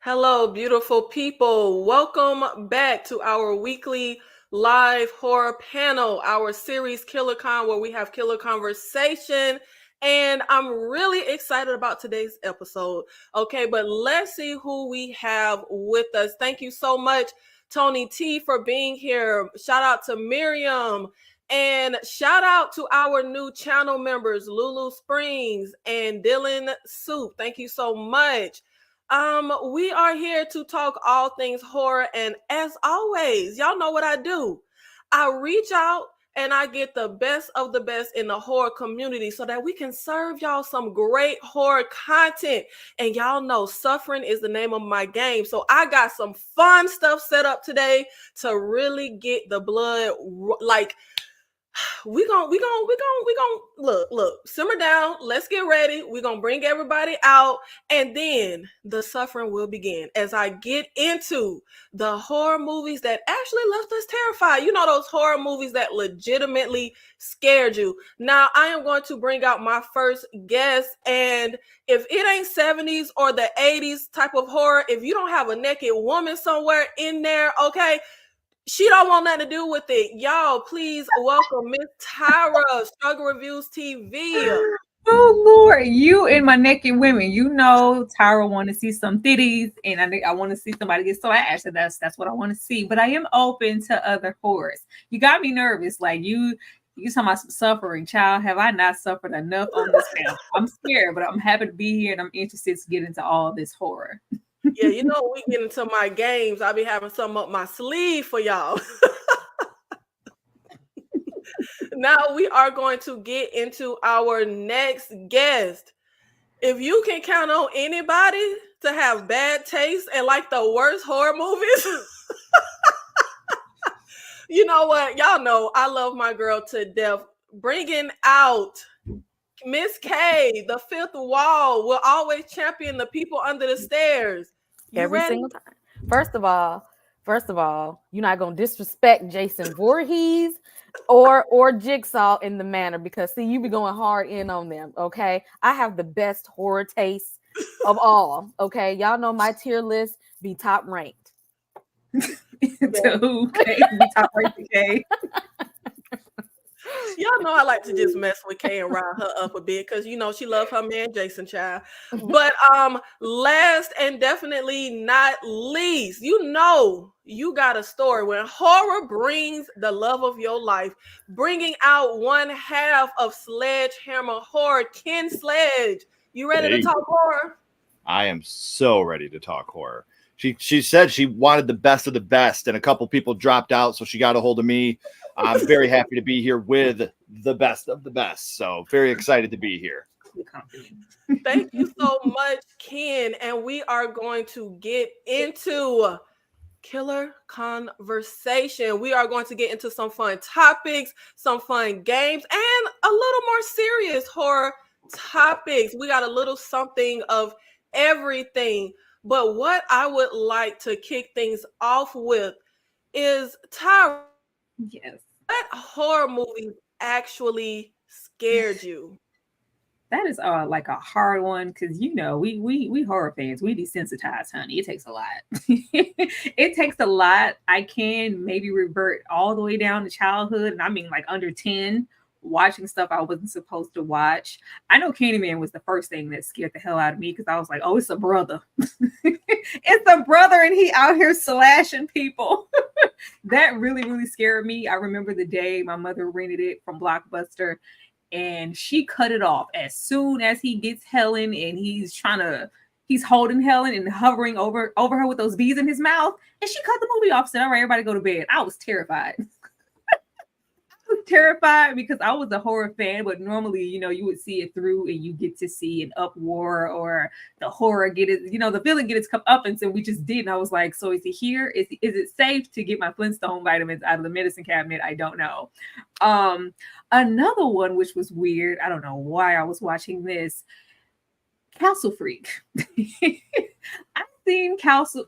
Hello, beautiful people. Welcome back to our weekly live horror panel, our series KillerCon, where we have killer conversation. And I'm really excited about today's episode. Okay, but let's see who we have with us. Thank you so much, Tony T, for being here. Shout out to Miriam. And shout out to our new channel members, Lulu Springs and Dylan Soup. Thank you so much. We are here to talk all things horror, and as always, y'all know what I do. I reach out and I get the best of the best in the horror community so that we can serve y'all some great horror content. And y'all know suffering is the name of my game. So I got some fun stuff set up today to really get the blood like we gonna look, simmer down. Let's get ready. We're gonna bring everybody out, and then the suffering will begin as I get into the horror movies that actually left us terrified. You know, those horror movies that legitimately scared you. Now I am going to bring out my first guest, and if it ain't 70s or the 80s type of horror, if you don't have a naked woman somewhere in there, okay, she don't want nothing to do with it. Y'all, please welcome Miss Tyra, Struggle Reviews TV. Oh, Lord, you and my naked women. You know, Tyra want to see some titties, and I want to see somebody get so ass. So that's what I want to see. But I am open to other horrors. You got me nervous. Like you talking about some suffering. Child, have I not suffered enough on this panel? I'm scared, but I'm happy to be here, and I'm interested to get into all this horror. Yeah, you know, we get into my games. I'll be having something up my sleeve for y'all. Now we are going to get into our next guest. If you can count on anybody to have bad taste and like the worst horror movies, you know what? Y'all know I love my girl to death. Bringing out Miss K, the fifth wall, will always champion the people under the stairs. Every single time. First of all, you're not gonna disrespect Jason Voorhees or Jigsaw in the manner, because see, you be going hard in on them. Okay, I have the best horror taste of all. Okay, y'all know my tier list be top ranked. Okay, be top ranked. Okay. Y'all know I like to just mess with Kay and rile her up a bit because you know she loves her man Jason Child. But last and definitely not least, you know you got a story when horror brings the love of your life, bringing out one half of Sledgehammer Horror, Ken Sledge. You ready to talk horror? I am so ready to talk horror. She said she wanted the best of the best, and a couple people dropped out, so she got a hold of me. I'm very happy to be here with the best of the best. So very excited to be here. Thank you so much, Ken. And we are going to get into killer conversation. We are going to get into some fun topics, some fun games, and a little more serious horror topics. We got a little something of everything. But what I would like to kick things off with is Tyrone. Yes. What horror movie actually scared you? That is like a hard one because you know we horror fans, we desensitized, honey. It takes a lot. It takes a lot. I can maybe revert all the way down to childhood, and I mean like under 10, watching stuff I wasn't supposed to watch. I know Candyman was the first thing that scared the hell out of me because I was like, oh, it's a brother. It's a brother and he out here slashing people. That really, really scared me. I remember the day my mother rented it from Blockbuster and she cut it off as soon as he gets Helen and he's holding Helen and hovering over her with those bees in his mouth. And she cut the movie off, said, all right, everybody go to bed. I was terrified. Terrified because I was a horror fan, but normally, you know, you would see it through and you get to see an uproar or the horror get it, you know, the villain get its comeuppance, and we just did. And I was like, so is he here? Is it safe to get my Flintstone vitamins out of the medicine cabinet? I don't know. Another one, which was weird. I don't know why I was watching this. Castle Freak. I've seen Castle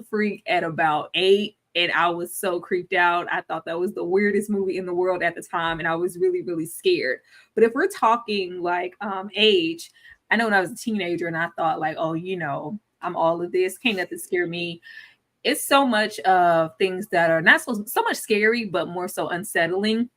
Freak at about 8. And I was so creeped out. I thought that was the weirdest movie in the world at the time. And I was really, really scared. But if we're talking like age, I know when I was a teenager and I thought like, oh, you know, I'm all of this. Can't nothing scare me. It's so much of things that are not so much scary, but more so unsettling.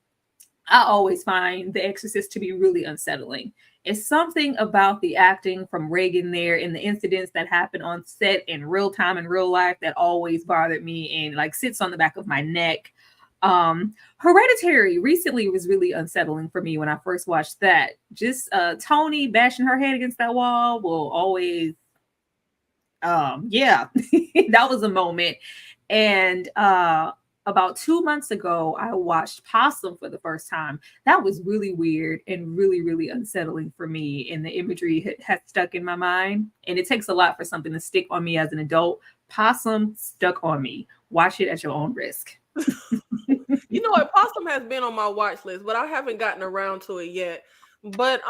I always find The Exorcist to be really unsettling. It's something about the acting from Reagan there and the incidents that happen on set in real time in real life that always bothered me and like sits on the back of my neck. Hereditary recently was really unsettling for me when I first watched that. Just Tony bashing her head against that wall will always, yeah, that was a moment. And about 2 months ago, I watched Possum for the first time. That was really weird and really, really unsettling for me. And the imagery had stuck in my mind. And it takes a lot for something to stick on me as an adult. Possum stuck on me. Watch it at your own risk. You know what? Possum has been on my watch list, but I haven't gotten around to it yet. But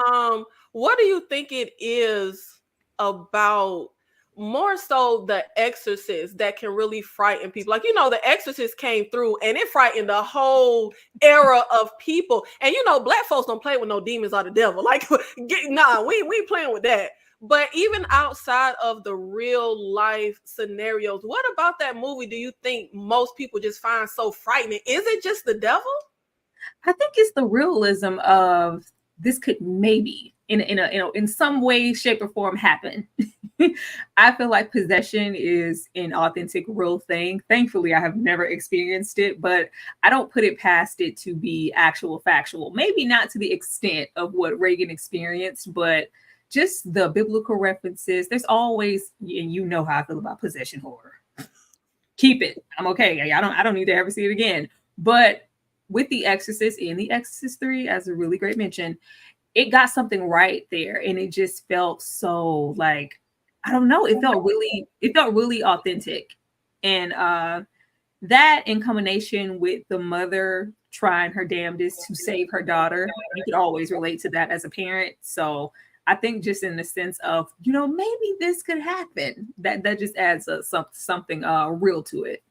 what do you think it is about more so The Exorcist that can really frighten people? Like, you know, The Exorcist came through and it frightened the whole era of people. And you know, black folks don't play with no demons or the devil. Like, we playing with that. But even outside of the real life scenarios, what about that movie do you think most people just find so frightening? Is it just the devil? I think it's the realism of this could maybe in some way, shape, or form happen. I feel like possession is an authentic, real thing. Thankfully, I have never experienced it, but I don't put it past it to be actual factual. Maybe not to the extent of what Reagan experienced, but just the biblical references. There's always, and you know how I feel about possession horror. Keep it. I'm okay. I don't need to ever see it again. But with The Exorcist and The Exorcist 3, as a really great mention, it got something right there, and it just felt so like, I don't know. It felt really authentic. And that in combination with the mother trying her damnedest to save her daughter, you could always relate to that as a parent. So I think just in the sense of, you know, maybe this could happen, that just adds something real to it.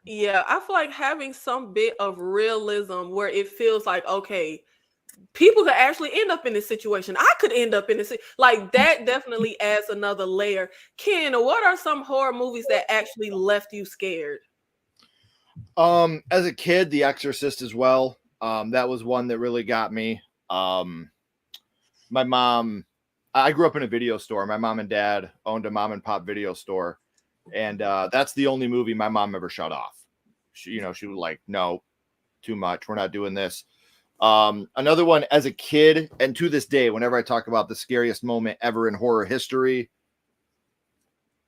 Yeah, I feel like having some bit of realism where it feels like, okay, people could actually end up in this situation. I could end up in this. Like, that definitely adds another layer. Ken, what are some horror movies that actually left you scared? As a kid, The Exorcist as well. That was one that really got me. My mom, I grew up in a video store. My mom and dad owned a mom and pop video store. And that's the only movie my mom ever shut off. She was like, no, too much. We're not doing this. Another one as a kid, and to this day, whenever I talk about the scariest moment ever in horror history,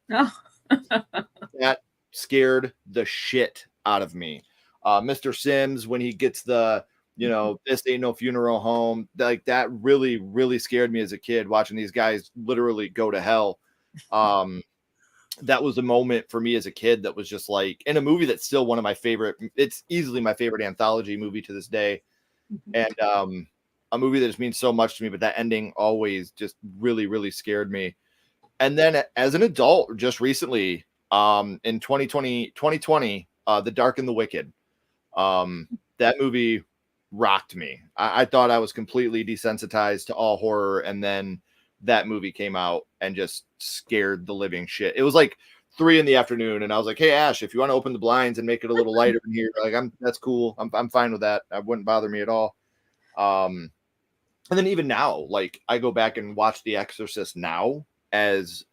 that scared the shit out of me. Mr. Sims, when he gets the, this ain't no funeral home, like that really, really scared me as a kid, watching these guys literally go to hell. That was a moment for me as a kid that was just like, in a movie that's still one of my favorite, it's easily my favorite anthology movie to this day. And a movie that just means so much to me, but that ending always just really, really scared me. And then as an adult, just recently, in 2020, The Dark and the Wicked, that movie rocked me. I thought I was completely desensitized to all horror, and then that movie came out and just scared the living shit. It was like 3 p.m, and I was like, hey Ash, if you want to open the blinds and make it a little lighter in here, like that's cool. I'm fine with that. That wouldn't bother me at all. And then even now, like I go back and watch The Exorcist now as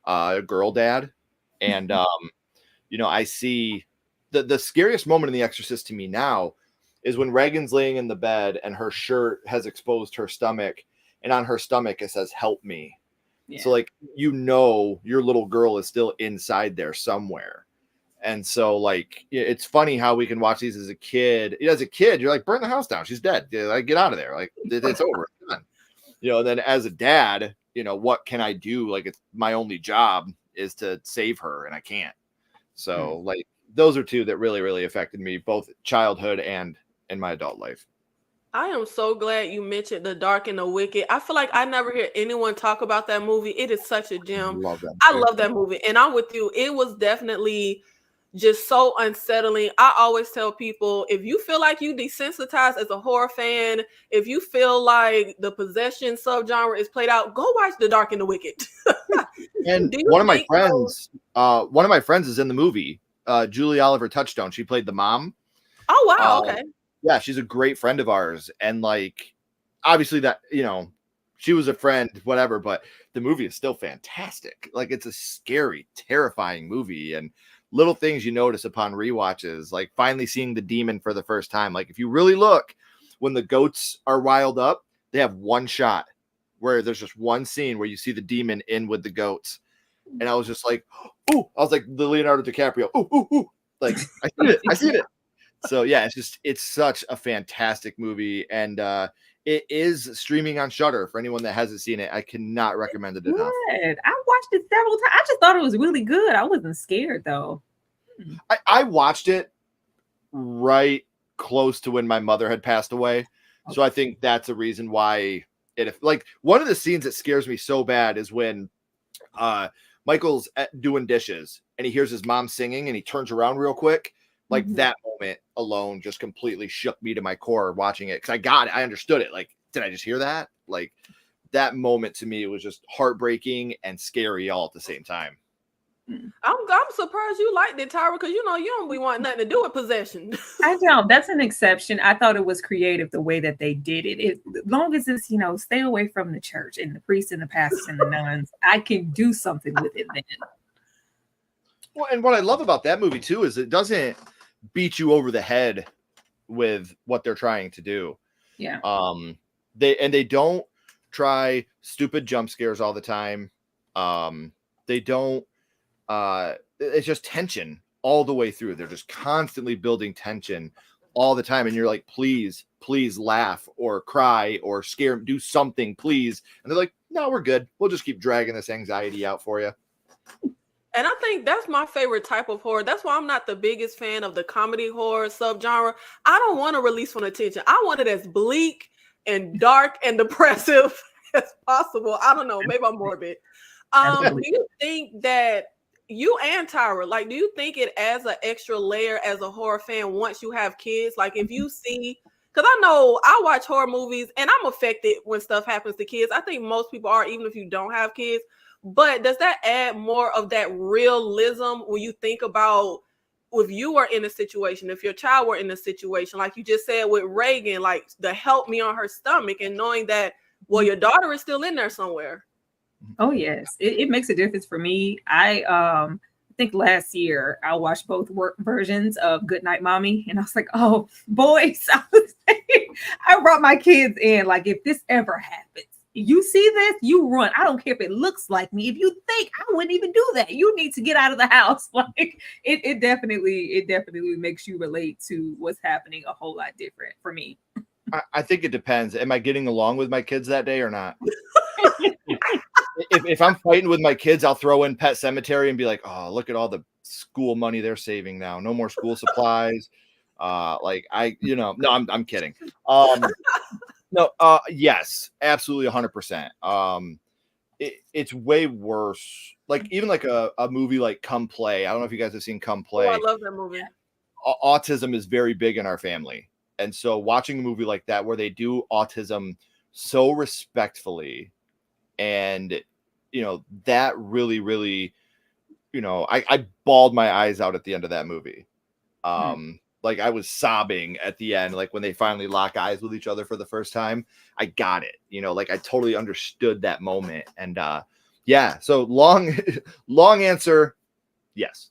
a girl dad, and I see the scariest moment in The Exorcist to me now is when Regan's laying in the bed and her shirt has exposed her stomach, and on her stomach it says "Help me." Yeah. So like your little girl is still inside there somewhere. And so like it's funny how we can watch these as a kid. As a kid, you're like, burn the house down. She's dead. Like, get out of there. Like it's over. It's done. And then as a dad, what can I do? Like it's my only job is to save her, and I can't. So like those are two that really, really affected me, both childhood and in my adult life. I am so glad you mentioned The Dark and the Wicked. I feel like I never hear anyone talk about that movie. It is such a gem. I love that movie. And I'm with you. It was definitely just so unsettling. I always tell people, if you feel like you desensitized as a horror fan, if you feel like the possession subgenre is played out, go watch The Dark and the Wicked. And one of my friends is in the movie. Julie Oliver Touchstone. She played the mom. Oh, wow. Okay. Yeah, she's a great friend of ours. And like, obviously that, she was a friend, whatever, but the movie is still fantastic. Like it's a scary, terrifying movie. And little things you notice upon rewatches, like finally seeing the demon for the first time. Like if you really look, when the goats are riled up, they have one shot where there's just one scene where you see the demon in with the goats. And I was just like, oh, I was like the Leonardo DiCaprio. Oh, like I seen it. So yeah, it's such a fantastic movie, and it is streaming on Shudder for anyone that hasn't seen it. I cannot recommend it enough. Good. I watched it several times. I just thought it was really good. I wasn't scared though. I watched it right close to when my mother had passed away, so I think that's a reason why it. Like one of the scenes that scares me so bad is when Michael's doing dishes and he hears his mom singing and he turns around real quick. Like that moment alone just completely shook me to my core watching it, because I got it. I understood it. Like, did I just hear that? Like that moment to me was just heartbreaking and scary all at the same time. I'm surprised you liked it, Tyra, because you don't be wanting nothing to do with possession. I don't. That's an exception. I thought it was creative the way that they did it. As long as it's, stay away from the church and the priests and the pastors and the nuns, I can do something with it then. Well, and what I love about that movie too is it doesn't beat you over the head with what they're trying to do. Yeah. They don't try stupid jump scares all the time. They don't. It's just tension all the way through. They're just constantly building tension all the time, and you're like, please laugh or cry or scare, do something, please. And they're like, no, we're good. We'll just keep dragging this anxiety out for you. And I think that's my favorite type of horror. That's why I'm not the biggest fan of the comedy horror subgenre. I don't want to release from the tension. I want it as bleak and dark and depressive as possible. I don't know. Maybe I'm morbid. Do you think that you and Tyra, like, do you think it adds an extra layer as a horror fan once you have kids? Like if you see, because I know I watch horror movies and I'm affected when stuff happens to kids. I think most people are, even if you don't have kids. But does that add more of that realism when you think about if you are in a situation, if your child were in a situation, like you just said with Reagan, like the help me on her stomach, and knowing that, well, your daughter is still in there somewhere. Oh yes, it makes a difference for me. I think last year I watched both work versions of Goodnight Mommy, and I was like, oh boys, I brought my kids in. Like, if this ever happens, you see this, you run. I don't care if it looks like me. If you think I wouldn't even do that, you need to get out of the house. Like, it definitely makes you relate to what's happening a whole lot different for me. I think it depends. Am I getting along with my kids that day or not? if I'm fighting with my kids, I'll throw in Pet Cemetery and be like, oh, look at all the school money they're saving now. No more school supplies. No, I'm kidding. Yes, absolutely 100%. It's way worse. Like, even like a movie like Come Play. I don't know if you guys have seen Come Play. Oh, I love that movie. Autism is very big in our family. And so watching a movie like that where they do autism so respectfully, and that really, really, I bawled my eyes out at the end of that movie. Like, I was sobbing at the end, like when they finally lock eyes with each other for the first time. I got it, like I totally understood that moment. And so long answer, yes,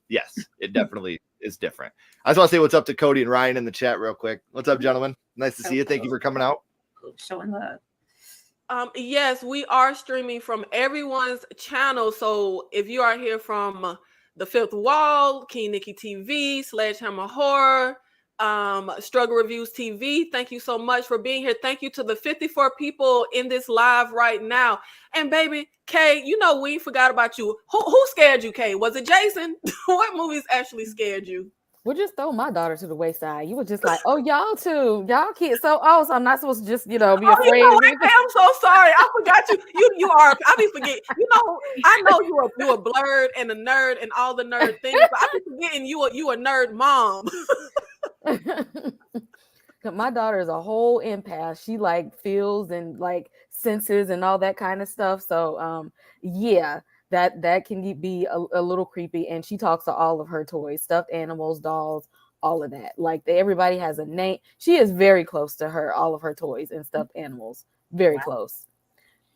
it definitely is different. I just want to say what's up to Cody and Ryan in the chat real quick. What's up, gentlemen? Nice to see you. Thank you for coming out. Showing love. Yes, we are streaming from everyone's channel. So if you are here from The Fifth Wall, King Nikki TV, Sledgehammer Horror, Struggle Reviews TV, thank you so much for being here. Thank you to the 54 people in this live right now. And baby, Kay, we forgot about you. Who scared you, Kay? Was it Jason? What movies actually scared you? We'll just throw my daughter to the wayside. You were just like, oh, y'all too. Y'all kids. So I'm not supposed to just, be afraid. I'm so sorry. I forgot you. You are. I be forgetting. I know you a blurred and a nerd and all the nerd things, but I be forgetting you a nerd mom. My daughter is a whole empath. She like feels and like senses and all that kind of stuff. So that can be a little creepy. And she talks to all of her toys, stuffed animals, dolls, all of that. Like, everybody has a name. She is very close to all of her toys and stuffed animals. Very close.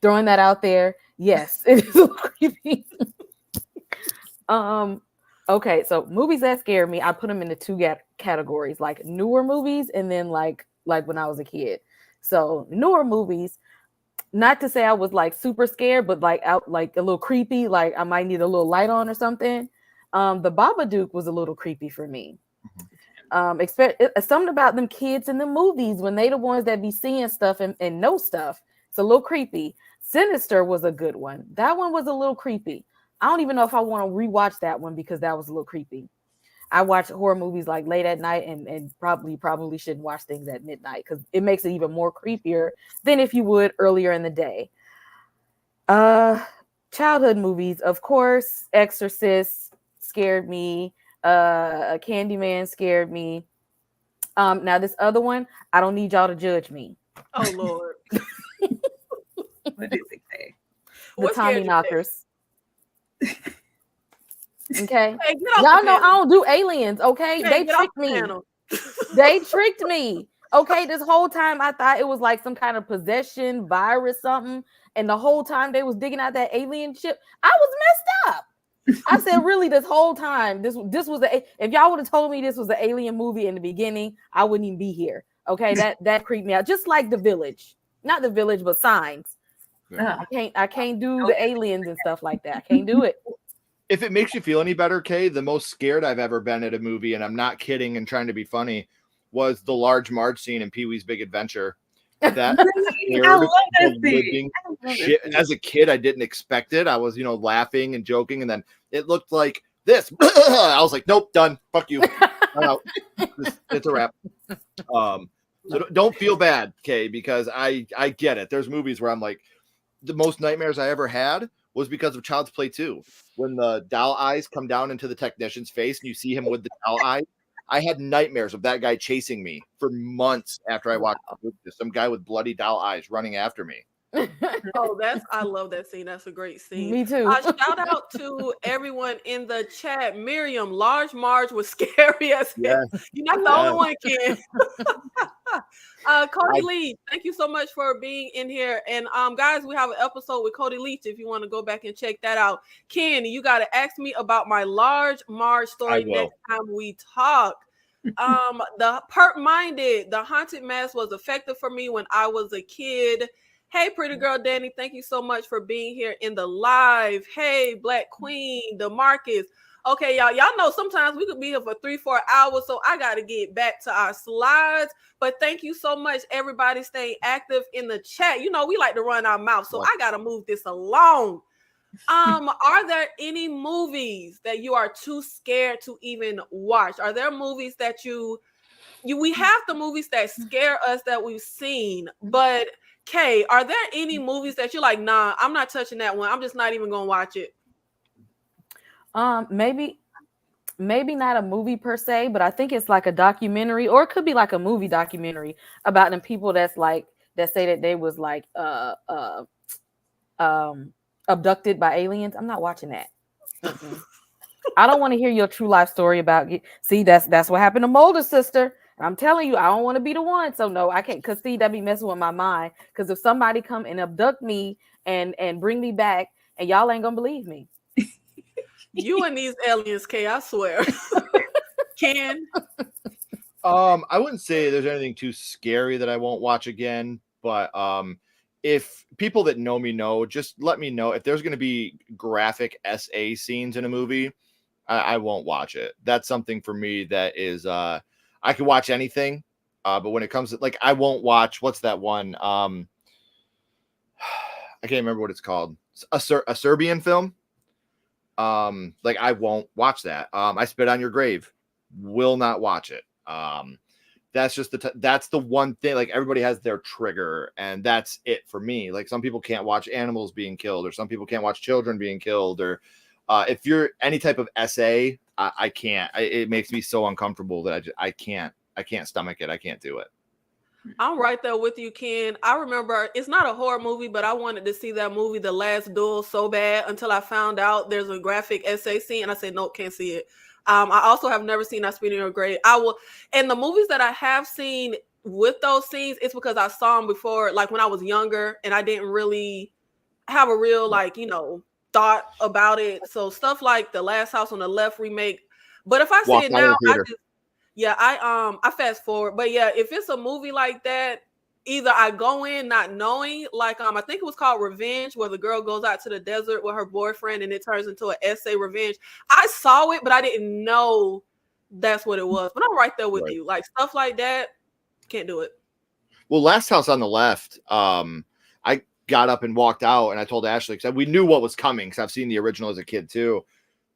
Throwing that out there. Yes, it is a little creepy. Okay, so movies that scare me, I put them into two categories, like newer movies and then like when I was a kid. So newer movies, not to say I was like super scared, but like out like a little creepy, like I might need a little light on or something. The Babadook was a little creepy for me. Something about them kids in the movies when they the ones that be seeing stuff and know stuff. It's a little creepy. Sinister was a good one. That one was a little creepy. I don't even know if I want to rewatch that one because that was a little creepy. I watch horror movies like late at night and probably shouldn't watch things at midnight because it makes it even more creepier than if you would earlier in the day. Childhood movies, of course, Exorcist scared me. Candyman scared me. Now this other one, I don't need y'all to judge me. Oh Lord. What is it, Kay? The Tommy Knockers. Okay, hey, y'all know I don't do aliens. Okay, they tricked me. They tricked me. Okay, this whole time I thought it was like some kind of possession virus, something, and the whole time they was digging out that alien ship, I was messed up. I said, really, this whole time, this was if y'all would have told me this was an alien movie in the beginning, I wouldn't even be here. Okay, that creeped me out. Just like The Village, not The Village, but Signs. Yeah. I can't do the aliens and stuff like that. I can't do it. If it makes you feel any better, Kay, the most scared I've ever been at a movie, and I'm not kidding and trying to be funny, was the Large Marge scene in Pee-wee's Big Adventure. That I love that scene. Shit. As a kid, I didn't expect it. I was, laughing and joking, and then it looked like this. I was like, nope, done. Fuck you. I'm out. It's a wrap. So don't feel bad, Kay, because I get it. There's movies where I'm like, the most nightmares I ever had was because of Child's Play 2. When the doll eyes come down into the technician's face and you see him with the doll eyes, I had nightmares of that guy chasing me for months after I watched some guy with bloody doll eyes running after me. Oh, I love that scene. That's a great scene. Me too. Shout out to everyone in the chat. Miriam, Large Marge was scary as hell. Yes. You're not the only one, Ken. Cody Leach, thank you so much for being in here. And guys, we have an episode with Cody Leach if you want to go back and check that out. Ken, you got to ask me about my Large Marge story next time we talk. The Perk-Minded, the haunted mask was effective for me when I was a kid. Hey, pretty girl Danny, thank you so much for being here in the live. Hey, Black Queen, DeMarcus. Okay, y'all know sometimes we could be here for 3-4 hours, so I got to get back to our slides. But thank you so much, everybody staying active in the chat. You know, we like to run our mouth, so I got to move this along. Are there any movies that you are too scared to even watch? Are there movies that we have the movies that scare us that we've seen, but Kay, are there any movies that you're like, nah, I'm not touching that one. I'm just not even gonna watch it? Maybe not a movie per se, but I think it's like a documentary, or it could be like a movie documentary about them people that say that they was like abducted by aliens. I'm not watching that. I don't want to hear your true life story about that's what happened to Mulder's sister. And I'm telling you, I don't want to be the one. So no, I can't, because that'd be messing with my mind. Because if somebody come and abduct me and bring me back, and y'all ain't gonna believe me. You and these aliens, Kay, I swear. Ken? I wouldn't say there's anything too scary that I won't watch again, but if people that know me know, just let me know if there's going to be graphic SA scenes in a movie. I won't watch it. That's something for me that is I can watch anything, but when it comes to, like, I won't watch, what's that one? I can't remember what it's called. A Serbian film. Like, I won't watch that. I Spit on Your Grave. Will not watch it. That's just that's the one thing. Like, everybody has their trigger, and that's it for me. Like, some people can't watch animals being killed, or some people can't watch children being killed, or if you're any type of SA, I can't. It makes me so uncomfortable that I can't stomach it. I can't do it. I'm right there with you, Ken. I remember, it's not a horror movie, but I wanted to see that movie, The Last Duel, so bad until I found out there's a graphic SA scene, and I said, nope, can't see it. I also have never seen I Spit on Your Grave. And the movies that I have seen with those scenes, it's because I saw them before, like when I was younger, and I didn't really have a real, thought about it. So stuff like The Last House on the Left remake. But if I see it now, I fast forward. But yeah, if it's a movie like that, either I go in not knowing, like I think it was called Revenge, where the girl goes out to the desert with her boyfriend and it turns into an SA revenge. I saw it, but I didn't know that's what it was. But I'm right there with you. Like, stuff like that, can't do it. Well, Last House on the Left, I got up and walked out, and I told Ashley, because we knew what was coming, because I've seen the original as a kid too.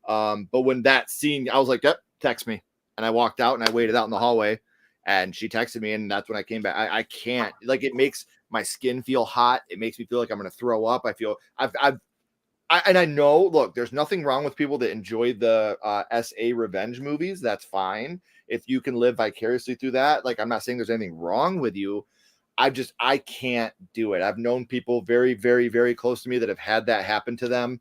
But when that scene, I was like, yep, text me. And I walked out and I waited out in the hallway, and she texted me, and that's when I came back. I can't, like, it makes my skin feel hot. It makes me feel like I'm going to throw up. I know, look, there's nothing wrong with people that enjoy the SA revenge movies. That's fine. If you can live vicariously through that, like, I'm not saying there's anything wrong with you. I can't do it. I've known people very, very, very close to me that have had that happen to them,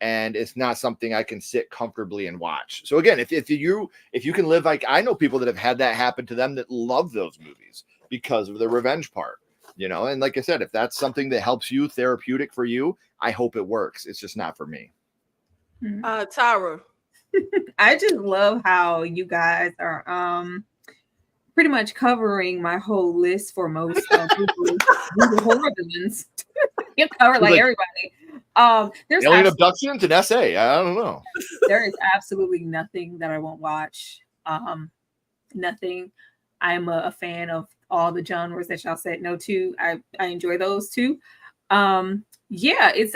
and it's not something I can sit comfortably and watch. So again, if you can live, like, I know people that have had that happen to them that love those movies because of the revenge part, and like I said, if that's something that helps you, therapeutic for you, I hope it works. It's just not for me. Tyra. I just love how you guys are pretty much covering my whole list for most horror villains. You cover like everybody. There's alien abductions and SA. I don't know. There is absolutely nothing that I won't watch. Nothing. I'm a fan of all the genres that y'all said no to. I enjoy those too. It's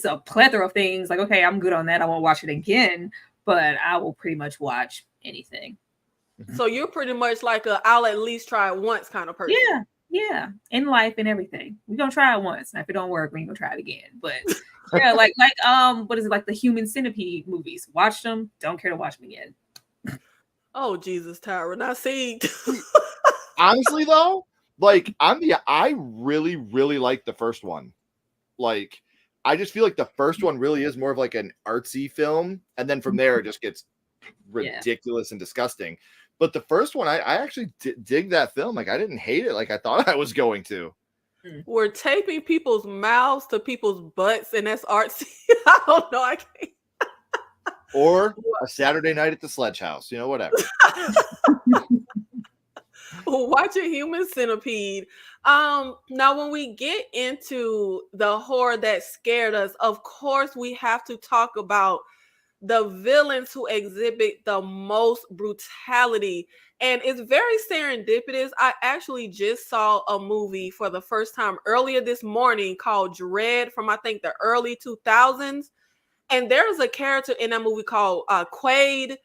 a plethora of things. Like, okay, I'm good on that. I won't watch it again, but I will pretty much watch anything. So you're pretty much like I'll at least try it once kind of person. Yeah. In life and everything. We're gonna try it once. And if it don't work, we ain't gonna try it again. But yeah, like what is it, like the Human Centipede movies? Watch them, don't care to watch them again. Oh Jesus, Tyra. Now see. Honestly though, like I really, really like the first one. like I just feel like the first one really is more of like an artsy film, and then from there it just gets ridiculous and disgusting. But the first one, I actually dig that film. Like I didn't hate it like I thought I was going to. We're taping people's mouths to people's butts, and that's artsy. I don't know. I can't. Or a Saturday night at the Sledge House, whatever. Watching Human Centipede. Now, when we get into the horror that scared us, of course, we have to talk about the villains who exhibit the most brutality. And it's very serendipitous. I actually just saw a movie for the first time earlier this morning called Dread from, I think, the early 2000s. And there's a character in that movie called Quaid.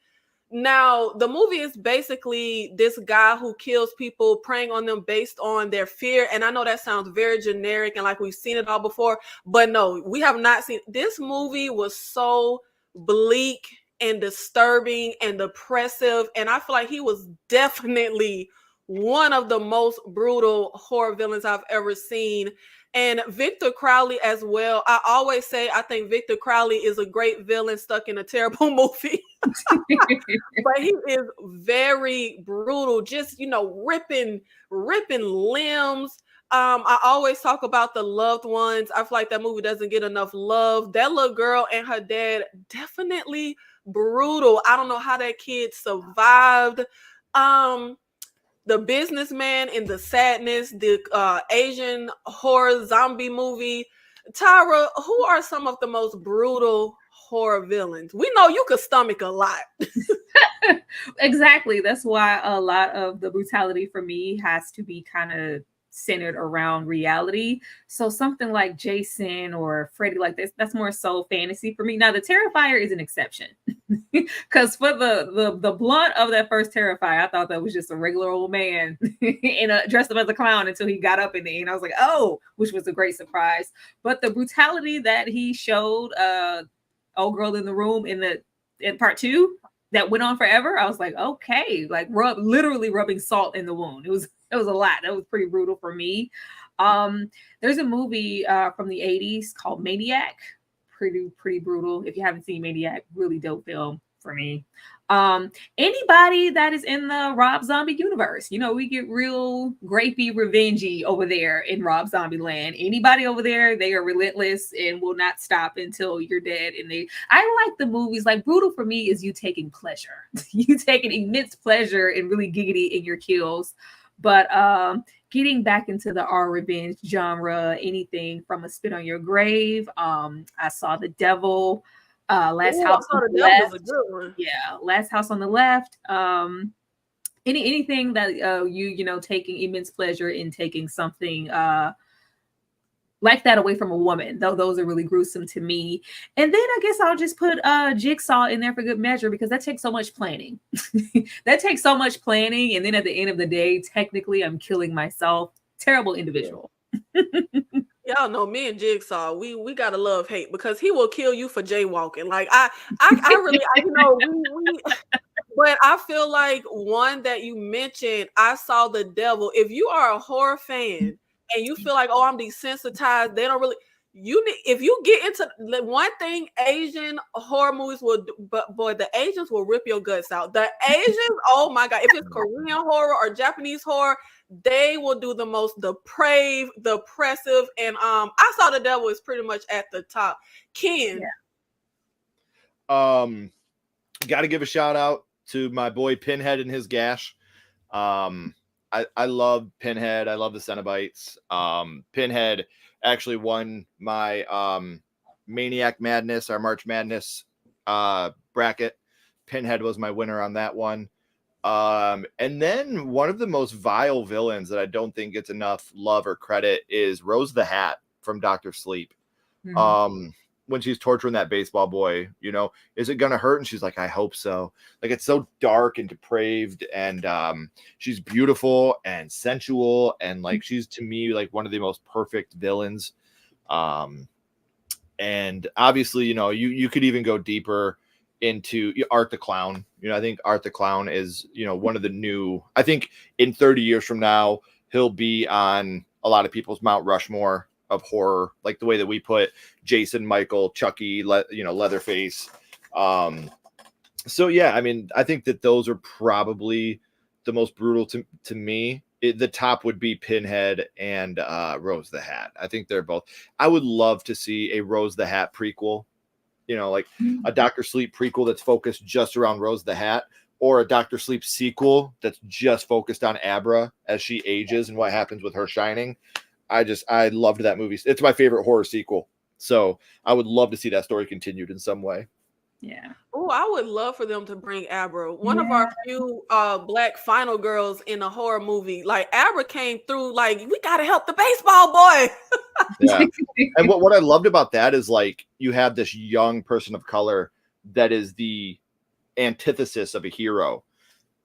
Now, the movie is basically this guy who kills people, preying on them based on their fear. And I know that sounds very generic and like we've seen it all before, but no, we have not seen. This movie was so bleak and disturbing and depressive. And I feel like he was definitely one of the most brutal horror villains I've ever seen. And Victor Crowley as well. I always say I think Victor Crowley is a great villain stuck in a terrible movie. But he is very brutal, just ripping limbs. I always talk about The Loved Ones. I feel like that movie doesn't get enough love. That little girl and her dad, definitely brutal. I don't know how that kid survived. The Businessman in The Sadness, the Asian horror zombie movie. Tyra, who are some of the most brutal horror villains? We know you could stomach a lot. Exactly. That's why a lot of the brutality for me has to be kind of centered around reality. So something like Jason or Freddy, like this, that's more so fantasy for me. Now the Terrifier is an exception. Because for the blunt of that first Terrifier, I thought that was just a regular old man dressed up as a clown until he got up in the end. I was like, oh, which was a great surprise. But the brutality that he showed, old girl in the room in part 2, that went on forever. I was like, okay, like literally rubbing salt in the wound. It was a lot. That was pretty brutal for me. There's a movie from the 80s called Maniac. Pretty brutal. If you haven't seen Maniac, really dope film for me. Anybody that is in the Rob Zombie universe, we get real grapey, revengey over there in Rob Zombie land. Anybody over there, they are relentless and will not stop until you're dead. And I like the movies. Like brutal for me is you taking pleasure. You taking immense pleasure and really giggity in your kills. But getting back into the R revenge genre, anything from A Spit on Your Grave. I saw The Devil. Last House on the Left. A good one. Yeah, Last House on the Left. Anything that you taking immense pleasure in taking something like that away from a woman. Those are really gruesome to me. And then I guess I'll just put Jigsaw in there for good measure because that takes so much planning. That takes so much planning. And then at the end of the day, technically I'm killing myself. Terrible individual. Y'all know me and Jigsaw, we gotta love hate because he will kill you for jaywalking. Like I really, but I feel like one that you mentioned, I Saw the Devil. If you are a horror fan and you feel like, oh, I'm desensitized, they don't really. If you get into one thing, Asian horror movies will do, but boy, the Asians will rip your guts out. The Asians, oh my god, if it's Korean horror or Japanese horror, they will do the most depraved, depressive, and I Saw the Devil is pretty much at the top. Ken, got to give a shout out to my boy Pinhead and his gash. I love Pinhead. I love the Cenobites. Pinhead actually won my Maniac Madness, our March Madness bracket. Pinhead was my winner on that one. And then one of the most vile villains that I don't think gets enough love or credit is Rose the Hat from Dr. Sleep. Mm-hmm. When she's torturing that baseball boy, is it going to hurt? And she's like, I hope so. Like, it's so dark and depraved, and she's beautiful and sensual. And like, she's to me, like one of the most perfect villains. And obviously, you could even go deeper into Art the Clown. I think Art the Clown is, one of the new, I think in 30 years from now, he'll be on a lot of people's Mount Rushmore of horror, like the way that we put Jason, Michael, Chucky, Leatherface. So yeah, I mean, I think that those are probably the most brutal to me. The top would be Pinhead and Rose the Hat. I think they're both. I would love to see a Rose the Hat prequel, like a Dr. Sleep prequel that's focused just around Rose the Hat, or a Dr. Sleep sequel that's just focused on Abra as she ages and what happens with her shining. I loved that movie. It's my favorite horror sequel. So I would love to see that story continued in some way. Yeah. Oh, I would love for them to bring Abra. One of our few black final girls in a horror movie. Like Abra came through like, we gotta help the baseball boy. Yeah. And what I loved about that is like you have this young person of color that is the antithesis of a hero.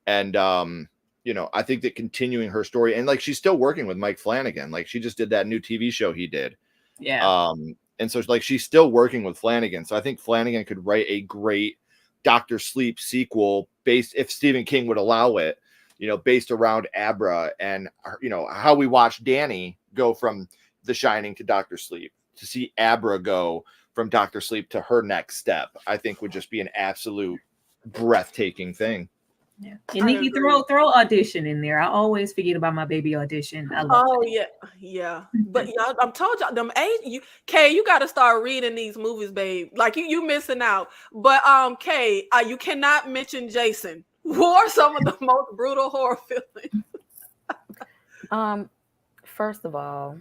And I think that continuing her story, and like she's still working with Mike Flanagan. Like she just did that new TV show he did. Yeah. And so like she's still working with Flanagan. So I think Flanagan could write a great Dr. Sleep sequel based, if Stephen King would allow it, based around Abra and how we watched Danny go from The Shining to Dr. Sleep. To see Abra go from Dr. Sleep to her next step, I think would just be an absolute breathtaking thing. Yeah. And Nikki, throw audition in there. I always forget about my baby audition. I love it. Yeah. But y'all, I'm told y'all them age. Kay, you got to start reading these movies, babe. Like you missing out. But Kay, you cannot mention Jason. Who are some of the most brutal horror villains? First of all,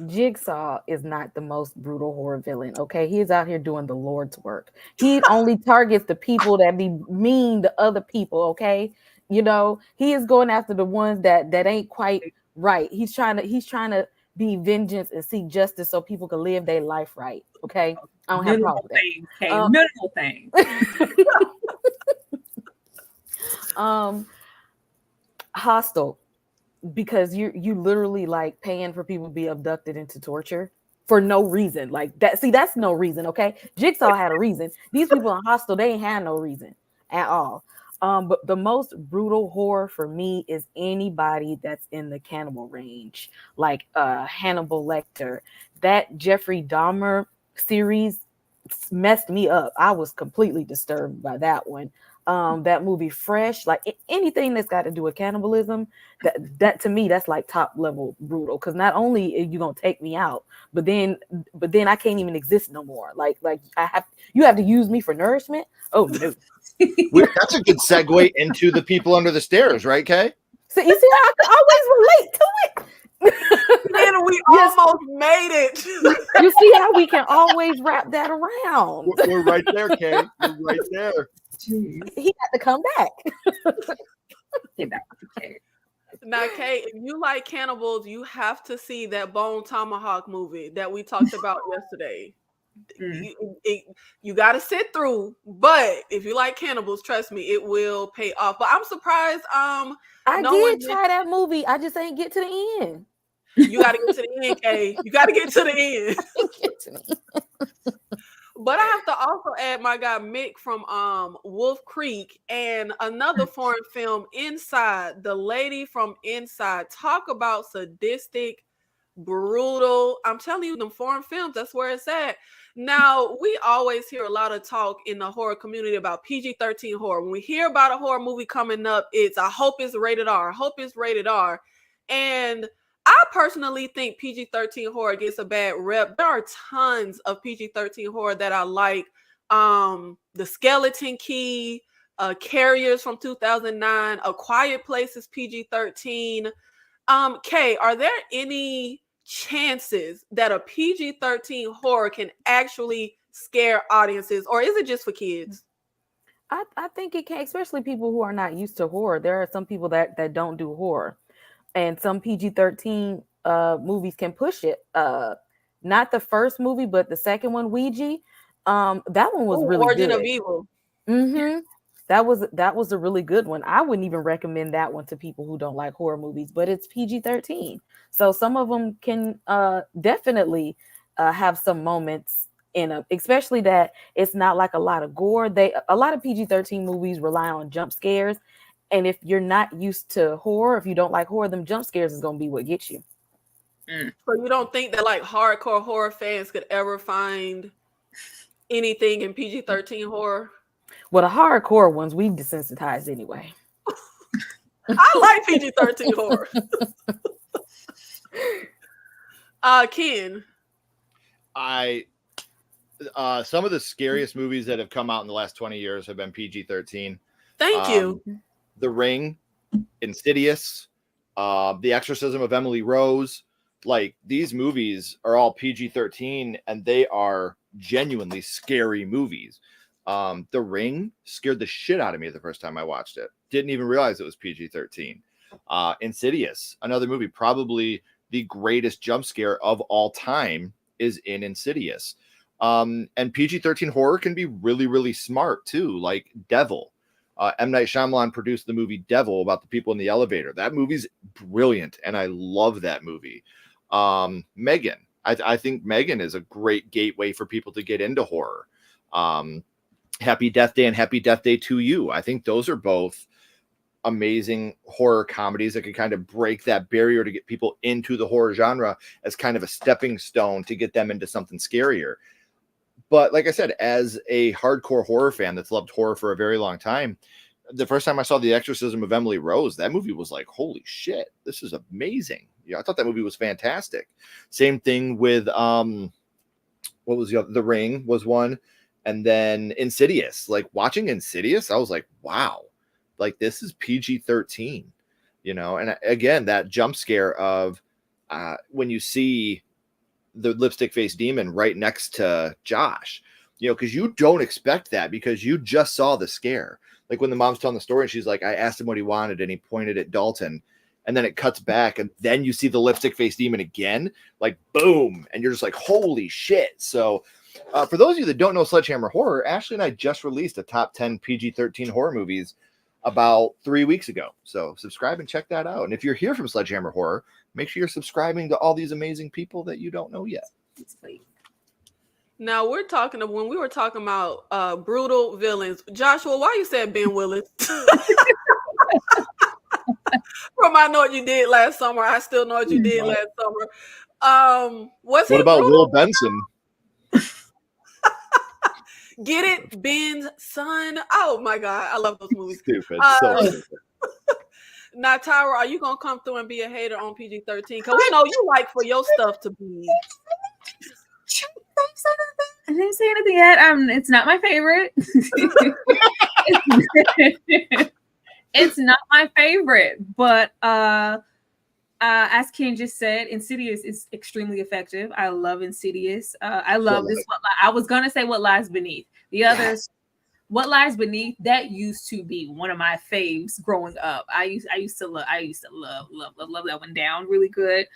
Jigsaw is not the most brutal horror villain. Okay, he's out here doing the Lord's work. He only targets the people that be mean to other people. Okay, he is going after the ones that ain't quite right. He's trying to be vengeance and seek justice so people can live their life right. Okay, I don't have a problem with that. Minimal thing. Hostile. Because you literally like paying for people to be abducted into torture for no reason. Like that. See, that's no reason. Okay. Jigsaw had a reason. These people in Hostel, they ain't had no reason at all. But the most brutal horror for me is anybody that's in the cannibal range, like Hannibal Lecter. That Jeffrey Dahmer series messed me up. I was completely disturbed by that one. That movie Fresh, like anything that's got to do with cannibalism, that to me, that's like top level brutal. Because not only are you gonna take me out, but then I can't even exist no more. Like you have to use me for nourishment. Oh no. That's a good segue into The People Under the Stairs, right, Kay? So you see how I can always relate to it. Man, we almost made it. You see how we can always wrap that around. We're right there, Kay. We're right there. Jeez. He got to come back. Now, Kay, if you like cannibals, you have to see that Bone Tomahawk movie that we talked about yesterday. You got to sit through, but if you like cannibals, trust me, it will pay off. But I'm surprised. I did try that movie. I just ain't get to the end. You got to get to the end, Kay. You got to get to the end. But I have to also add my guy Mick from Wolf Creek and another foreign film, Inside. The Lady from Inside. Talk about sadistic, brutal. I'm telling you, them foreign films, that's where it's at. Now, we always hear a lot of talk in the horror community about PG-13 horror. When we hear about a horror movie coming up, it's I hope it's rated R. I hope it's rated R. And I personally think PG-13 horror gets a bad rep. There are tons of PG-13 horror that I like. The Skeleton Key, Carriers from 2009, A Quiet Place is PG-13. Kay, are there any chances that a PG-13 horror can actually scare audiences, or is it just for kids? I think it can, especially people who are not used to horror. There are some people that don't do horror. And some PG-13 movies can push it. Not the first movie, but the second one, Ouija. That one was really Origin good. of Evil. Mm-hmm. That was a really good one. I wouldn't even recommend that one to people who don't like horror movies, but it's PG-13. So some of them can definitely have some moments especially that it's not like a lot of gore. A lot of PG-13 movies rely on jump scares. And if you're not used to horror, if you don't like horror, them jump scares is going to be what gets you. So you don't think that like hardcore horror fans could ever find anything in PG-13 horror? Well, the hardcore ones we've desensitized anyway. I like PG-13 horror. Ken. Some of the scariest movies that have come out in the last 20 years have been PG-13. Thank you. The Ring, Insidious, The Exorcism of Emily Rose. Like, these movies are all PG-13 and they are genuinely scary movies. The Ring scared the shit out of me the first time I watched it. Didn't even realize it was PG-13. Insidious, another movie, probably the greatest jump scare of all time is in Insidious. And PG-13 horror can be really, really smart too, like Devil. M. Night Shyamalan produced the movie Devil about the people in the elevator. That movie's brilliant, and I love that movie. Megan. I think Megan is a great gateway for people to get into horror. Happy Death Day and Happy Death Day to You. I think those are both amazing horror comedies that could kind of break that barrier to get people into the horror genre as kind of a stepping stone to get them into something scarier. But like I said, as a hardcore horror fan that's loved horror for a very long time, the first time I saw The Exorcism of Emily Rose, that movie was like, holy shit, this is amazing. Yeah, I thought that movie was fantastic. Same thing with what was the other? The Ring was one, and then Insidious. Like, watching Insidious, I was like, wow, like, this is PG-13, you know. And again, that jump scare of when you see the lipstick face demon right next to Josh, you know, because you don't expect that because you just saw the scare. Like when the mom's telling the story and she's like, I asked him what he wanted and he pointed at Dalton, and then it cuts back and then you see the lipstick face demon again, like boom, and you're just like, holy shit. So for those of you that don't know Sledgehammer Horror, Ashley and I just released a top 10 PG-13 horror movies about 3 weeks ago. So subscribe and check that out. And if you're here from Sledgehammer Horror, make sure you're subscribing to all these amazing people that you don't know yet. Now when we were talking about brutal villains, Joshua, why you said Ben Willis? From I Know What You Did Last Summer, I Still Know What You Did Last Summer. What about Will Benson? Get it, Ben's son. Oh my God, I love those movies. Stupid. So now, Tyra, are you gonna come through and be a hater on PG-13? Because we know you like for your stuff to be. I didn't say anything yet. It's not my favorite. It's not my favorite, but as Ken just said, Insidious is extremely effective. I love Insidious. I love this. I was gonna say What Lies Beneath. The others, yes. What Lies Beneath, that used to be one of my faves growing up. I used to love that one down really good.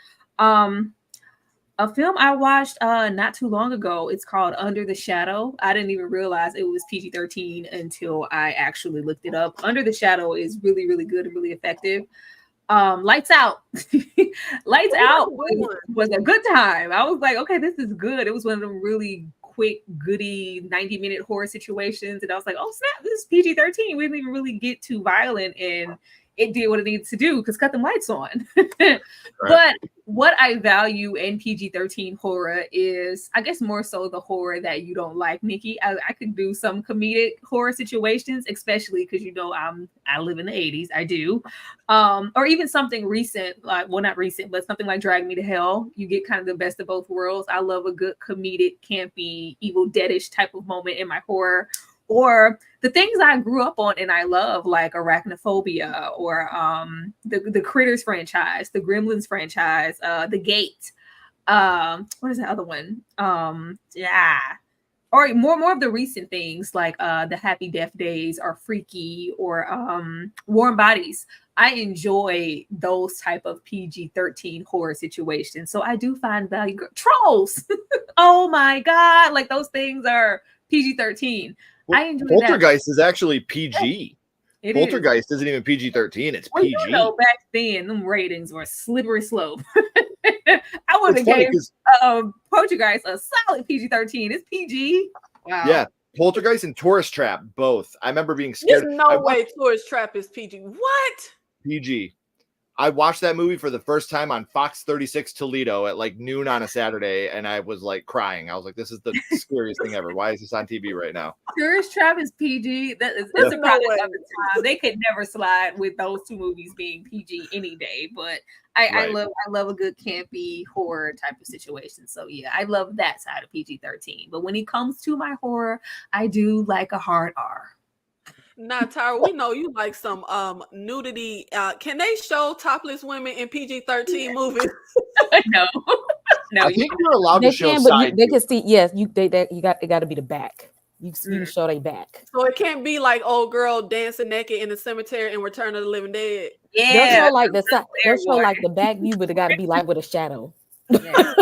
A film I watched not too long ago, it's called Under the Shadow. I didn't even realize it was PG-13 until I actually looked it up. Under the Shadow is really, really good and really effective. Lights Out. Lights Out was a good time. I was like, okay, this is good. It was one of them really quick, goody 90-minute horror situations. And I was like, oh, snap, this is PG-13. We didn't even really get too violent, and it did what it needed to do because cut them lights on. Right. But what I value in PG-13 horror is, I guess, more so the horror that you don't like, Nikki. I could do some comedic horror situations, especially because, you know, I live in the 80s. I do. Or even something recent, like, well, not recent, but something like Drag Me to Hell. You get kind of the best of both worlds. I love a good comedic, campy, Evil Dead-ish type of moment in my horror. Or the things I grew up on and I love, like Arachnophobia, or the Critters franchise, the Gremlins franchise, The Gate. What is the other one? Or more of the recent things like the Happy Death Days, or Freaky, or Warm Bodies. I enjoy those type of PG-13 horror situations. So I do find value. Trolls. Oh my God. Like, those things are PG-13. Well, I enjoy Poltergeist is actually PG. It Poltergeist isn't even PG-13. It's PG. You know, back then, them ratings were a slippery slope. I would have gave Poltergeist a solid PG-13. It's PG. Wow. Yeah, Poltergeist and Tourist Trap, both. I remember being scared. There's no way Tourist Trap is PG. What? PG. I watched that movie for the first time on Fox 36 Toledo at like noon on a Saturday, and I was like crying. I was like, "This is the scariest thing ever. Why is this on TV right now?" Tourist Trap is PG. That's Yeah. a product of the time. They could never slide with those two movies being PG any day. But I Right. love a good campy horror type of situation. So yeah, I love that side of PG-13. But when it comes to my horror, I do like a hard R. Now, Tyra, we know you like some nudity. Can they show topless women in PG-13 movies? No, no, I think you're allowed They to show can, but side. they can see. Yes, it got to be the back. You can show they back. So it can't be like old girl dancing naked in the cemetery in Return of the Living Dead. They'll yeah, show like the side. They'll show like the back view, but it got to be like with a shadow. yeah.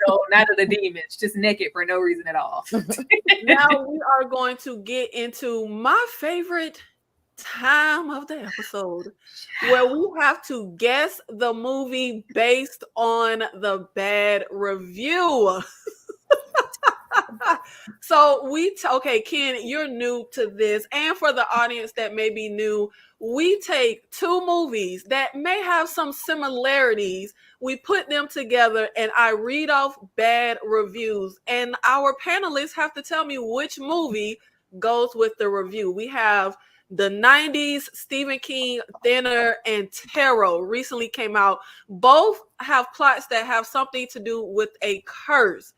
No, not of the demons, just naked for no reason at all. Now we are going to get into my favorite time of the episode, where we have to guess the movie based on the bad review. So okay, Ken, you're new to this, and for the audience that may be new, we take two movies that may have some similarities, we put them together, and I read off bad reviews, and our panelists have to tell me which movie goes with the review. We have the 90s Stephen King, Thinner, and Tarot recently came out. Both have plots that have something to do with a curse.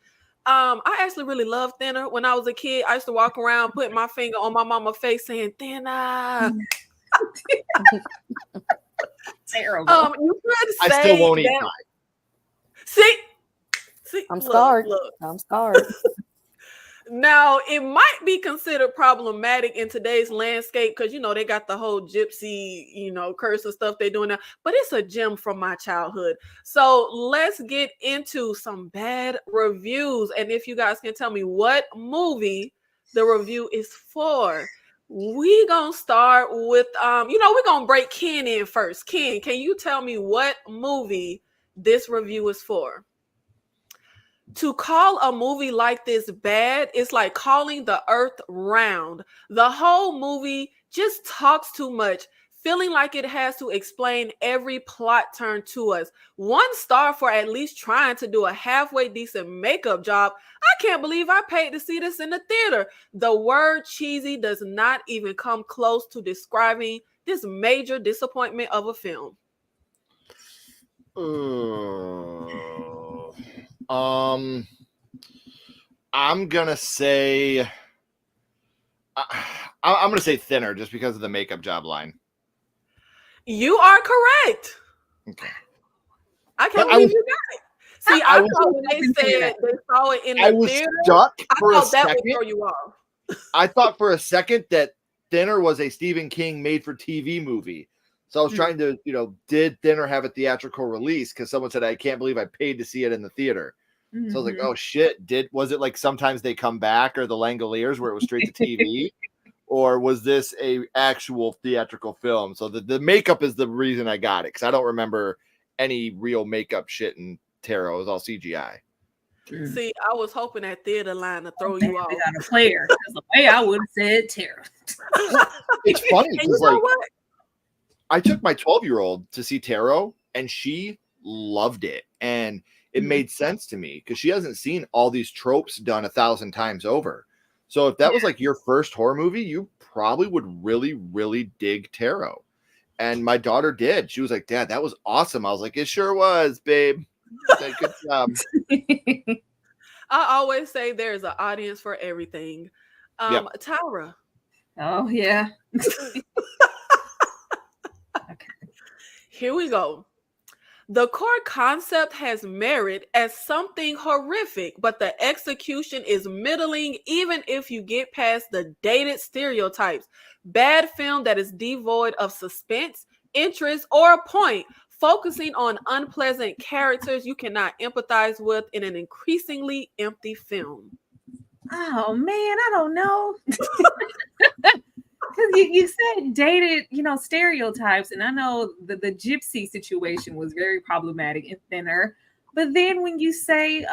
I actually really loved Thinner. When I was a kid, I used to walk around putting my finger on my mama's face saying Thinner. Terrible. You could say I still won't eat that. pie. See, I'm scarred. I'm scarred. Now, it might be considered problematic in today's landscape because, they got the whole gypsy, curse and stuff they're doing now. But it's a gem from my childhood. So let's get into some bad reviews. And if you guys can tell me what movie the review is for. We gonna start with, we're gonna break Ken in first. Ken, can you tell me what movie this review is for? To call a movie like this bad is like calling the earth round. The whole movie just talks too much, feeling like it has to explain every plot turn to us. 1 star for at least trying to do a halfway decent makeup job. I can't believe I paid to see this in the theater. The word cheesy does not even come close to describing this major disappointment of a film. I'm gonna say I'm gonna say Thinner just because of the makeup job line. You are correct. Okay. I can't believe you got it. See, I thought when they said they saw it in the theater, stuck I for thought a that second. would throw you off. I thought for a second that Thinner was a Stephen King made-for-TV movie. So I was trying to, did Thinner have a theatrical release? Because someone said, I can't believe I paid to see it in the theater. Mm-hmm. So I was like, oh, shit. Was it like Sometimes They Come Back or The Langoliers where it was straight to TV? Or was this a actual theatrical film? So the makeup is the reason I got it. Because I don't remember any real makeup shit in Tarot. It was all CGI. See, I was hoping that theater line to throw you off. They got a player. That's the way I would have said Tarot. It's funny because what? I took my 12-year-old to see Tarot and she loved it. And it made sense to me because she hasn't seen all these tropes done 1,000 times over. So if that was like your first horror movie, you probably would really, really dig Tarot. And my daughter did. She was like, Dad, that was awesome. I was like, it sure was, babe. Good job. I always say there's an audience for everything. Yep. Tyra. Oh, yeah. Okay. Here we go. The core concept has merit as something horrific, but the execution is middling even if you get past the dated stereotypes. Bad film that is devoid of suspense, interest, or a point, focusing on unpleasant characters you cannot empathize with in an increasingly empty film. Oh, man, I don't know. Because you said dated, stereotypes, and I know the gypsy situation was very problematic in Thinner. But then when you say,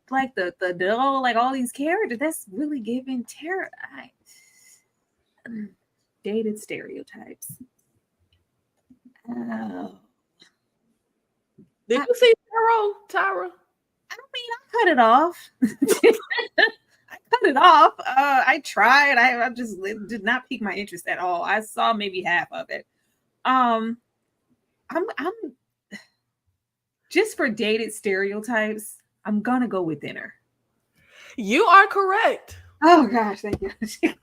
like the doll, like all these characters, that's really giving terror. Dated stereotypes. Oh. Did you see Tyra? I mean, I cut it off. I cut it off. I tried. I just did not pique my interest at all. I saw maybe half of it. I'm just for dated stereotypes. I'm gonna go with dinner. You are correct. Oh gosh, thank you.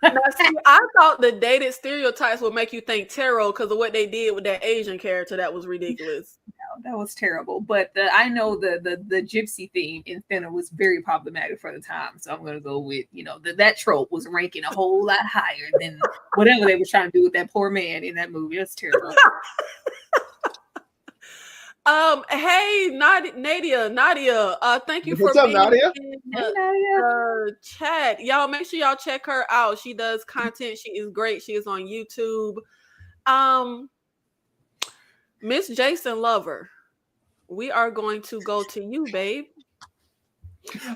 Now, see, I thought the dated stereotypes would make you think Tyrone because of what they did with that Asian character. That was ridiculous. That was terrible. But I know the gypsy theme in Thinner was very problematic for the time. So I'm gonna go with, that trope was ranking a whole lot higher than whatever they were trying to do with that poor man in that movie. That's terrible. Hey, Nadia, thank you What's for up, being Nadia? in Hey, Nadia. the chat. Y'all make sure y'all check her out. She does content. She is great. She is on YouTube. Miss Jason Lover, we are going to go to you, babe.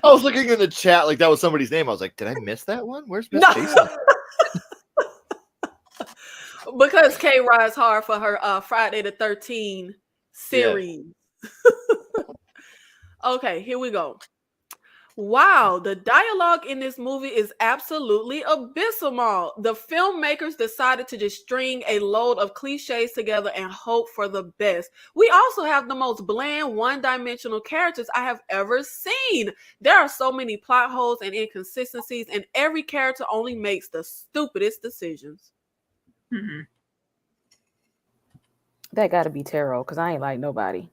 I was looking in the chat like that was somebody's name. I was like, did I miss that one? Where's Miss Jason? Because Kay rides hard for her Friday the 13th series. Yeah. Okay, here we go. Wow, the dialogue in this movie is absolutely abysmal. The filmmakers decided to just string a load of cliches together and hope for the best. We also have the most bland, one-dimensional characters I have ever seen. There are so many plot holes and inconsistencies, and every character only makes the stupidest decisions. Mm-hmm. That got to be Taro, because I ain't like nobody.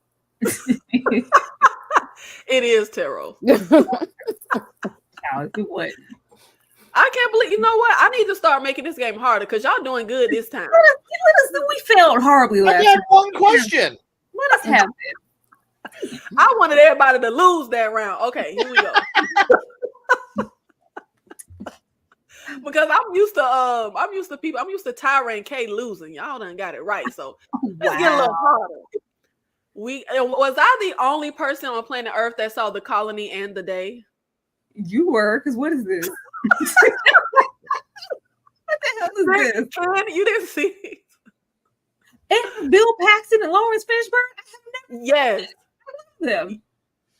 It is Taro. It wasn't. I can't believe, you know what? I need to start making this game harder because y'all doing good this time. We failed horribly last I got one question. Let us have it. I wanted everybody to lose that round. Okay, here we go. Because I'm used to Tyra and Kay losing. Y'all done got it right. So let's get a little harder. Was I the only person on planet Earth that saw The Colony and The Day? You were, because what is this? What the hell is this? You didn't see it. And Bill Paxton and Lawrence Fishburne? I have never Yes. them.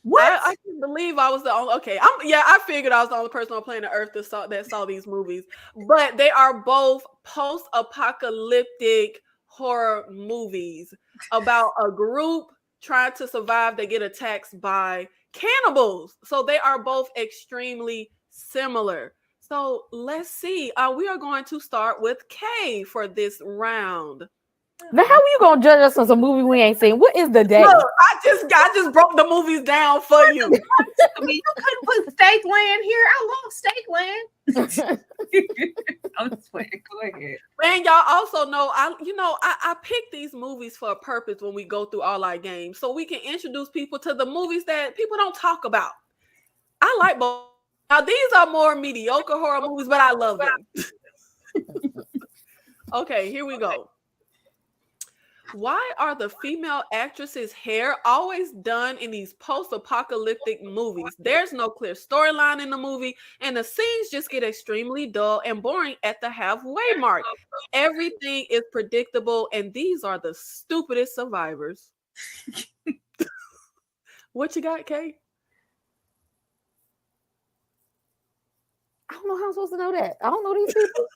What? I can't believe I was the only. Okay, I figured I was the only person on planet Earth that saw these movies. But they are both post-apocalyptic horror movies about a group trying to survive. They get attacked by cannibals. So they are both extremely similar. So let's see. We are going to start with Kay for this round. Now, how are you gonna judge us on some movie we ain't seen? What is The Day? Look, I just broke the movies down for you. I mean, you couldn't put Steak Land here. I love Steak Land. I'm just playing. Go ahead. And y'all also know, I pick these movies for a purpose when we go through all our games, so we can introduce people to the movies that people don't talk about. I like both. Now, these are more mediocre horror movies, but I love them. Okay, here we go. Why are the female actresses' hair always done in these post-apocalyptic movies? There's no clear storyline in the movie, and the scenes just get extremely dull and boring at the halfway mark. Everything is predictable, and these are the stupidest survivors. What you got, Kay? I don't know how I'm supposed to know that. I don't know these people.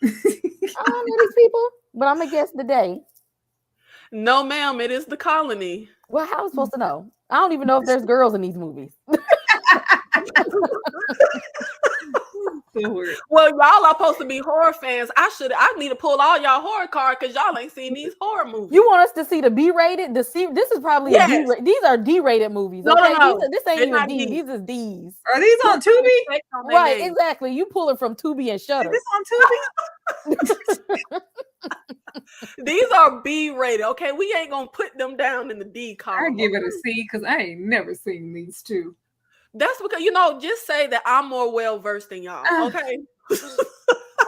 I don't know these people, but I'm gonna guess The Day. No, ma'am, it is The Colony. Well, how am I supposed to know? I don't even know if there's girls in these movies. Well, y'all are supposed to be horror fans. I need to pull all y'all horror cards because y'all ain't seen these horror movies. You want us to see the B-rated? This is probably a D-rated. These are D-rated movies. Okay, No. This ain't They're even D. D. These is D's. Are these on Tubi? Right, exactly. You pulling from Tubi and Shudder. Is this on Tubi? These are B-rated. Okay, we ain't gonna put them down in the D column. I give it a C because I ain't never seen these two. That's because just say that I'm more well versed than y'all. Okay.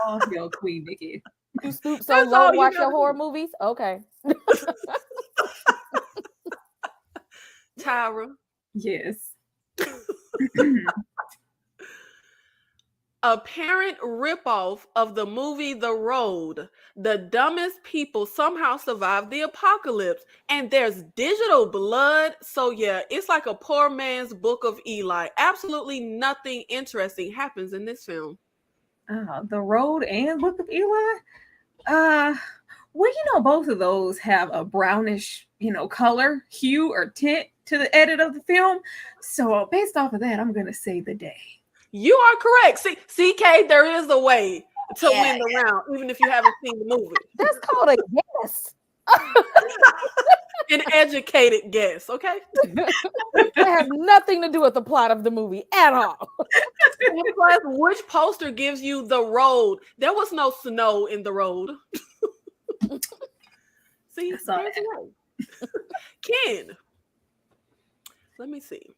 Oh, yo, Queen Nikki. You stoop so low to watch your horror movies? Okay. Tyra. Yes. Apparent ripoff of the movie The Road. The dumbest people somehow survived the apocalypse, and there's digital blood. So yeah, it's like a poor man's Book of Eli. Absolutely nothing interesting happens in this film. The Road and Book of Eli. Well, both of those have a brownish, color, hue, or tint to the edit of the film. So based off of that, I'm gonna say The Day. You are correct. See, CK, there is a way to win the round, even if you haven't seen the movie. That's called a guess. An educated guess, okay? It has nothing to do with the plot of the movie at all. And plus, which poster gives you The Road? There was no snow in The Road. See, there's a way. Ken, let me see.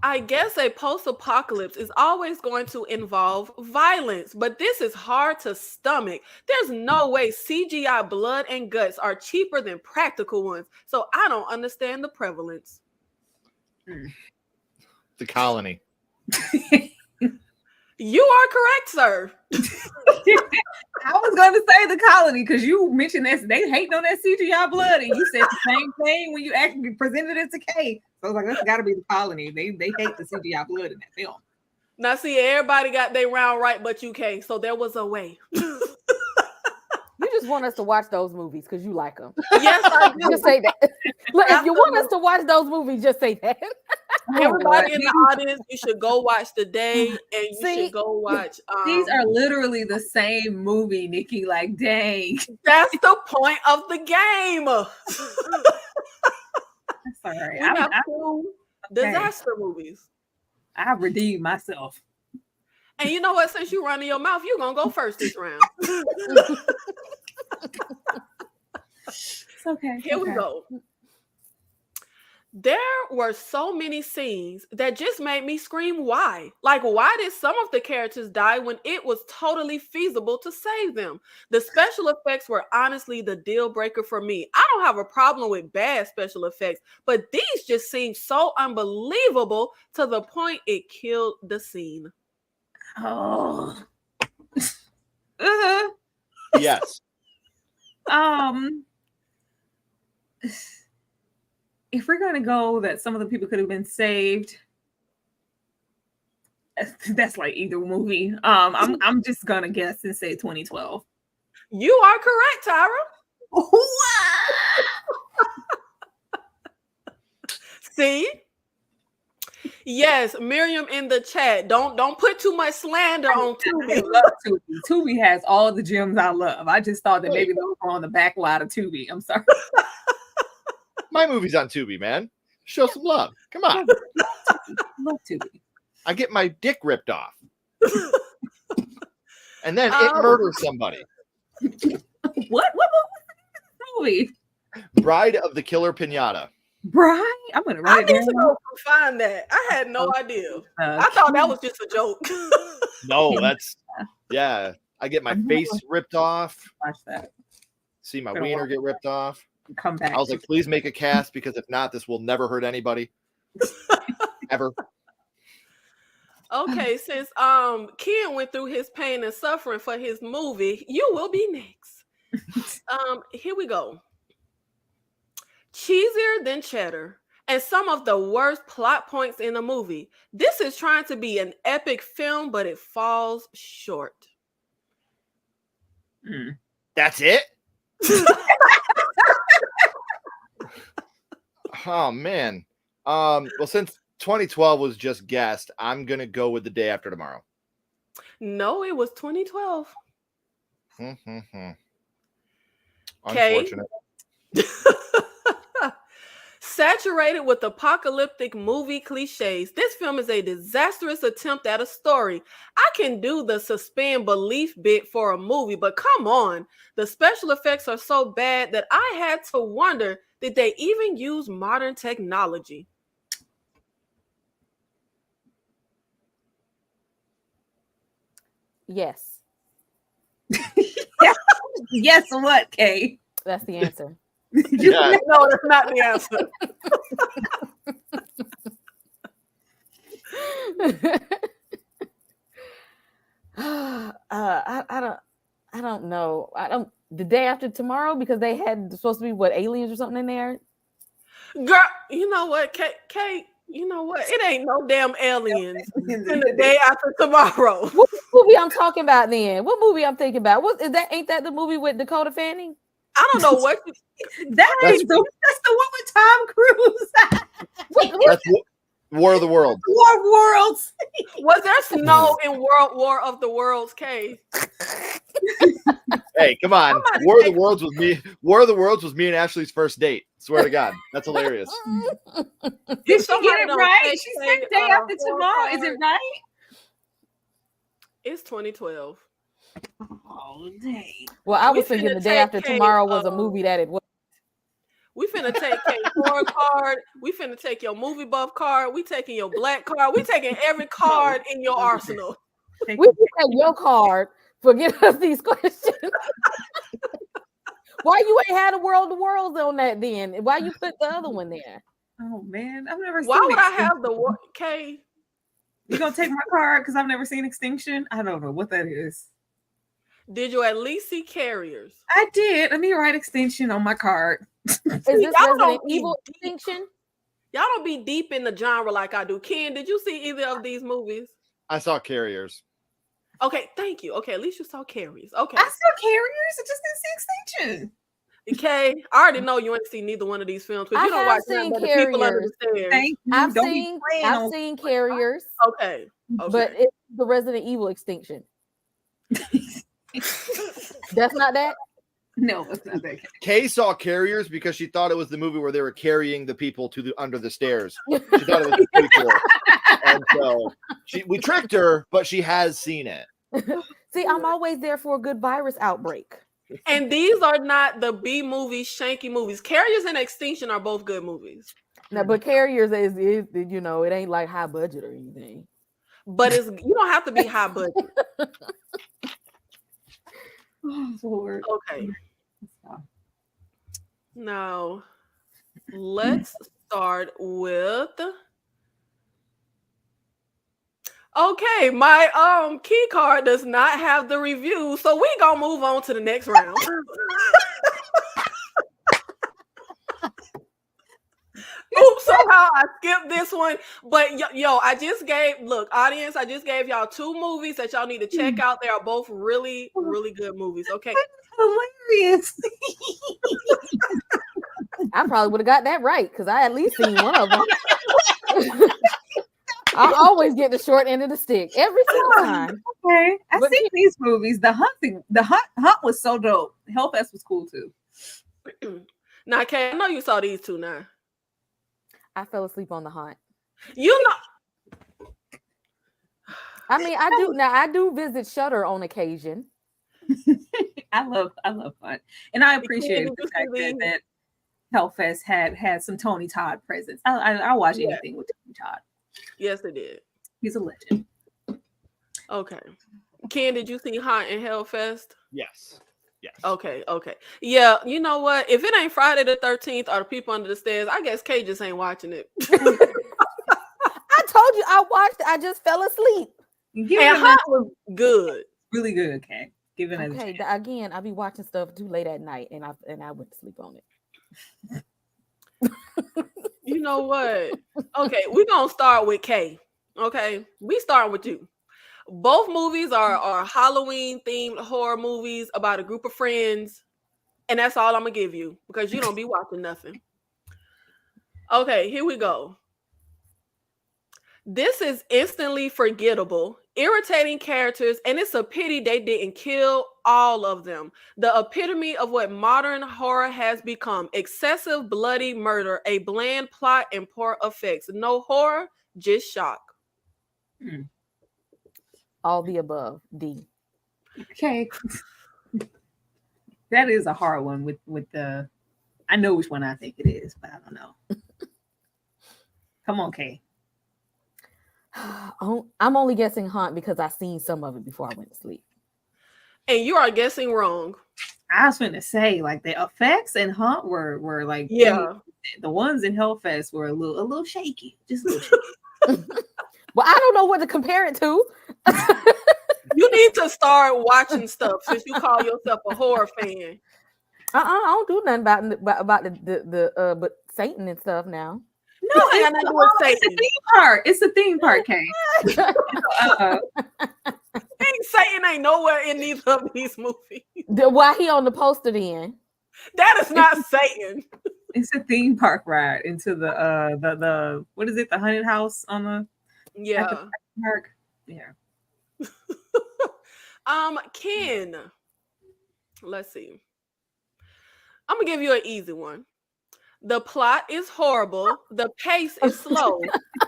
I guess a post-apocalypse is always going to involve violence, but this is hard to stomach. There's no way CGI blood and guts are cheaper than practical ones, so I don't understand the prevalence. The Colony. You are correct, sir. I was going to say The Colony because you mentioned that they hating on that CGI blood, and you said the same thing when you actually presented it to Kay. So I was like, that's got to be The Colony. They hate the CGI blood in that film. Now, see, everybody got their round right, but you can't. So there was a way. You just want us to watch those movies because you like them. Yes, I do. Just say that. Look, if you want us to watch those movies, just say that. Everybody in the audience, you should go watch The Day, and you should go watch. These are literally the same movie, Nikki. Like, dang. That's the point of the game. Sorry, We have two disaster movies. I redeemed myself. And you know what? Since you running your mouth, you're gonna go first this round. It's okay. Here we go. There were so many scenes that just made me scream, why? Like, why did some of the characters die when it was totally feasible to save them? The special effects were honestly the deal breaker for me. I don't have a problem with bad special effects, but these just seemed so unbelievable to the point it killed the scene. Oh. Yes. If we're gonna go that some of the people could have been saved, that's like either movie. I'm just gonna guess and say 2012. You are correct, Tyra. See? Yes, Miriam in the chat. Don't put too much slander on Tubi. I love Tubi. Tubi has all the gems I love. I just thought that maybe those were on the back lot of Tubi. I'm sorry. My movie's on Tubi, man. Show some love. Come on. Love Tubi. I get my dick ripped off. And then it murders somebody. What movie? Bride of the Killer Pinata. Brian? I'm gonna write it I need down. to go find that. I had no idea. I thought that was just a joke. No, that's I get my face ripped off. Watch that. See my wiener get ripped off. Come back. I was like, please make a cast because if not, this will never hurt anybody. Ever. Okay, since Ken went through his pain and suffering for his movie, you will be next. Here we go. Cheesier than cheddar, and some of the worst plot points in the movie. This is trying to be an epic film, but it falls short. That's it? Oh man. Well, since 2012 was just guessed, I'm gonna go with The Day After Tomorrow. No, it was 2012. Unfortunate. Saturated with apocalyptic movie cliches, this film is a disastrous attempt at a story. I can do the suspend belief bit for a movie, but come on. The special effects are so bad that I had to wonder, did they even use modern technology? Yes. Yes, what, Kay? That's the answer. Yeah. No, that's not the answer. The Day After Tomorrow, because they had supposed to be what, aliens or something in there. Girl, you know what, Kate? You know what? It ain't no damn aliens in The Day After Tomorrow. What movie I'm talking about then? What movie I'm thinking about? What is that? Ain't that the movie with Dakota Fanning? I don't know what. That's the one with Tom Cruise. That's War of the Worlds. War of Worlds. Was there snow in War of the Worlds, Kate? Hey, come on. War of the Worlds was me. War of the Worlds was me and Ashley's first date. Swear to God. That's hilarious. Did she get it right? She said Day After Tomorrow. Is it right? It's 2012. Oh, dang. Well, I was thinking The Day After Tomorrow was a movie that it was. We finna take Kate's horror card. We finna take your movie buff card. We taking your black card. We taking every card in your arsenal. We can take your card for giving us these questions. Why you ain't had a World of Worlds on that then? Why you put the other one there? Oh man, I've never seen. Why would I have the K? You gonna take my card because I've never seen Extinction? I don't know what that is. Did you at least see Carriers? I did. Let me write Extinction on my card. Is this Resident Evil Extinction? Y'all don't be deep in the genre like I do. Ken, did you see either of these movies? I saw Carriers. Okay, thank you. Okay, at least you saw Carriers. Okay. I saw Carriers. I just didn't see Extinction. Okay, I already know you ain't seen neither one of these films because you don't watch them, but the people under the stairs. Thank you. I've seen Carriers. Okay. But it's the Resident Evil Extinction. That's not that? No, it's not that. Kay saw Carriers because she thought it was the movie where they were carrying the people to the under the stairs. She thought it was pretty cool. And so we tricked her, but she has seen it. See, I'm always there for a good virus outbreak. And these are not the B movies, shanky movies. Carriers and Extinction are both good movies. Now, but Carriers is you know, it ain't like high budget or anything. But it's you don't have to be high budget. Oh, Lord. Okay. Now, let's start with. Okay, my key card does not have the review, so we gonna move on to the next round. Oops, somehow I skipped this one. But yo, I just gave audience, I just gave y'all two movies that y'all need to check out. They are both really, really good movies. Okay. Hilarious. I probably would have got that right because I at least seen one of them. I always get the short end of the stick every single time. Okay, I've seen these movies. The hunt was so dope. Hellfest was cool too. Now, Kay, I know you saw these two now. I fell asleep on The Hunt. You know, I mean, I do visit Shudder on occasion. I love Hunt, and I appreciate the fact that Hellfest had some Tony Todd presence. I watch anything with Tony Todd. Yes, it did. He's a legend. Okay, Ken, did you see Hunt and Hellfest? Yes. Yes. Okay. Yeah, you know what? If it ain't Friday the 13th or the people under the stairs, I guess Kay just ain't watching it. I told you I watched it. I just fell asleep. And Hunt was good. Really good, Kay. Give it okay, again, I be watching stuff too late at night and I went to sleep on it. You know what? Okay, we're gonna start with Kay. Okay, we start with you. Both movies are Halloween themed horror movies about a group of friends, and that's all I'm gonna give you because you don't be watching nothing. Okay, here we go. This is instantly forgettable, irritating characters, and it's a pity they didn't kill all of them. The epitome of what modern horror has become: excessive bloody murder, a bland plot, and poor effects. No horror, just shock. All the above. D. Okay. That is a hard one with the. I know which one I think it is, but I don't know. Come on, Kay. I'm only guessing Hunt because I seen some of it before I went to sleep. And you are guessing wrong. I was going to say, like, the effects in Hunt were like, yeah, the ones in Hellfest were a little shaky, just a little shaky. Well, I don't know what to compare it to. You You need to start watching stuff since you call yourself a horror fan. I don't do nothing about the but Satan and stuff now. No, it's a theme park. It's a theme park, Kay. Satan ain't nowhere in neither of these movies. Why he on the poster then? That is not Satan. It's a theme park ride into the what is it? The haunted house on the park. Yeah. Ken. Let's see. I'm gonna give you an easy one. The plot is horrible, the pace is slow,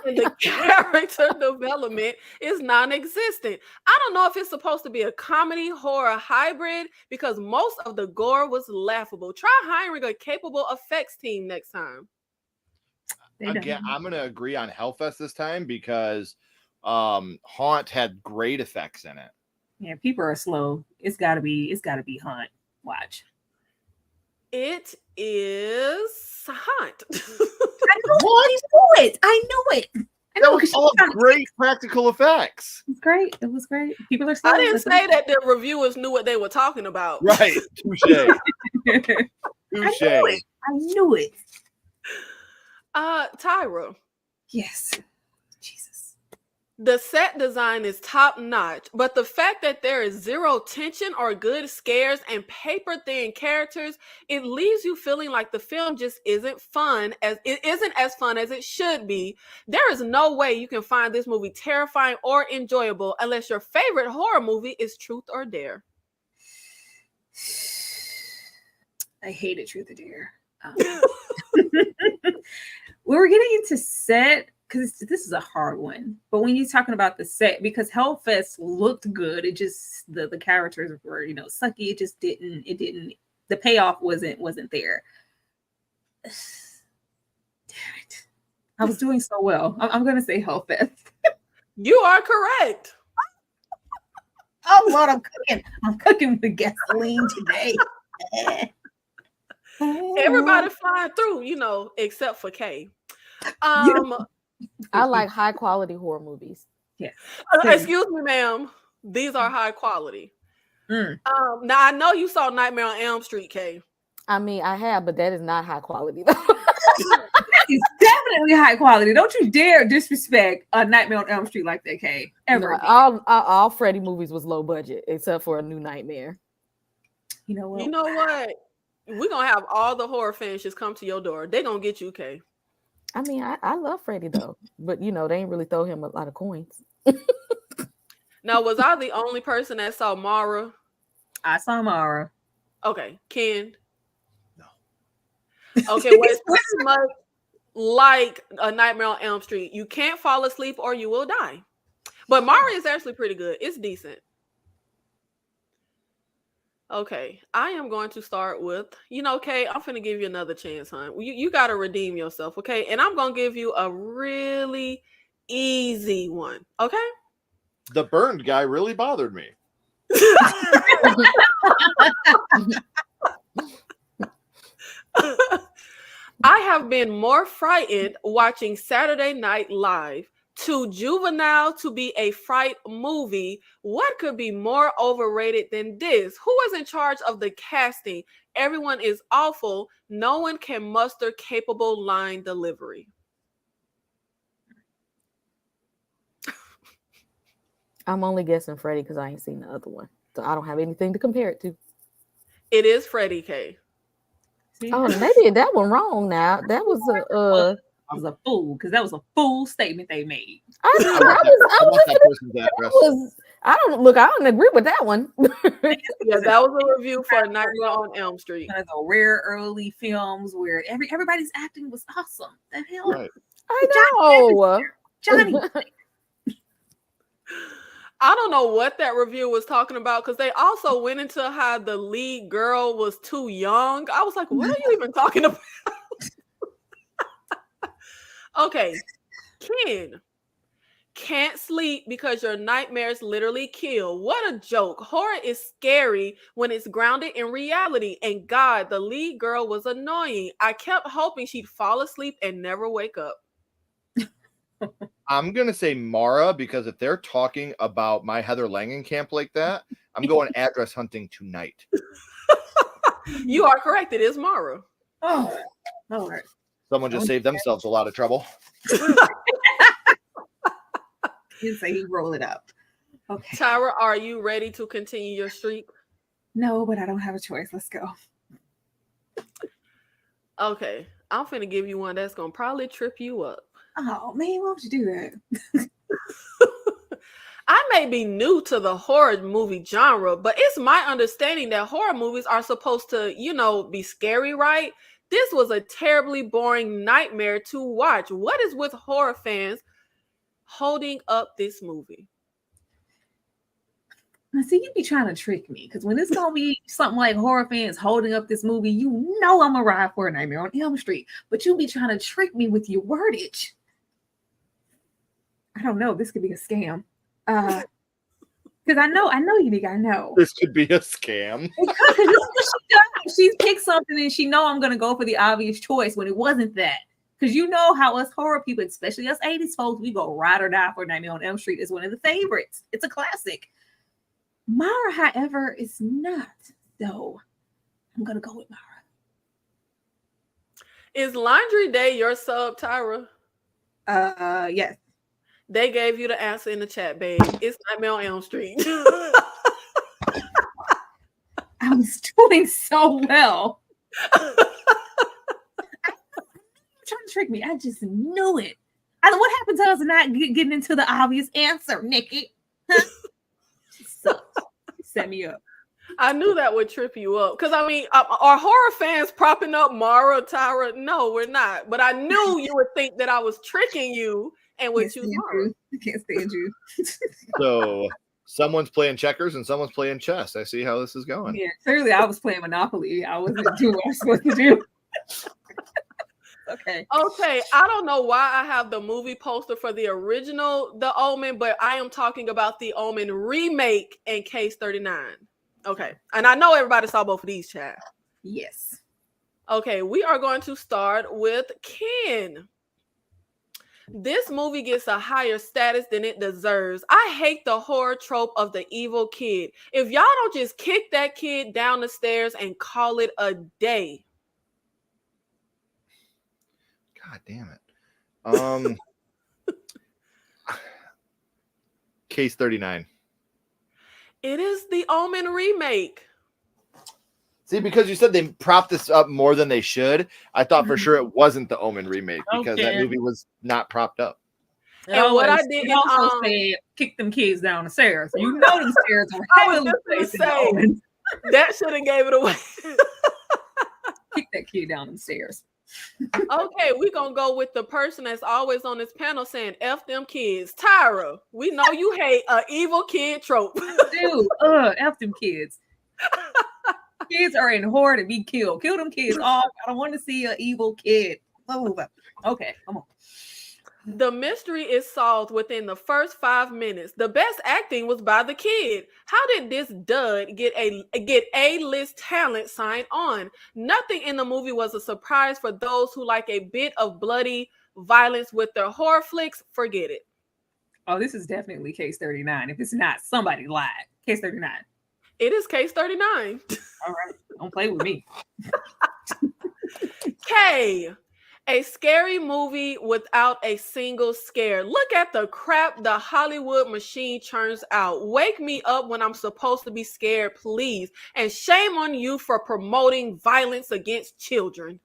and the character development is non-existent. I don't know if it's supposed to be a comedy horror hybrid because most of the gore was laughable. Try hiring a capable effects team next time. Again, I'm gonna agree on Hellfest this time because Haunt had great effects in it. Yeah, people are slow. It's gotta be Haunt. Watch. It is Haunt. I knew it. That was all great practical effects. It's great. It was great. People are slow. I didn't say that the reviewers knew what they were talking about. Right. Touche. Touche. I knew it. Tyra. Yes. Jesus. The set design is top notch, but the fact that there is zero tension or good scares and paper thin characters, it leaves you feeling like the film just isn't as fun as it should be. There is no way you can find this movie terrifying or enjoyable unless your favorite horror movie is Truth or Dare. I hated Truth or Dare. We were getting into set because this is a hard one. But when you're talking about the set, because Hellfest looked good, it just the characters were, sucky. It just didn't. The payoff wasn't there. Damn it! I was doing so well. I'm gonna say Hellfest. You are correct. Oh Lord, I'm cooking with gasoline today. Everybody flying through, except for Kay. I like high quality horror movies. Yeah. Excuse me, ma'am. These are high quality. Now I know you saw Nightmare on Elm Street, Kay. I mean, I have, but that is not high quality though. It's definitely high quality. Don't you dare disrespect a Nightmare on Elm Street like that, Kay. Ever. No, all Freddy movies was low budget, except for A New Nightmare. You know what? You know what? We're gonna have all the horror fans just come to your door. They're gonna get you, Kay. I mean, I love Freddy though, but they ain't really throw him a lot of coins. Now, was I the only person that saw Mara? I saw Mara. Okay, Ken. No. Okay, well, it's pretty much like A Nightmare on Elm Street. You can't fall asleep or you will die. But Mara is actually pretty good. It's decent. Okay, I am going to start with, Kay, I'm finna give you another chance, hon. You got to redeem yourself, okay? And I'm going to give you a really easy one, okay? The burned guy really bothered me. I have been more frightened watching Saturday Night Live. Too juvenile to be a fright movie. What could be more overrated than this? Who is in charge of the casting? Everyone is awful. No one can muster capable line delivery. I'm only guessing Freddy because I ain't seen the other one. So I don't have anything to compare it to. It is Freddy, K. Oh, maybe that one wrong now. That was I was a fool because that was a fool statement they made. I don't agree with that one. Yeah, that was a review for Nightmare on Elm Street. One of the rare early films where everybody's acting was awesome. The hell, Right. I know. Johnny. I don't know what that review was talking about because they also went into how the lead girl was too young. I was like, what are you even talking about? Okay, Ken. Can't sleep because your nightmares literally kill. What a joke. Horror is scary when it's grounded in reality. And God, the lead girl was annoying. I kept hoping she'd fall asleep and never wake up. I'm gonna say Mara because if they're talking about my Heather Langenkamp like that, I'm going address hunting tonight. You are correct. It is Mara. Oh, Lord. Someone just saved themselves a lot of trouble. You say he roll it up. Okay. Tyra, are you ready to continue your streak? No, but I don't have a choice. Let's go. Okay. I'm finna give you one that's gonna probably trip you up. Oh man, why would you do that? I may be new to the horror movie genre, but it's my understanding that horror movies are supposed to, be scary, right? This was a terribly boring nightmare to watch. What is with horror fans holding up this movie? Now, see, you be trying to trick me because when it's gonna be something like horror fans holding up this movie, you know I'm gonna ride for a Nightmare on Elm Street, but you be trying to trick me with your wordage. I don't know. This could be a scam. Because I know you think I know. This could be a scam. Because this is what she does. She's picked something and she know I'm gonna go for the obvious choice when it wasn't that. Because you know how us horror people, especially us 80s folks, we go ride or die for Nightmare on Elm Street is one of the favorites. It's a classic. Mara, however, is not. So I'm gonna go with Mara. Is Laundry Day your sub, Tyra? Yes. They gave you the answer in the chat, babe. It's Nightmare on Elm Street. I was doing so well. You're trying to trick me. I just knew it. What happened to us not getting into the obvious answer, Nikki? Huh? Set me up. I knew that would trip you up. Because, are horror fans propping up Mara, Tyra? No, we're not. But I knew you would think that I was tricking you and would choose Mara. I can't stand you. So someone's playing checkers and someone's playing chess. I see how this is going. Yeah, clearly I was playing Monopoly. I wasn't doing what I was supposed to do. Okay. I don't know why I have the movie poster for the original The Omen, but I am talking about The Omen remake and Case 39. Okay. And I know everybody saw both of these, chat. Yes. Okay, we are going to start with Ken. This movie gets a higher status than it deserves. I hate the horror trope of the evil kid. If y'all don't just kick that kid down the stairs and call it a day. God damn it. Case 39. It is the Omen remake. See, because you said they propped this up more than they should, I thought for sure it wasn't the Omen remake because that movie was not propped up. And what I did also said, kick them kids down the stairs. You know them stairs were heavily placed in the Omen. That should have gave it away. Kick that kid down the stairs. Okay, we're gonna go with the person that's always on this panel saying F them kids. Tyra, we know you hate an evil kid trope. Dude, F them kids. Kids are in horror to be killed. Kill them kids off. I don't want to see an evil kid. Okay, come on. The mystery is solved within the first 5 minutes. The best acting was by the kid. How did this dud get A-list talent signed on? Nothing in the movie was a surprise for those who like a bit of bloody violence with their horror flicks. Forget it. Oh, this is definitely Case 39. If it's not, somebody lied. Case 39. It is Case 39. All right, don't play with me. K. A scary movie without a single scare. Look at the crap the Hollywood machine churns out. Wake me up when I'm supposed to be scared, please. And shame on you for promoting violence against children.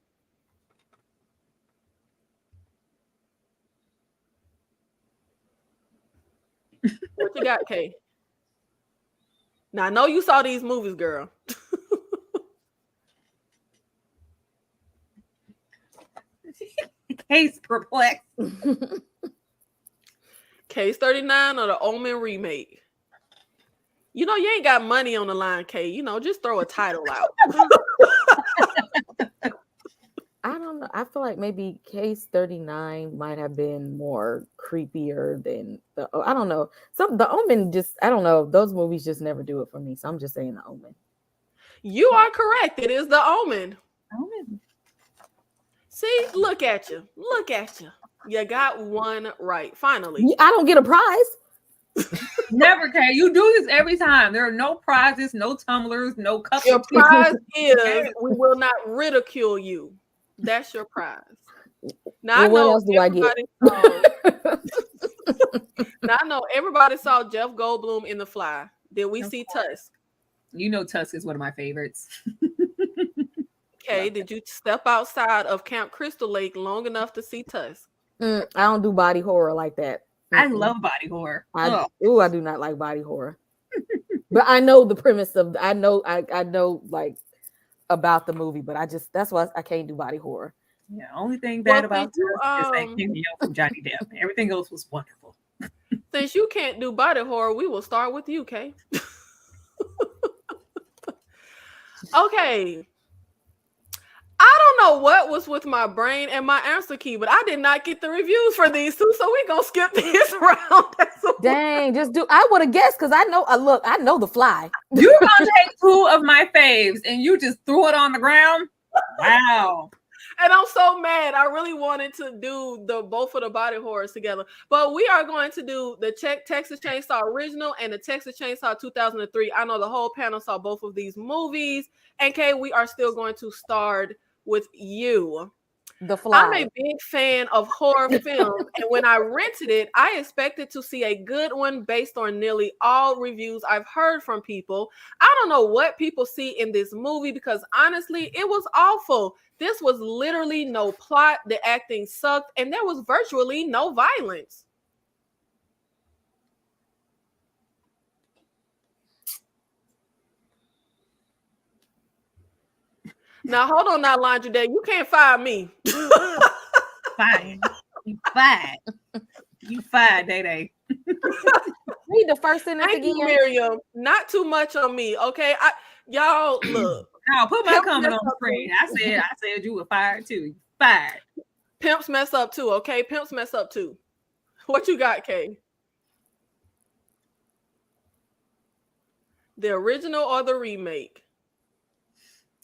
What you got, Kay? Now, I know you saw these movies, girl. Case perplexed. Case 39 or the Omen remake? You know, you ain't got money on the line, Kay. You know, just throw a title out. I don't know. I feel like maybe Case 39 might have been more creepier than I don't know. The Omen just, I don't know. Those movies just never do it for me. So I'm just saying the Omen. You are correct. It is the Omen. Omen. See, look at you. Look at you. You got one right. Finally. I don't get a prize. Never can. You do this every time. There are no prizes, no tumblers, no cups. Your prize is we will not ridicule you. That's your prize. Now Well, what else do I get? Now I know everybody saw Jeff Goldblum in The Fly. Did we see Tusk? You know Tusk is one of my favorites. Okay, did you step outside of Camp Crystal Lake long enough to see Tusk? I don't do body horror like that. I love body horror. I do not like body horror. But I know the premise of I know like about the movie, but that's why I can't do body horror. Yeah, only thing bad about Tusk is that cameo from Johnny Depp. Everything else was wonderful. Since you can't do body horror, we will start with you, Kay. Okay. I don't know what was with my brain and my answer key, but I did not get the reviews for these two, so we're gonna skip this round. Dang, I would have guessed because I know The Fly. You're gonna take two of my faves and you just threw it on the ground. Wow. And I'm so mad. I really wanted to do both of the body horrors together. But we are going to do the Texas Chainsaw Original and the Texas Chainsaw 2003. I know the whole panel saw both of these movies. And Kay, we are still going to start with you. The Fly. I'm a big fan of horror films, and when I rented it, I expected to see a good one based on nearly all reviews I've heard from people. I don't know what people see in this movie because honestly, it was awful. This was literally no plot, the acting sucked, and there was virtually no violence. Now, hold on now, Laundry Day. You can't fire me. Fine. You fired. You fired, Day. Read the first sentence Thank again. you, Miriam. Not too much on me, okay? Y'all, look. No, put my comment on the screen. I said you were fired too. You fired. Pimps mess up too, okay? Pimps mess up too. What you got, Kay? The original or the remake?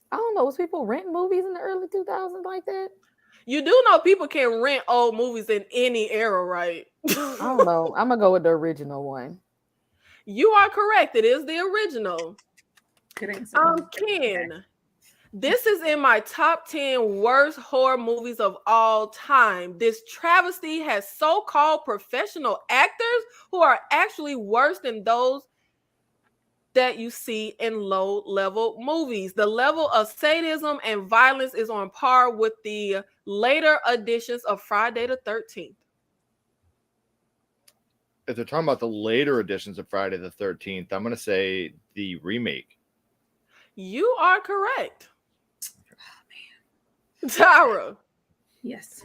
I don't know. Was people renting movies in the early 2000s like that? You do know people can rent old movies in any era, right? I don't know. I'm going to go with the original one. You are correct. It is the original. Ken, this is in my top 10 worst horror movies of all time. This travesty has so-called professional actors who are actually worse than those that you see in low-level movies. The level of sadism and violence is on par with the later editions of Friday the 13th. If they're talking about the later editions of Friday the 13th, I'm going to say the remake. You are correct. Oh, man. Tara. Yes.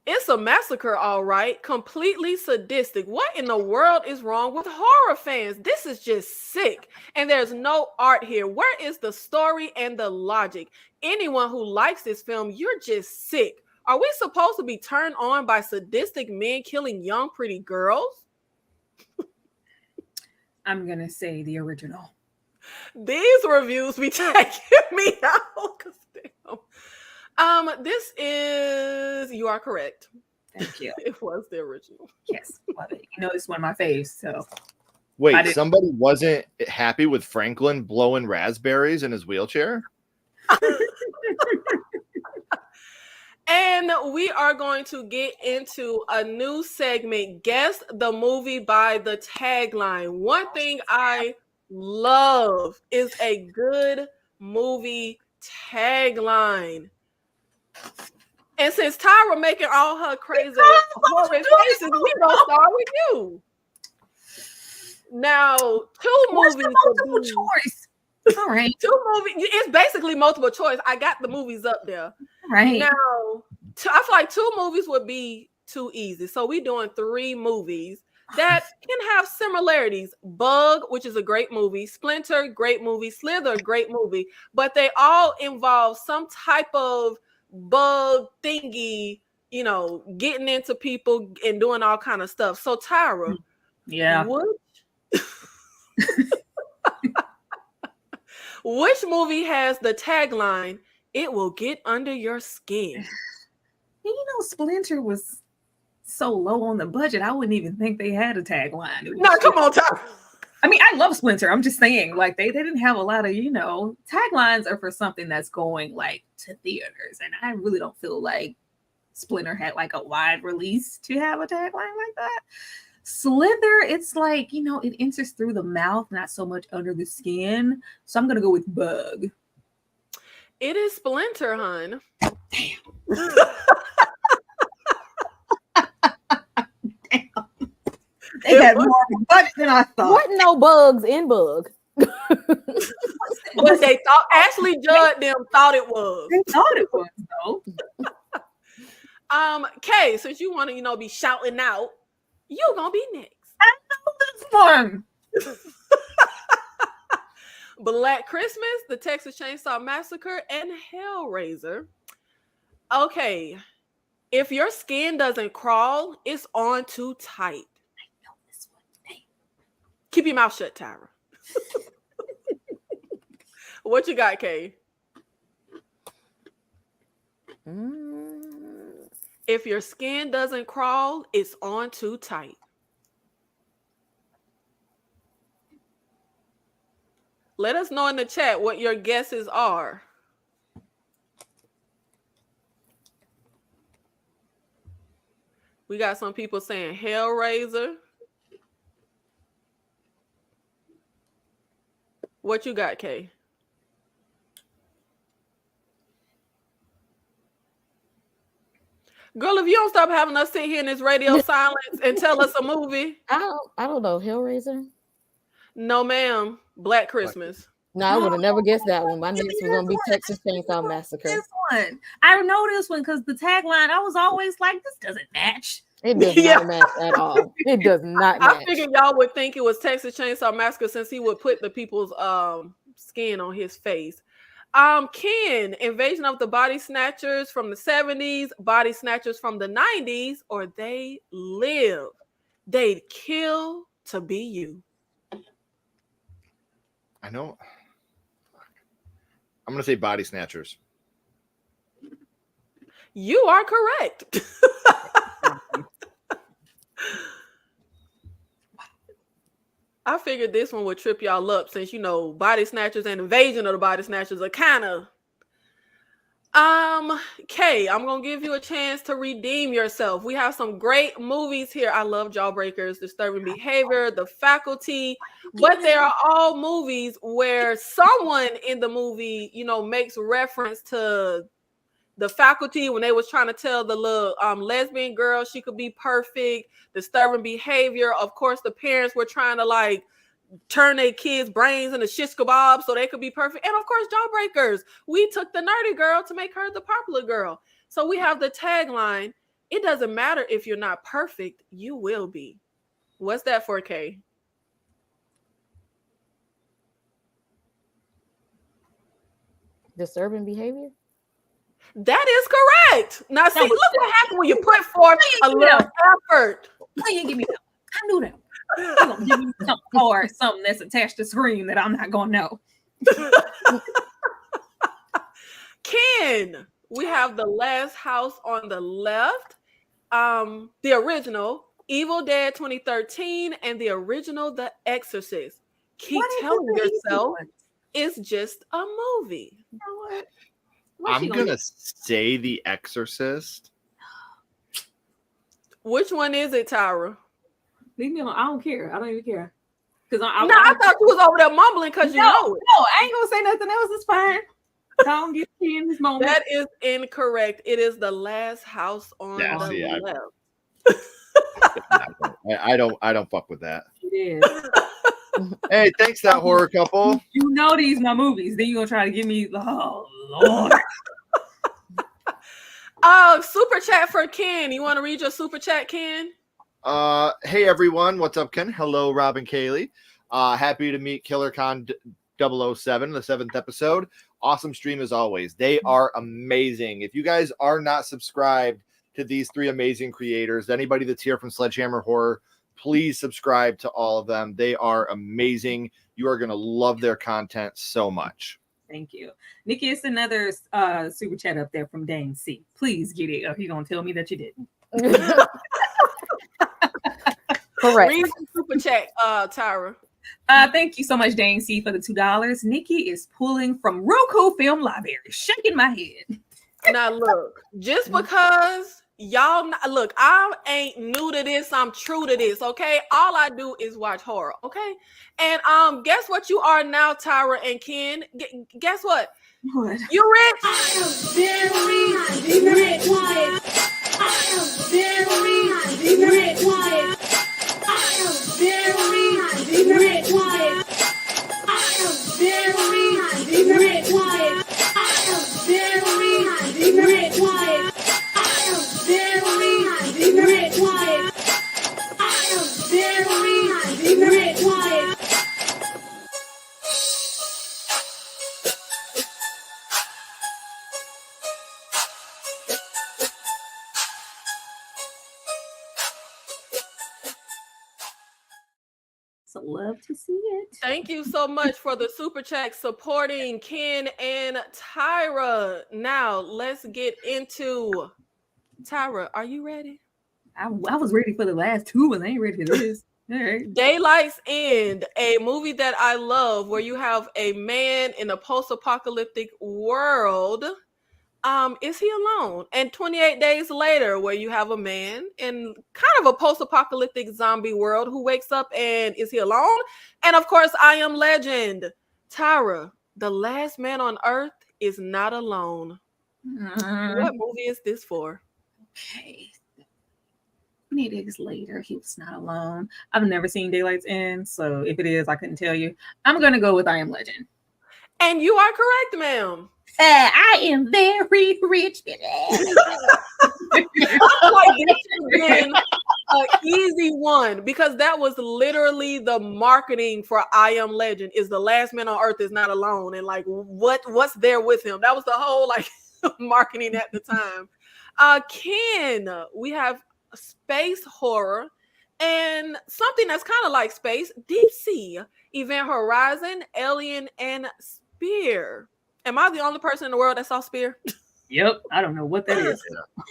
It's a massacre, all right. Completely sadistic. What in the world is wrong with horror fans? This is just sick. And there's no art here. Where is the story and the logic? Anyone who likes this film, you're just sick. Are we supposed to be turned on by sadistic men killing young, pretty girls? I'm going to say the original. These reviews be taking me out. This is, you are correct. Thank you. It was the original. Yes. Love it. You know, it's one of my faves. So wait, somebody wasn't happy with Franklin blowing raspberries in his wheelchair? And we are going to get into a new segment, Guess the Movie by the Tagline. One thing I love is a good movie tagline. And since Tyra making all her crazy horror faces, we gonna start with you. Now, two movies. Multiple choice. All right. Two movies. It's basically multiple choice. I got the movies up there. Right. Now, I feel like two movies would be too easy. So we're doing three movies that can have similarities. Bug, which is a great movie. Splinter, great movie. Slither, great movie. But they all involve some type of bug thingy, you know, getting into people and doing all kind of stuff. So Tyra, yeah, which movie has the tagline, "It will get under your skin"? You know, Splinter was so low on the budget. I wouldn't even think they had a tagline. No, come on, Tyra. I mean, I love Splinter. I'm just saying, like, they didn't have a lot of, taglines are for something that's going like to theaters. And I really don't feel like Splinter had like a wide release to have a tagline like that. Slither, it's like, it enters through the mouth, not so much under the skin. So I'm gonna go with Bug. It is Splinter, hun. Damn. They had more budget than I thought. What no bugs in Bug? But they thought Ashley Judd them thought it was. They thought it was though. Kay, since you want to, be shouting out, you gonna be next. I know this one. Black Christmas, The Texas Chainsaw Massacre, and Hellraiser. Okay, if your skin doesn't crawl, it's on too tight. Keep your mouth shut, Tyra. What you got, Kay? If your skin doesn't crawl, it's on too tight. Let us know in the chat what your guesses are. We got some people saying Hellraiser. What you got, Kay? Girl, if you don't stop having us sit here in this radio silence and tell us a movie. I don't know. Hellraiser? No, ma'am. Black Christmas. No, I would have never guessed that one. My next was going to be Texas Chainsaw Massacre. This one. I know this one because the tagline, I was always like, this doesn't match. It does not match at all. It does not match. I figured y'all would think it was Texas Chainsaw Massacre since he would put the people's skin on his face. Ken, Invasion of the Body Snatchers from the 70s, Body Snatchers from the 90s, or They Live. They'd kill to be you. I know. I'm gonna say Body Snatchers. You are correct. I figured this one would trip y'all up since, Body Snatchers and Invasion of the Body Snatchers are kind of... Kay, I'm going to give you a chance to redeem yourself. We have some great movies here. I love Jawbreakers, Disturbing Behavior, The Faculty, but they are all movies where someone in the movie, makes reference to The Faculty when they was trying to tell the little lesbian girl she could be perfect. Disturbing Behavior, of course, the parents were trying to turn their kids' brains into shish kebabs so they could be perfect. And of course, Jawbreakers, we took the nerdy girl to make her the popular girl. So we have the tagline, it doesn't matter if you're not perfect, you will be. What's that for, Kay? Disturbing Behavior? That is correct. Now, see, look what happened when you put forth a little effort. Why you give me that? I knew that. You're gonna give me something hard, something that's attached to screen that I'm not gonna know. Ken, we have The Last House on the left, the original Evil Dead 2013, and the original The Exorcist. Keep telling yourself it's just a movie. You know what? I'm gonna say The Exorcist. Which one is it, Tyra? Leave me alone. I don't care. I don't even care. Because I thought you was over there mumbling because you know it. No, I ain't gonna say nothing else. It's fine. Don't get me in this moment. That is incorrect. It is The Last House on the left. I don't fuck with that. It is. Hey, thanks that horror couple. You know these my movies. Then you gonna try to give me Lord. Super chat for Ken. You want to read your super chat, Ken? Hey everyone, what's up, Ken? Hello, Rob and Kaylee. Happy to meet KillerCon 007, the 7th episode. Awesome stream as always. They are amazing. If you guys are not subscribed to these three amazing creators, anybody that's here from Sledgehammer Horror, please subscribe to all of them. They are amazing. You are going to love their content so much. Thank you. Nikki, it's another super chat up there from Dane C. Please get it. Or you're going to tell me that you didn't. Correct. Read the super chat, Tyra. Thank you so much, Dane C, for the $2. Nikki is pulling from Roku Film Library, shaking my head. Now look, just because y'all look, I ain't new to this, I'm true to this, okay? All I do is watch horror, okay? And guess what you are now, Tyra and Ken? Guess what? What? You rich? I am very rich. I am very rich. I am very rich. I am very rich. I am very rich. I am very rich. I am very rich. So love to see it. Thank you so much for the super chat supporting Ken and Tyra. Now let's get into Tyra. Are you ready? I was ready for the last two, but I ain't ready for this. All right. Daylight's End, a movie that I love, where you have a man in a post-apocalyptic world. Is he alone? And 28 days later, where you have a man in kind of a post-apocalyptic zombie world who wakes up and is he alone? And of course, I Am Legend. Tyra, the last man on earth is not alone. What movie is this for? Okay. 28 days later, he was not alone. I've never seen Daylight's End, so if it is, I couldn't tell you. I'm gonna go with I Am Legend. And you are correct, ma'am. I am very rich. I feel like this has been an easy one because that was literally the marketing for I Am Legend. Is the last man on earth is not alone, and like what's there with him? That was the whole like marketing at the time. Ken, we have space horror and something that's kind of like space, deep sea, Event Horizon, Alien, and Spear. Am I the only person in the world that saw Spear? Yep, I don't know what that is.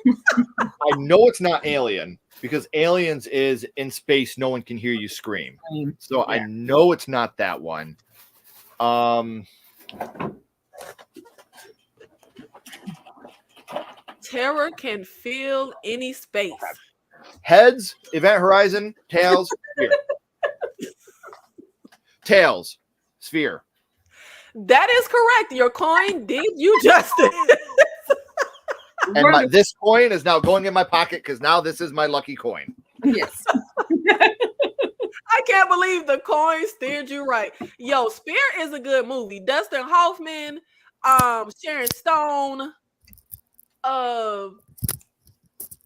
I know it's not Alien because Aliens is in space. No one can hear you scream. So yeah. I know it's not that one. Terror can fill any space. Heads, Event Horizon, tails, Sphere. Tails, Sphere. That is correct. Your coin did you justice. And this coin is now going in my pocket because now this is my lucky coin. Yes. I can't believe the coin steered you right. Yo, Spear is a good movie. Dustin Hoffman, Sharon Stone,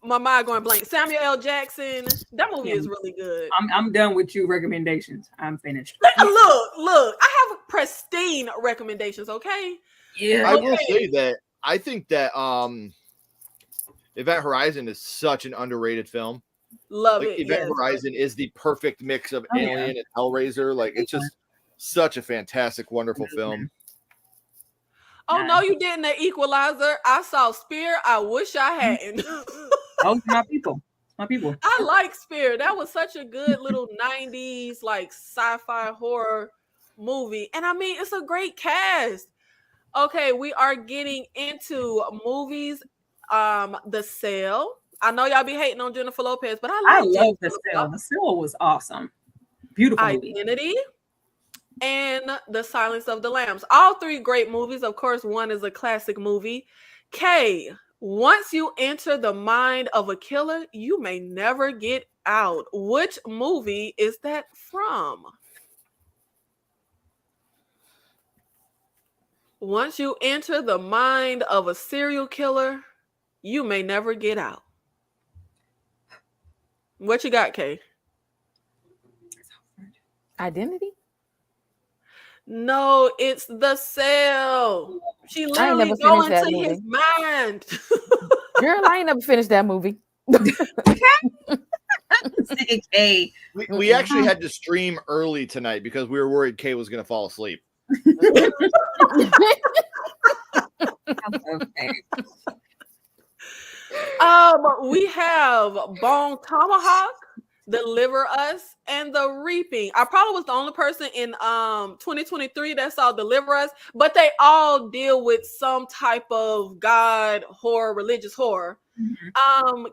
my mind going blank. Samuel L. Jackson. That movie is really good. I'm done with you recommendations. I'm finished. Look. I have pristine recommendations, okay? Yeah. I will say that I think that Event Horizon is such an underrated film. Love like, it. Event Horizon is the perfect mix of Alien and Hellraiser. Like it's just such a fantastic, wonderful film. Oh no, you didn't. The Equalizer. I saw Spear. I wish I hadn't. Oh, my people. My people. I like Spear. That was such a good little 90s like sci-fi horror movie. And I mean, it's a great cast. Okay, we are getting into movies. The Cell. I know y'all be hating on Jennifer Lopez, but I love The Cell. The Cell was awesome. Beautiful movie. Identity and The Silence of the Lambs. All three great movies. Of course, one is a classic movie. Kay, once you enter the mind of a killer, you may never get out. Which movie is that from? Once you enter the mind of a serial killer, you may never get out. What you got, Kay? Identity? No, it's The Cell. She literally go into his mind. Girl, I ain't never finished that movie. Hey. We actually had to stream early tonight because we were worried Kay was going to fall asleep. Okay. We have Bone Tomahawk, Deliver Us, and The Reaping. I probably was the only person in 2023 that saw Deliver Us, but they all deal with some type of God horror, religious horror.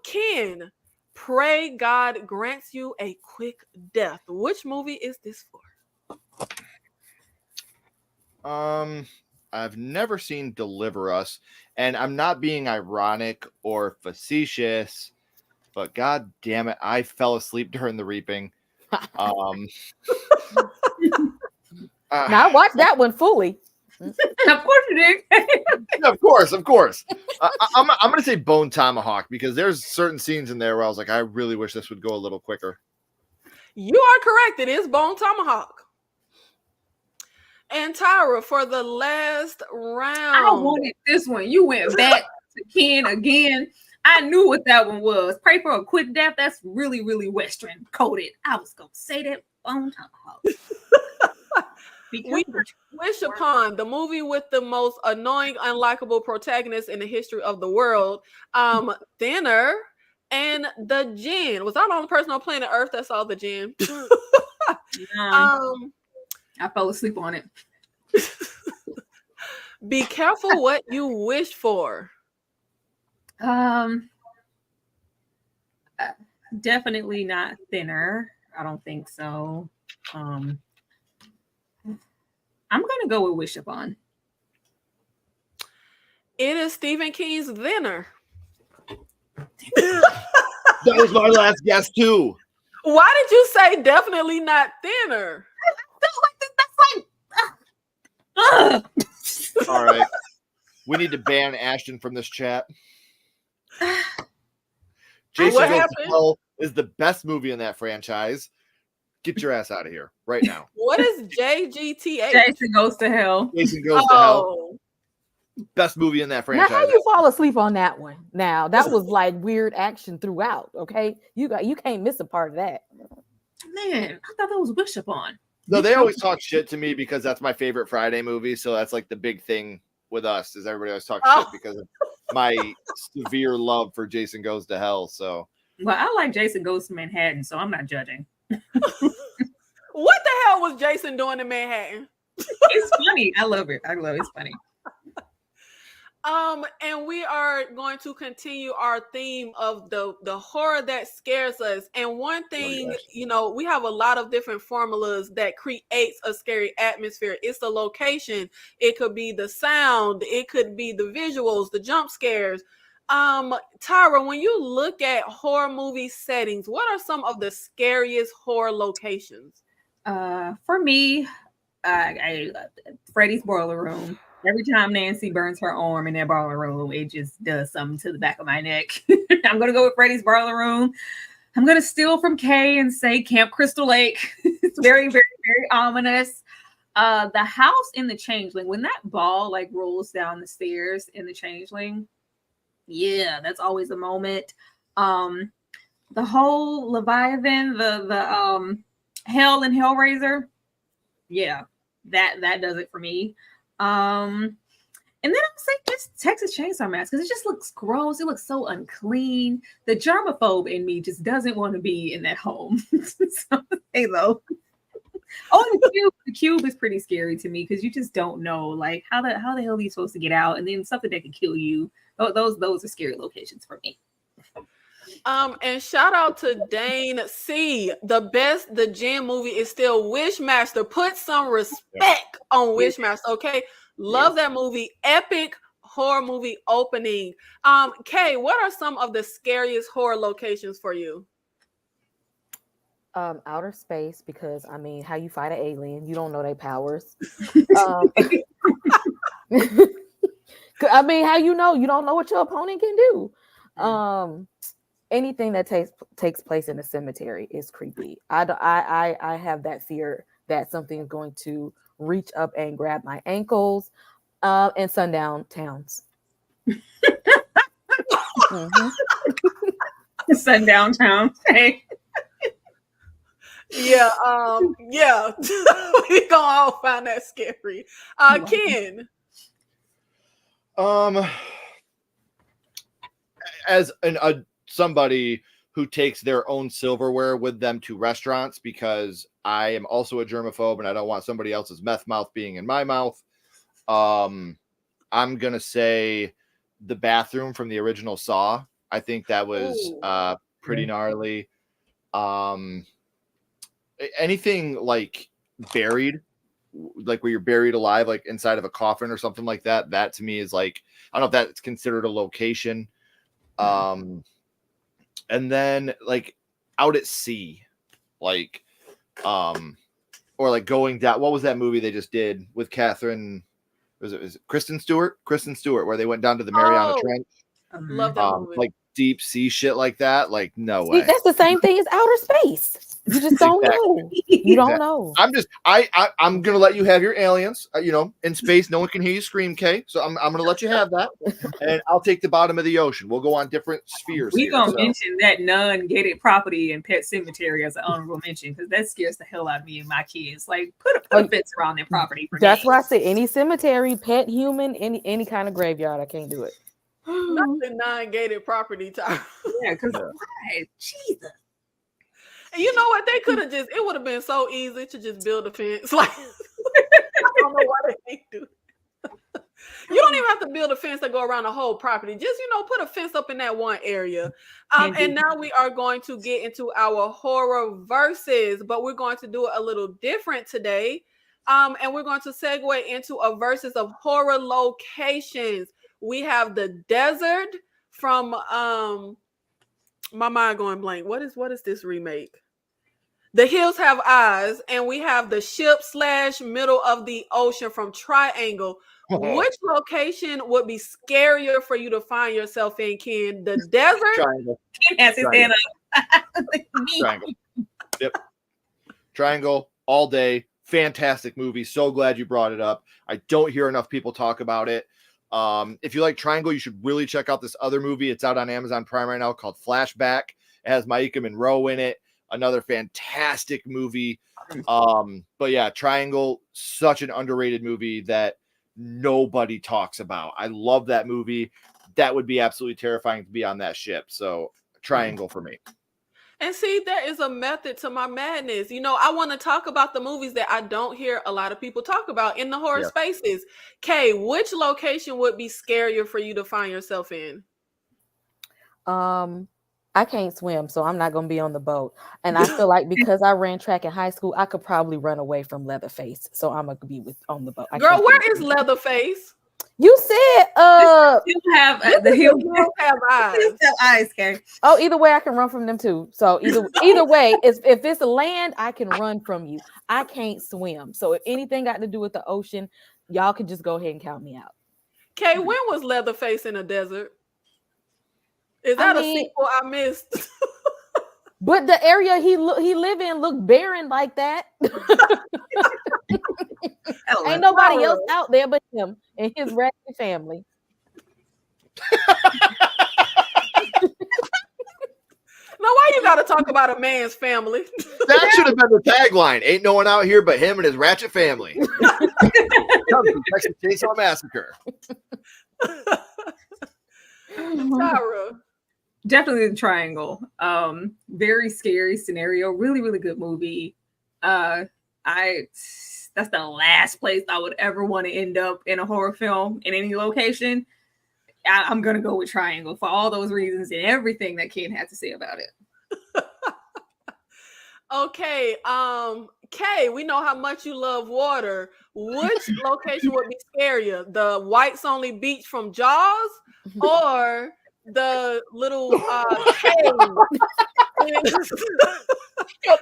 Ken, pray God grants you a quick death. Which movie is this for? I've never seen Deliver Us, and I'm not being ironic or facetious, but god damn it, I fell asleep during The Reaping. Now I watched that one fully. Of course you did. Of course. I'm going to say Bone Tomahawk because there's certain scenes in there where I was like, I really wish this would go a little quicker. You are correct. It is Bone Tomahawk. And Tyra, for the last round. I wanted this one. You went back to Ken again. I knew what that one was. Pray for a quick death. That's really, really Western coded. I was going to say that Bone Tomahawk. We wish upon the movie with the most annoying, unlikable protagonist in the history of the world. Thinner and the Jinn. Was I the only person on planet Earth that saw the Jinn? I fell asleep on it. Be careful what you wish for. Definitely not Thinner. I don't think so. I'm gonna go with Wish Upon. It is Stephen King's Thinner. That was my last guess too. Why did you say definitely not Thinner? All right. We need to ban Ashton from this chat. Jason What Goes happened? to Hell is the best movie in that franchise. Get your ass out of here right now. What is JGTH? Jason Goes to Hell. Jason Goes to Hell. Best movie in that Now, franchise. how you fall asleep on that one? Now that was like weird action throughout. Okay, you can't miss a part of that. Man, I thought that was Wish Upon. No, they always talk shit to me because that's my favorite Friday movie. So that's like the big thing with us is everybody always talks shit because of my severe love for Jason Goes to Hell. So well, I like Jason Goes to Manhattan, so I'm not judging. What the hell was Jason doing in Manhattan? It's funny. I love it. It's funny. And we are going to continue our theme of the horror that scares us. And one thing, we have a lot of different formulas that creates a scary atmosphere. It's the location. It could be the sound. It could be the visuals, the jump scares. Tyra, when you look at horror movie settings, what are some of the scariest horror locations? For me, Freddy's Boiler Room. Every time Nancy burns her arm in that boiler room, it just does something to the back of my neck. I'm going to go with Freddy's Boiler Room. I'm going to steal from Kay and say Camp Crystal Lake. It's very, very, very ominous. The house in the Changeling, when that ball like rolls down the stairs in the Changeling, yeah, that's always a moment. The whole Leviathan, the Hell and Hellraiser, yeah, that does it for me. And then I'll say just Texas Chainsaw Massacre because it just looks gross. It looks so unclean. The germaphobe in me just doesn't want to be in that home. So, hey, though. Oh, the cube is pretty scary to me because you just don't know, like, how the hell are you supposed to get out? And then something that can kill you. Those are scary locations for me. And shout out to Dane C. The Jinn movie is still Wishmaster. Put some respect on Wishmaster, okay? Love that movie. Epic horror movie opening. Kay, what are some of the scariest horror locations for you? Outer space, because I mean, how you fight an alien? You don't know their powers. I mean, how you know? You don't know what your opponent can do. Anything that takes place in a cemetery is creepy. I have that fear that something is going to reach up and grab my ankles. And sundown towns. Sundown towns. Hey. Yeah. We gonna all find that scary. Ken. As somebody who takes their own silverware with them to restaurants, because I am also a germaphobe and I don't want somebody else's meth mouth being in my mouth. I'm gonna say the bathroom from the original Saw. I think that was pretty gnarly. Anything like buried, like where you're buried alive, like inside of a coffin or something like that. That to me is like, I don't know if that's considered a location. And then like out at sea, like, or like going down. What was that movie they just did with Catherine? Was it Kristen Stewart? Kristen Stewart, where they went down to the Mariana Trench. Love that movie. Like deep sea shit like that. Like no See, way. that's the same thing as outer space. You just don't know. You don't know. I'm gonna let you have your aliens. In space, no one can hear you scream, Kay. So I'm gonna let you have that, and I'll take the bottom of the ocean. We'll go on different spheres. We're gonna mention that non-gated property in Pet Cemetery as an honorable mention, because that scares the hell out of me and my kids. Like, put a fence around their property. That's why I say any cemetery, pet, human, any kind of graveyard, I can't do it. Not the non-gated property time. Yeah, because why? Jesus. And you know what? They could have it would have been so easy to just build a fence. Like, I don't know why they ain't do it. You don't even have to build a fence to go around the whole property. Just, put a fence up in that one area. And now we are going to get into our horror verses, but we're going to do it a little different today. And we're going to segue into a verses of horror locations. We have the desert from my mind going blank. What is this remake? The Hills Have Eyes, and we have the ship / middle of the ocean from Triangle. Which location would be scarier for you to find yourself in, Ken? The desert? Triangle. Ken has his hand up. Triangle. Yep. Triangle all day. Fantastic movie. So glad you brought it up. I don't hear enough people talk about it. If you like Triangle, you should really check out this other movie. It's out on Amazon Prime right now called Flashback. It has Maika Monroe in it. Another fantastic movie. But yeah, Triangle, such an underrated movie that nobody talks about. I love that movie. That would be absolutely terrifying to be on that ship. So Triangle for me. And see, there is a method to my madness. I want to talk about the movies that I don't hear a lot of people talk about in the horror spaces. Kay, which location would be scarier for you to find yourself in? I can't swim, so I'm not going to be on the boat. And I feel like because I ran track in high school, I could probably run away from Leatherface. So I'm going to be on the boat. Girl, where is Leatherface? You said you have the Hills Have Eyes. Have eyes, Kay. Oh, either way, I can run from them too. So either way, if it's land, I can run from you. I can't swim. So if anything got to do with the ocean, y'all can just go ahead and count me out. Kay, when was Leatherface in the desert? Is that a sequel I missed? But the area he live in looked barren like that. Ain't nobody else out there but him and his ratchet family. Now, why you got to talk about a man's family? That should have been the tagline. Ain't no one out here but him and his ratchet family. Texas Chainsaw Massacre. Tyra. Definitely the Triangle. Very scary scenario. Really, really good movie. That's the last place I would ever want to end up in a horror film in any location. I'm gonna go with Triangle for all those reasons and everything that Ken had to say about it. Okay, Kay, we know how much you love water. Which location would be scarier? The whites only beach from Jaws, or the little cave?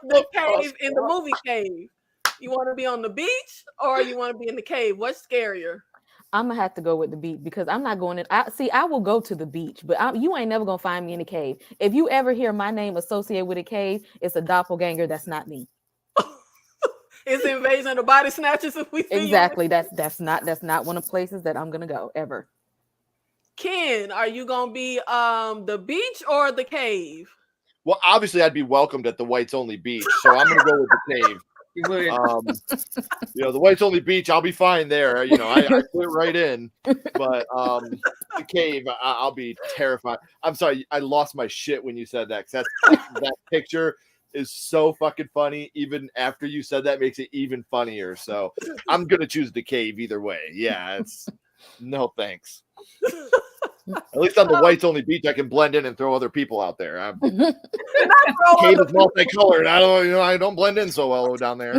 The cave in the movie Cave. You want to be on the beach, or you want to be in the cave? What's scarier? I'm gonna have to go with the beach because I'm not going in. I will go to the beach, but you ain't never gonna find me in a cave. If you ever hear my name associated with a cave, it's a doppelganger. That's not me. It's Invasion of the Body Snatchers. If we see Exactly. That's not one of the places that I'm gonna go ever. Ken, are you gonna be the beach or the cave? Well, obviously, I'd be welcomed at the whites only beach, so I'm gonna go with the cave. You would. The whites only beach, I'll be fine there. I fit right in. But the cave, I'll be terrified. I'm sorry, I lost my shit when you said that. 'Cause that picture is so fucking funny. Even after you said that, makes it even funnier. So I'm gonna choose the cave either way. Yeah, it's no thanks. At least on the whites only beach, I can blend in and throw other people out there. Cave is multicolored. I don't blend in so well down there.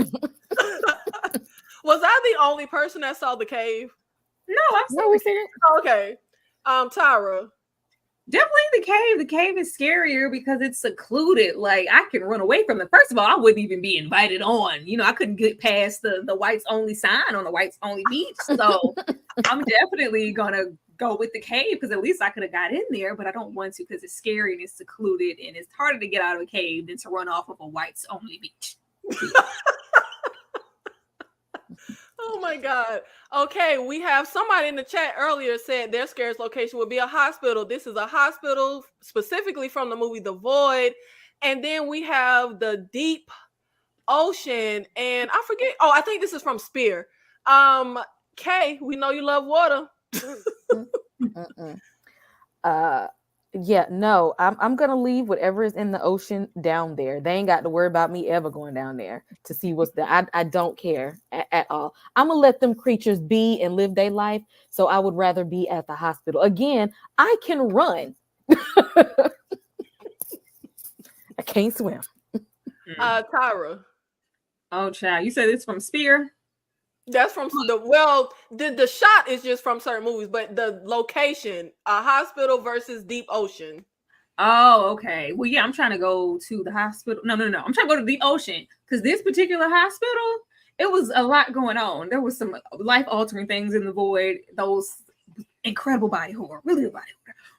Was I the only person that saw the cave? No, we seen it. Okay. Tyra. Definitely the cave. The cave is scarier because it's secluded. Like, I can run away from it. First of all, I wouldn't even be invited on. I couldn't get past the whites only sign on the whites only beach. So I'm definitely gonna go with the cave because at least I could have got in there, but I don't want to because it's scary and it's secluded and it's harder to get out of a cave than to run off of a whites only beach. Oh my God. Okay, we have somebody in the chat earlier said their scariest location would be a hospital. This is a hospital specifically from the movie The Void. And then we have the deep ocean. And I forget. Oh, I think this is from Spear. Kay, we know you love water. Yeah, no, I'm gonna leave whatever is in the ocean down there. They ain't got to worry about me ever going down there to see what's there. I don't care at all. I'm gonna let them creatures be and live their life. So I would rather be at the hospital. Again, I can run. I can't swim. Tyra. Oh, child, you said it's from Spear? That's from the shot is just from certain movies, but the location, a hospital versus deep ocean. Oh, okay. Well, yeah, I'm trying to go to the hospital. No. I'm trying to go to the ocean because this particular hospital, it was a lot going on. There was some life-altering things in the void. Those incredible body horror,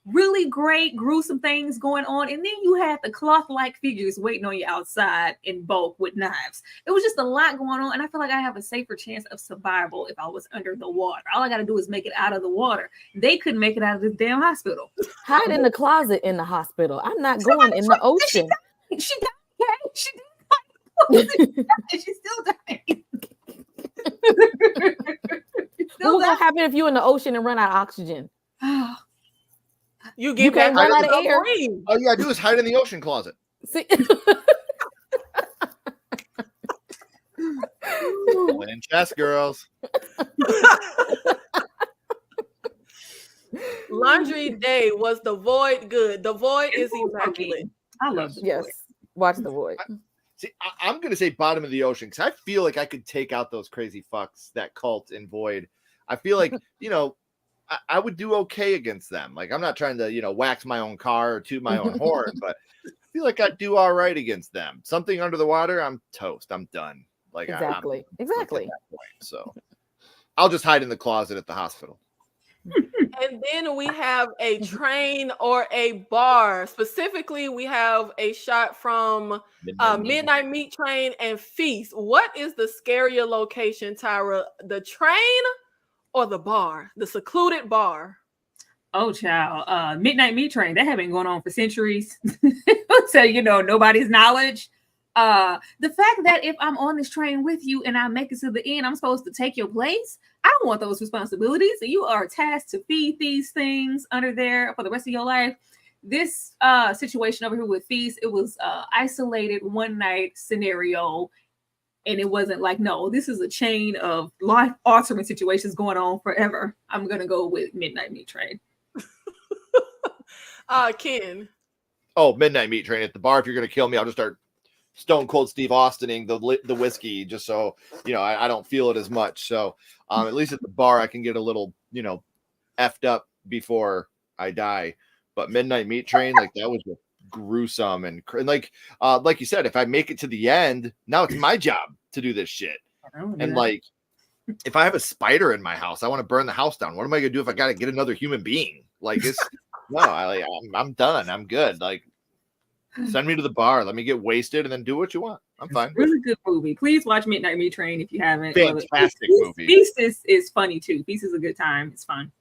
really great, gruesome things going on. And then you had the cloth-like figures waiting on you outside in bulk with knives. It was just a lot going on. And I feel like I have a safer chance of survival if I was under the water. All I got to do is make it out of the water. They couldn't make it out of the damn hospital. Hide in the closet in the hospital. I'm not going in the ocean. She died. Okay? She did. She's still dying. What's gonna happen if you in the ocean and run out of oxygen? You can't run out of air. All you gotta do is hide in the ocean closet. See? Playing chess, girls. Laundry Day was The Void good. The Void is immaculate. I love it. Yes. Watch The Void. See, I'm gonna say bottom of the ocean because I feel like I could take out those crazy fucks, that cult in Void. I feel like I would do okay against them. Like, I'm not trying to wax my own car or toot my own horn, but I feel like I'd do all right against them. Something under the water, I'm toast. I'm done. Like, exactly. At that point, so I'll just hide in the closet at the hospital. And then we have a train or a bar. Specifically, we have a shot from Midnight Meat Train and Feast. What is the scarier location, Tyra? The train or the bar? The secluded bar? Oh, child. Midnight Meat Train. That had been going on for centuries. So, nobody's knowledge. The fact that if I'm on this train with you and I make it to the end, I'm supposed to take your place. I don't want those responsibilities. You are tasked to feed these things under there for the rest of your life. This situation over here with Feast, it was isolated one night scenario. And it wasn't like, no, this is a chain of life-altering situations going on forever. I'm going to go with Midnight Meat Train. Ken. Oh, Midnight Meat Train at the bar. If you're going to kill me, I'll just start Stone Cold Steve Austining the whiskey just so, I don't feel it as much. So at least at the bar, I can get a little, effed up before I die. But Midnight Meat Train, like, that was just gruesome and like you said, if I make it to the end, now it's my job to do this shit. And like, if I have a spider in my house, I want to burn the house down. What am I gonna do if I gotta get another human being? Like, it's I'm done. I'm good. Like, send me to the bar, let me get wasted, and then do what you want. I'm fine. Really good movie. Please watch Midnight Meat Train if you haven't. Fantastic movie. Feast is funny too. Feast is a good time. It's fun.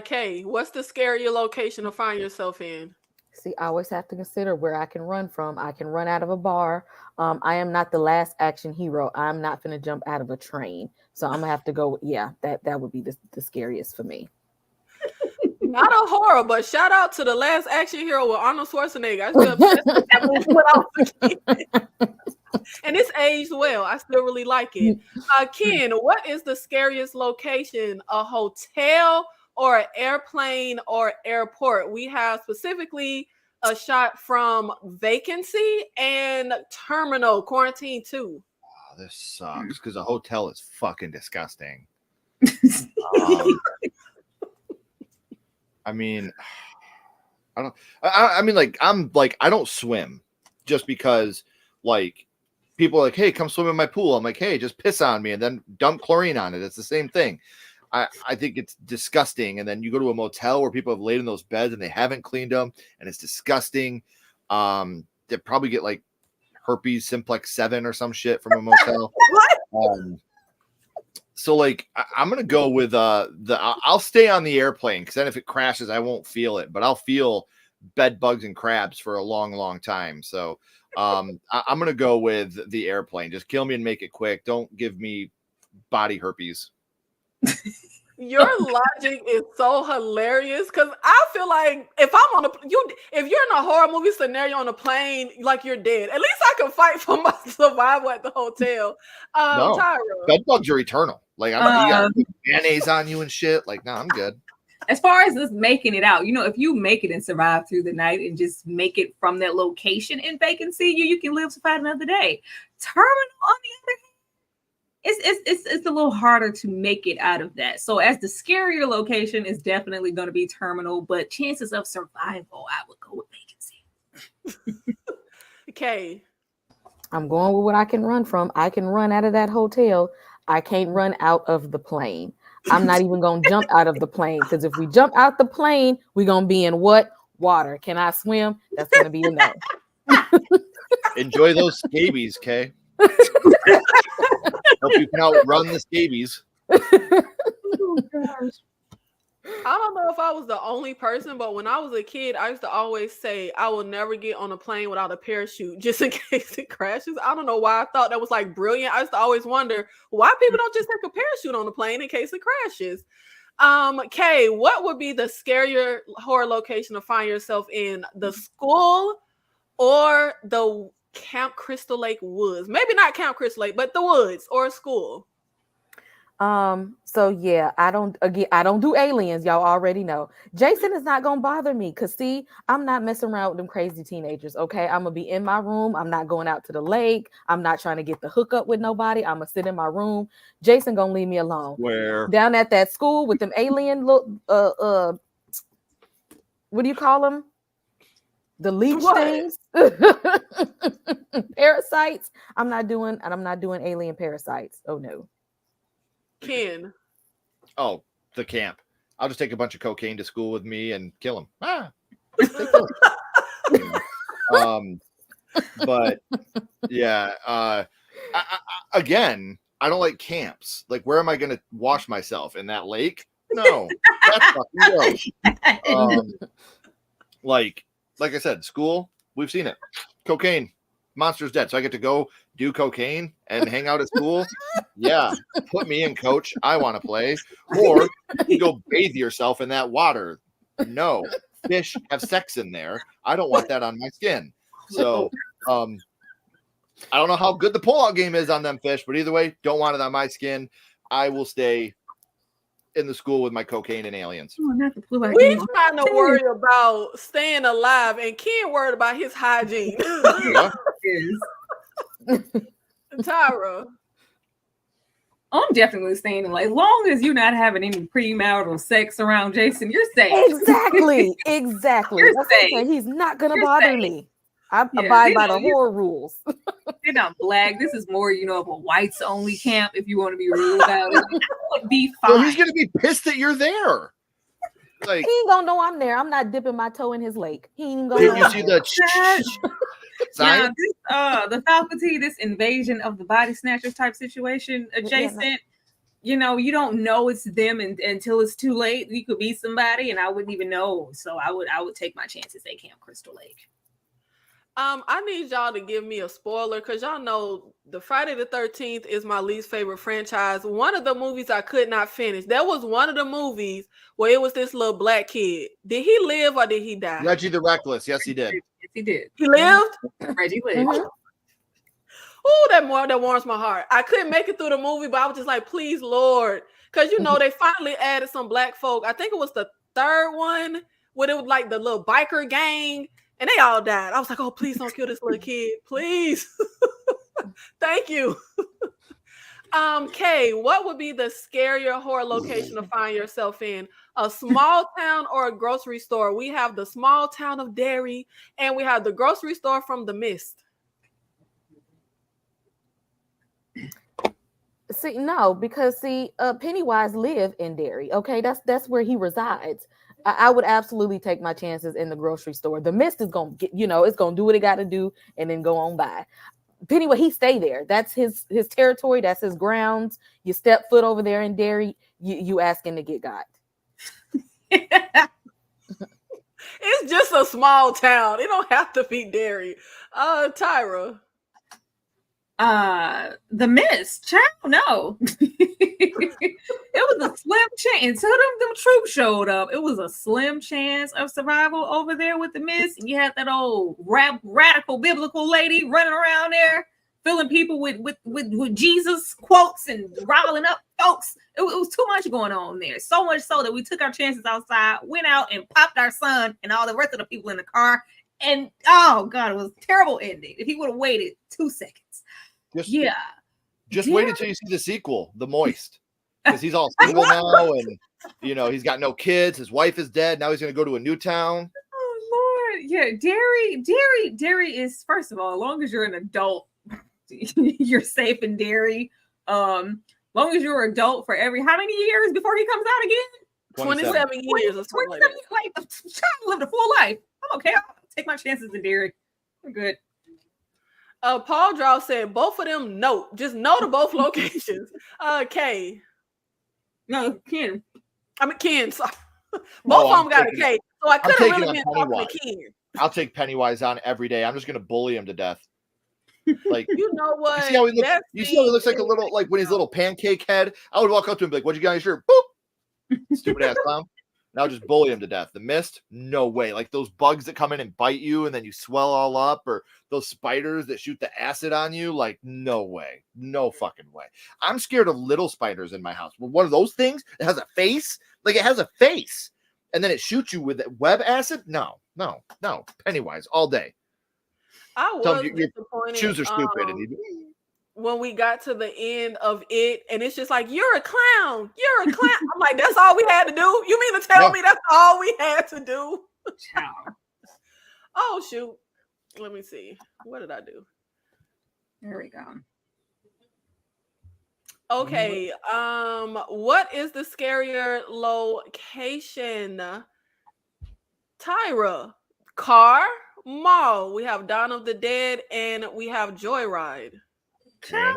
Kay, what's the scarier location to find yourself in? See, I always have to consider where I can run from. I can run out of a bar. I am not the last action hero. I'm not going to jump out of a train. So I'm going to have to go. Yeah, that would be the scariest for me. Not a horror, but shout out to the last action hero with Arnold Schwarzenegger. I still obsessed with that movie when I was a kid. And it's aged well. I still really like it. Ken, what is the scariest location? A hotel or an airplane or airport? We have specifically a shot from Vacancy and Terminal Quarantine 2. Oh, this sucks because a hotel is fucking disgusting. I mean, I don't swim just because like people are like, hey, come swim in my pool. I'm like, hey, just piss on me and then dump chlorine on it. It's the same thing. I think it's disgusting. And then you go to a motel where people have laid in those beds and they haven't cleaned them and it's disgusting. They probably get like herpes simplex 7 or some shit from a motel. So like I'm gonna go with I'll stay on the airplane because then if it crashes I won't feel it, but I'll feel bed bugs and crabs for a long time. So I'm gonna go with the airplane. Just kill me and make it quick. Don't give me body herpes. Your logic is so hilarious because I feel like if I'm on if you're in a horror movie scenario on a plane, like you're dead. At least I can fight for my survival at the hotel. No, Tyra. bed bugs are eternal. Like I'm gonna put mayonnaise on you and shit. Like no, I'm good. As far as us making it out, if you make it and survive through the night and just make it from that location in Vacancy, you can live to fight another day. Terminal, on the other hand, it's a little harder to make it out of that. So as the scarier location is definitely going to be Terminal, but chances of survival, I would go with Vacancy. Okay. I'm going with what I can run from. I can run out of that hotel. I can't run out of the plane. I'm not even going to jump out of the plane because if we jump out the plane, we're going to be in what? Water. Can I swim? That's going to be a no. Enjoy those scabies, Kay. Hope you can outrun the scabies. Oh, gosh. I don't know if I was the only person, but when I was a kid, I used to always say I will never get on a plane without a parachute just in case it crashes. I don't know why I thought that was like brilliant. I used to always wonder why people don't just take a parachute on the plane in case it crashes. Kay, what would be the scarier horror location to find yourself in? The school or the Camp Crystal Lake woods? Maybe not Camp Crystal Lake, but the woods or school. So yeah, I don't do aliens. Y'all already know. Jason is not gonna bother me because see, I'm not messing around with them crazy teenagers. Okay, I'm gonna be in my room. I'm not going out to the lake. I'm not trying to get the hookup with nobody. I'm gonna sit in my room. Jason gonna leave me alone. Where Down at that school with them alien look what do you call them? The leech things, parasites. I'm not doing alien parasites. Oh no. Ken. Oh, the camp. I'll just take a bunch of cocaine to school with me and kill him. But yeah, again, I don't like camps. Like, where am I going to wash myself in that lake? No, that's fucking gross. Like I said, school, we've seen it. Cocaine, monster's dead. So I get to go do cocaine and hang out at school. Yeah, put me in, coach. I want to play. Or you go bathe yourself in that water. No, fish have sex in there. I don't want that on my skin. So I don't know how good the pullout game is on them fish, but either way, don't want it on my skin. I will stay in the school with my cocaine and aliens. Oh, not the pullout We're game. trying to worry about staying alive, and Ken worried about his hygiene. Yeah. Tyra. I'm definitely staying in. Like, as long as you're not having any premarital sex around Jason, you're safe. Exactly. You're That's what I'm safe. saying. He's not gonna You're bother safe. me. I Yeah, abide by the horror rules. They're not black. This is more, of a whites only camp. If you want to be real about it, I would be fine. So he's gonna be pissed that you're there. Like, He ain't gonna know I'm there. I'm not dipping my toe in his lake. He ain't gonna did know you I'm see there. the Now, sign? the faculty, this invasion of the body snatchers type situation adjacent. you know, you don't know it's them until it's too late. You could be somebody, and I wouldn't even know. So I would take my chances at Camp Crystal Lake. I need y'all to give me a spoiler because y'all know the Friday the 13th is my least favorite franchise. One of the movies I could not finish. That was one of the movies where it was this little black kid. Did he live or did he die? Reggie the Reckless. Yes, he did. Yes, he did. He lived? Reggie lived. Mhm. Ooh, that warms my heart. I couldn't make it through the movie, but I was just like, please, Lord. Because, you know, they finally added some black folk. I think it was the third one where it was like the little biker gang. And they all died. I was like, oh, please don't kill this little kid. Please. Thank you. Kay, what would be the scarier horror location to find yourself in? A small town or a grocery store? We have the small town of Derry, and we have the grocery store from The Mist. See, no, because Pennywise live in Derry. Okay, that's where he resides. I would absolutely take my chances in the grocery store. The Mist is gonna get, it's gonna do what it got to do and then go on by. Pennywise, he stay there. That's his territory. That's his grounds. You step foot over there in Derry, you asking to get got. It's just a small town. It don't have to be Derry. Tyra. The Mist, child, no. It was a slim chance. Until them troops showed up, it was a slim chance of survival over there with the Mist. And you had that old radical biblical lady running around there, filling people with Jesus quotes and riling up folks. It was too much going on there. So much so that we took our chances outside, went out and popped our son and all the rest of the people in the car. And oh God, it was a terrible ending. If he would have waited 2 seconds. Just wait until you see the sequel, The Moist, because he's all single now, and he's got no kids. His wife is dead. Now he's going to go to a new town. Oh Lord, yeah. Derry is, first of all, as long as you're an adult, you're safe in Derry. Long as you're an adult for how many years before he comes out again? 27 years or something like that. Like, I'm trying to live the full life. I'm okay. I'll take my chances in Derry. We're good. Paul Draw said both of them no. Just no to both locations. Kay. No, Ken. I mean Ken. Sorry. Both of them got a K. So I could have really been talking to Ken. I'll take Pennywise on every day. I'm just gonna bully him to death. Like, you know what? You see how he looks like a little, like when his little pancake head. I would walk up to him and be like, "What you got on your shirt?" Boop. Stupid ass clown. Now just bully him to death. The Mist, no way. Like those bugs that come in and bite you and then you swell all up, or those spiders that shoot the acid on you. Like, no way. No fucking way. I'm scared of little spiders in my house. Well, one of those things that has a face, like it has a face, and then it shoots you with web acid. No. Pennywise all day. I was disappointed. Shoes are stupid. When we got to the end of it, and it's just like, you're a clown. You're a clown. I'm like, that's all we had to do? You mean to tell me that's all we had to do? Oh, shoot. Let me see. What did I do? There we go. Okay. What is the scarier location? Tyra. Car, mall. We have Dawn of the Dead and we have Joyride. Dawn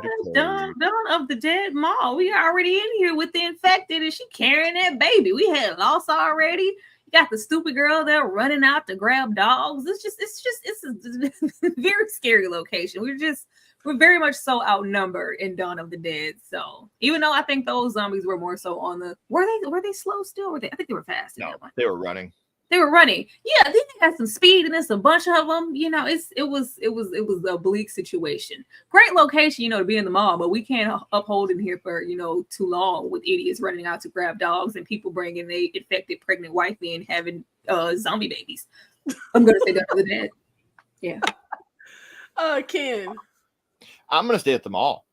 of the Dead mall. We already in here with the infected, and she carrying that baby. We had lost already. You got the stupid girl there running out to grab dogs. It's a very scary location. We're very much so outnumbered in Dawn of the Dead. So even though I think those zombies were more so on the were they slow still? I think they were fast. No, they were running. They were running. Yeah, they had some speed, and there's a bunch of them. It was a bleak situation. Great location, to be in the mall, but we can't uphold in here for too long with idiots running out to grab dogs and people bringing a infected pregnant wife in having zombie babies. I'm gonna say Dawn of the Dead. Yeah. Ken. I'm gonna stay at the mall.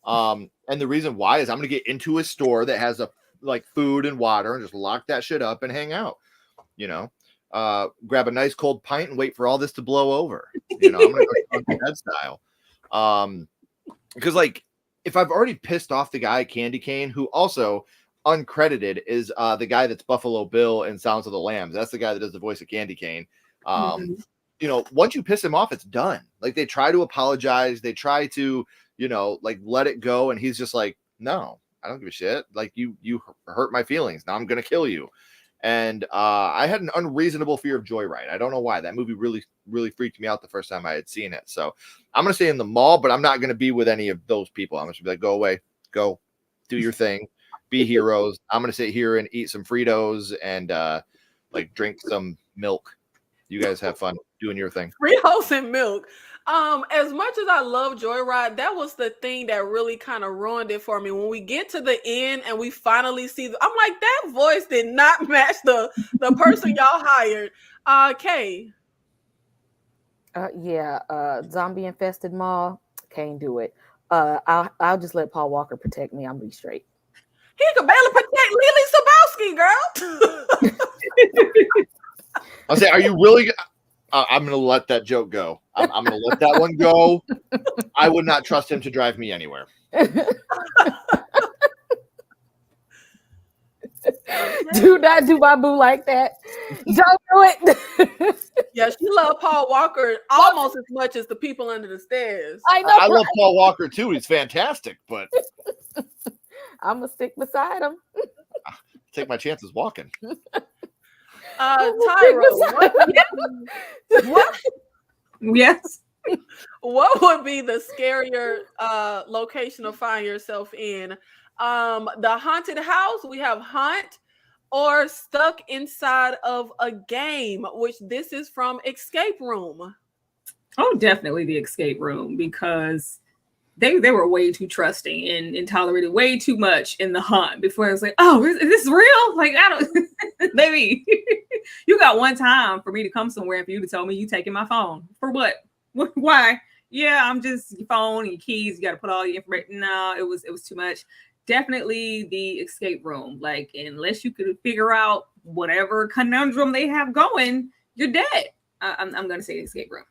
And the reason why is I'm gonna get into a store that has food and water and just lock that shit up and hang out. Grab a nice cold pint and wait for all this to blow over. I'm gonna go Dead style. Because if I've already pissed off the guy Candy Cane, who also uncredited is the guy that's Buffalo Bill in Sounds of the Lambs. That's the guy that does the voice of Candy Cane. Once you piss him off, it's done. Like they try to apologize, they try to let it go, and he's just like, no, I don't give a shit. Like you hurt my feelings. Now I'm gonna kill you. And I had an unreasonable fear of Joyride. I don't know why. That movie really, really freaked me out the first time I had seen it. So I'm going to stay in the mall, but I'm not going to be with any of those people. I'm going to be like, go away, go do your thing, be heroes. I'm going to sit here and eat some Fritos and like drink some milk. You guys have fun doing your thing. Fritos and milk. As much as I love Joyride, that was the thing that really kind of ruined it for me. When we get to the end and we finally see, I'm like, that voice did not match the person y'all hired. Kay. Zombie infested mall, can't do it. I'll just let Paul Walker protect me. I'm gonna be straight. He could barely protect Lily Sabowski, girl. I'll say, are you really? I'm going to let that joke go. I'm going to let that one go. I would not trust him to drive me anywhere. Do not do my boo like that. Don't do it. Yeah, she loved Paul Walker almost as much as the people under the stairs. I know. I love Paul Walker too. He's fantastic, but I'm going to stick beside him. take my chances walking. Tyrone, what? Yes. What would be the scarier location to find yourself in? The haunted house, we have haunt, or stuck inside of a game, which this is from Escape Room. Oh, definitely the escape room, because they were way too trusting and tolerated way too much in the hunt before it was like, oh, is this real? Like, I don't, baby, you got one time for me to come somewhere and for you to tell me you taking my phone. For what? Why? Yeah, I'm just your phone and your keys. You got to put all your information. No, it was too much. Definitely the escape room. Like, unless you could figure out whatever conundrum they have going, you're dead. I'm going to say escape room.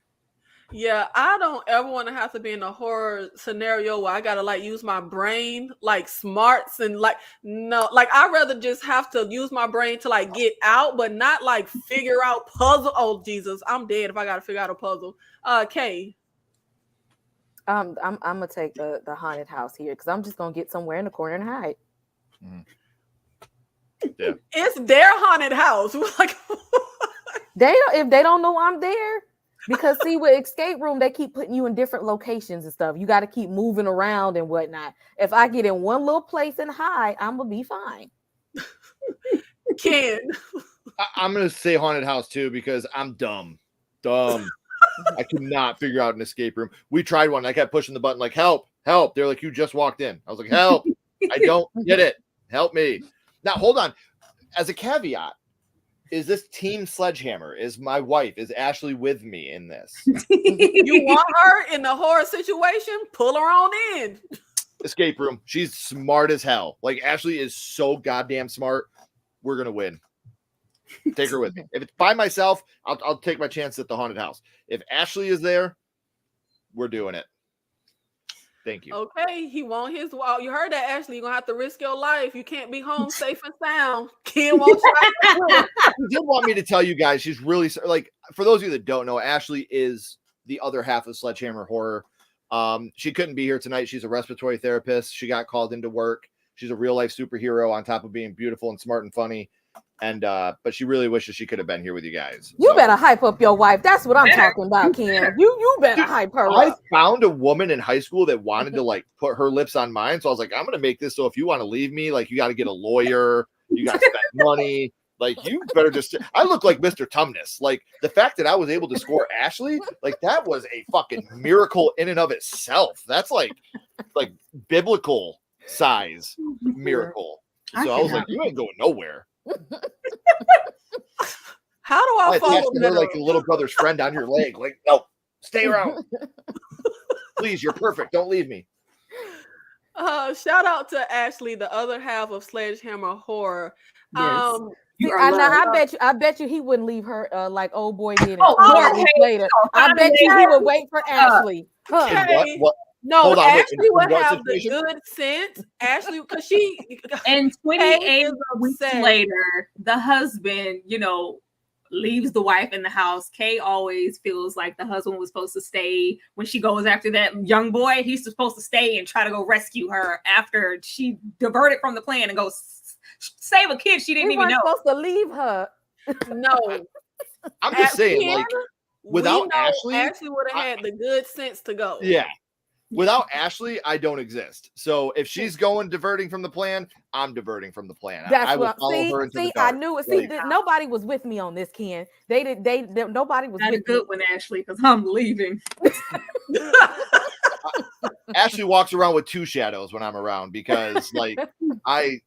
Yeah, I don't ever want to have to be in a horror scenario where I gotta like use my brain, like smarts and like no, like I'd rather just have to use my brain to like get out, but not like figure out puzzle. Oh Jesus, I'm dead if I gotta figure out a puzzle. Kay. I'm gonna take the haunted house here because I'm just gonna get somewhere in the corner and hide. Yeah, it's their haunted house. Like if they don't know I'm there. Because see, with escape room, they keep putting you in different locations and stuff. You got to keep moving around and whatnot. If I get in one little place and hide, I'm gonna be fine. Ken, I'm gonna say haunted house too because I'm dumb. I could not figure out an escape room. We tried one. I kept pushing the button like help. They're like, you just walked in. I was like, help. I don't get it. Help me. Now hold on. As a caveat. Is this Team Sledgehammer? Is my wife, is Ashley with me in this? You want her in the horror situation? Pull her on in. Escape room. She's smart as hell. Like, Ashley is so goddamn smart. We're going to win. Take her with me. If it's by myself, I'll take my chance at the haunted house. If Ashley is there, we're doing it. Thank you. Okay, he want his. Well, you heard that, Ashley. You're gonna have to risk your life. You can't be home safe and sound. Ken won't try. She did want me to tell you guys. She's really like. For those of you that don't know, Ashley is the other half of Sledgehammer Horror. She couldn't be here tonight. She's a respiratory therapist. She got called into work. She's a real life superhero on top of being beautiful and smart and funny. And but she really wishes she could have been here with you guys. You better hype up your wife. That's what I'm talking about, Ken. You better hype her I up. found a woman in high school that wanted to like put her lips on mine. So I was like, I'm gonna make this so if you want to leave me, like you got to get a lawyer, you got to spend money. Like you better just. I look like Mr. Tumnus. Like the fact that I was able to score Ashley, like that was a fucking miracle in and of itself. That's like biblical size miracle. So I was like, you ain't going nowhere. How do I follow her like a little brother's friend on your leg? Like, no, stay around. Please, you're perfect. Don't leave me. Shout out to Ashley, the other half of Sledgehammer Horror. Yes. I bet you he wouldn't leave her like old boy did. Later. I bet you he would wait for Ashley. Okay. What? No, On, Ashley would have situation? the good sense. Ashley, because she and 28 is weeks upset. later, the husband, leaves the wife in the house. Kay always feels like the husband was supposed to stay when she goes after that young boy. He's supposed to stay and try to go rescue her after she diverted from the plan and go save a kid she didn't even know. Supposed to leave her. No, I'm just saying, Ken, like, without we know Ashley, would have had the good sense to go. yeah. Without Ashley, I don't exist. So if she's diverting from the plan, I'm diverting from the plan. That's I will what. follow her into the See, dark. I knew it. Like, Nobody was with me on this, Ken. Nobody was Not with a good one, Ashley, because I'm leaving. Ashley walks around with two shadows when I'm around because, like, I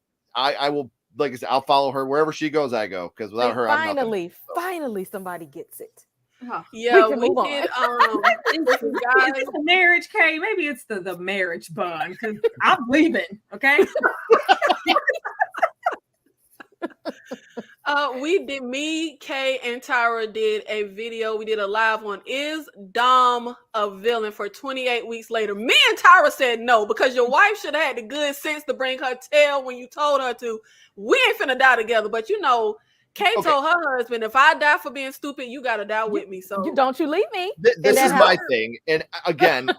will, like I said, I'll follow her wherever she goes. I go because without her, I'm nothing. Finally, somebody gets it. Oh. Yeah, we we can move did. Is this a marriage, Kay? Maybe it's the marriage bond because I'm leaving. Okay. We did. Me, Kay, and Tyra did a video. We did a live one. Is Dom a villain? For 28 weeks later, me and Tyra said no because your wife should have had the good sense to bring her tail when you told her to. We ain't finna die together, but you know. Kay told her husband, if I die for being stupid, you got to die with me. So don't you leave me. This is my thing. And again,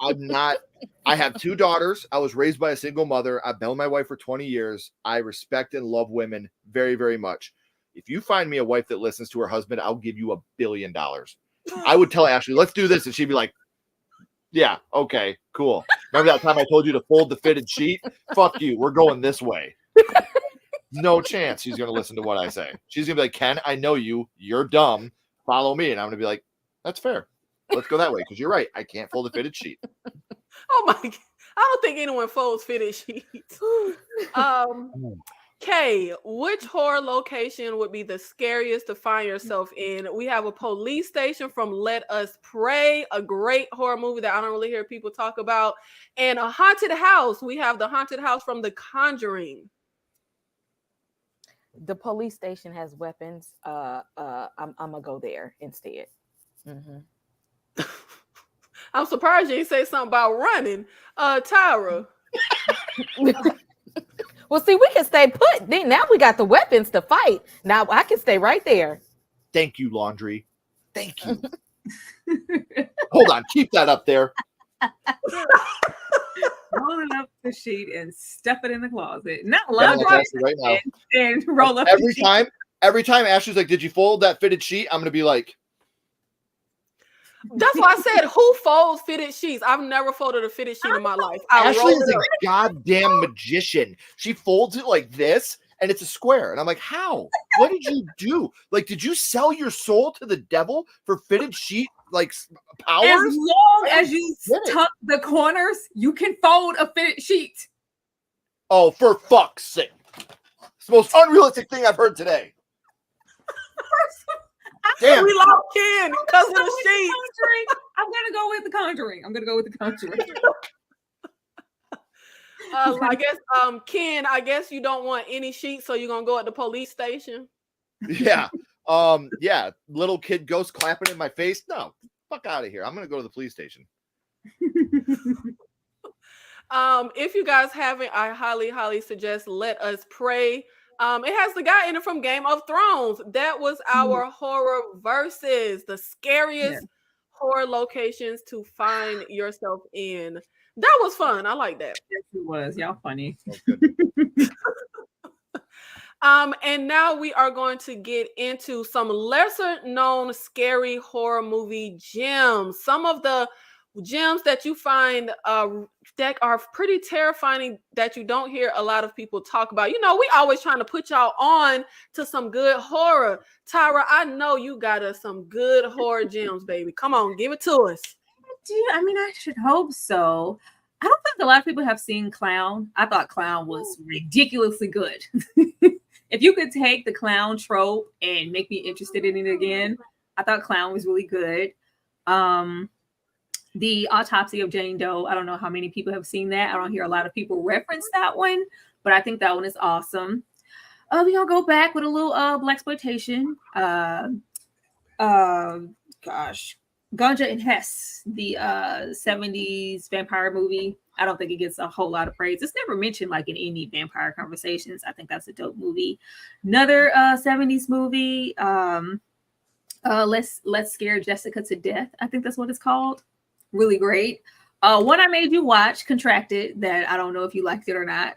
I have two daughters. I was raised by a single mother. I've been with my wife for 20 years. I respect and love women very, very much. If you find me a wife that listens to her husband, I'll give you $1 billion. I would tell Ashley, let's do this. And she'd be like, yeah, okay, cool. Remember that time I told you to fold the fitted sheet? Fuck you. We're going this way. No chance she's going to listen to what I say. She's going to be like, Ken, I know you. You're dumb. Follow me. And I'm going to be like, that's fair. Let's go that way. Because you're right. I can't fold a fitted sheet. Oh my God. I don't think anyone folds fitted sheets. Kay, which horror location would be the scariest to find yourself in? We have a police station from Let Us Pray, a great horror movie that I don't really hear people talk about, and a haunted house. We have the haunted house from The Conjuring. The police station has weapons. I'm gonna go there instead. Mm-hmm. I'm surprised you didn't say something about running. Tyra. Well, see, we can stay put. Now we got the weapons to fight. Now I can stay right there. Thank you, laundry. Thank you. Hold on, keep that up there. Rolling up the sheet and stuff it in the closet. Not Yeah, love right now. and roll up every time Ashley's like, did you fold that fitted sheet? I'm gonna be like, that's why I said, who folds fitted sheets? I've never folded a fitted sheet in my life. Ashley is a goddamn magician. She folds it like this and it's a square. And I'm like, how? What did you do? Like, did you sell your soul to the devil for fitted sheet like powers? As long as you tuck the corners, you can fold a fitted sheet. Oh, for fuck's sake. It's the most unrealistic thing I've heard today. Damn. We lost Ken because of the sheet. I'm gonna go with The Conjuring. I guess, Ken, I guess you don't want any sheets, so you're gonna go at the police station. Yeah. Yeah. Little kid ghost clapping in my face. No, fuck out of here. I'm gonna go to the police station. If you guys haven't, I highly suggest Let Us Pray. It has the guy in it from Game of Thrones. That was our horror versus the scariest horror locations to find yourself in. That was fun. I like that. Yes, it was. Y'all funny. And now we are going to get into some lesser known scary horror movie gems. Some of the gems that you find that are pretty terrifying that you don't hear a lot of people talk about. You know, we always trying to put y'all on to some good horror. Tyra, I know you got us some good horror gems, baby. Come on, give it to us. I mean, I should hope so. I don't think a lot of people have seen Clown. I thought Clown was ridiculously good. If you could take the clown trope and make me interested in it again, I thought Clown was really good. The Autopsy of Jane Doe, I don't know how many people have seen that. I don't hear a lot of people reference that one, but I think that one is awesome. We're gonna go back with a little blaxploitation. Ganja and Hess, the 70s vampire movie. I don't think it gets a whole lot of praise. It's never mentioned like in any vampire conversations. I think that's a dope movie. Another 70s movie. Let's Scare Jessica to Death. I think that's what it's called. Really great. One I made you watch, Contracted, that I don't know if you liked it or not.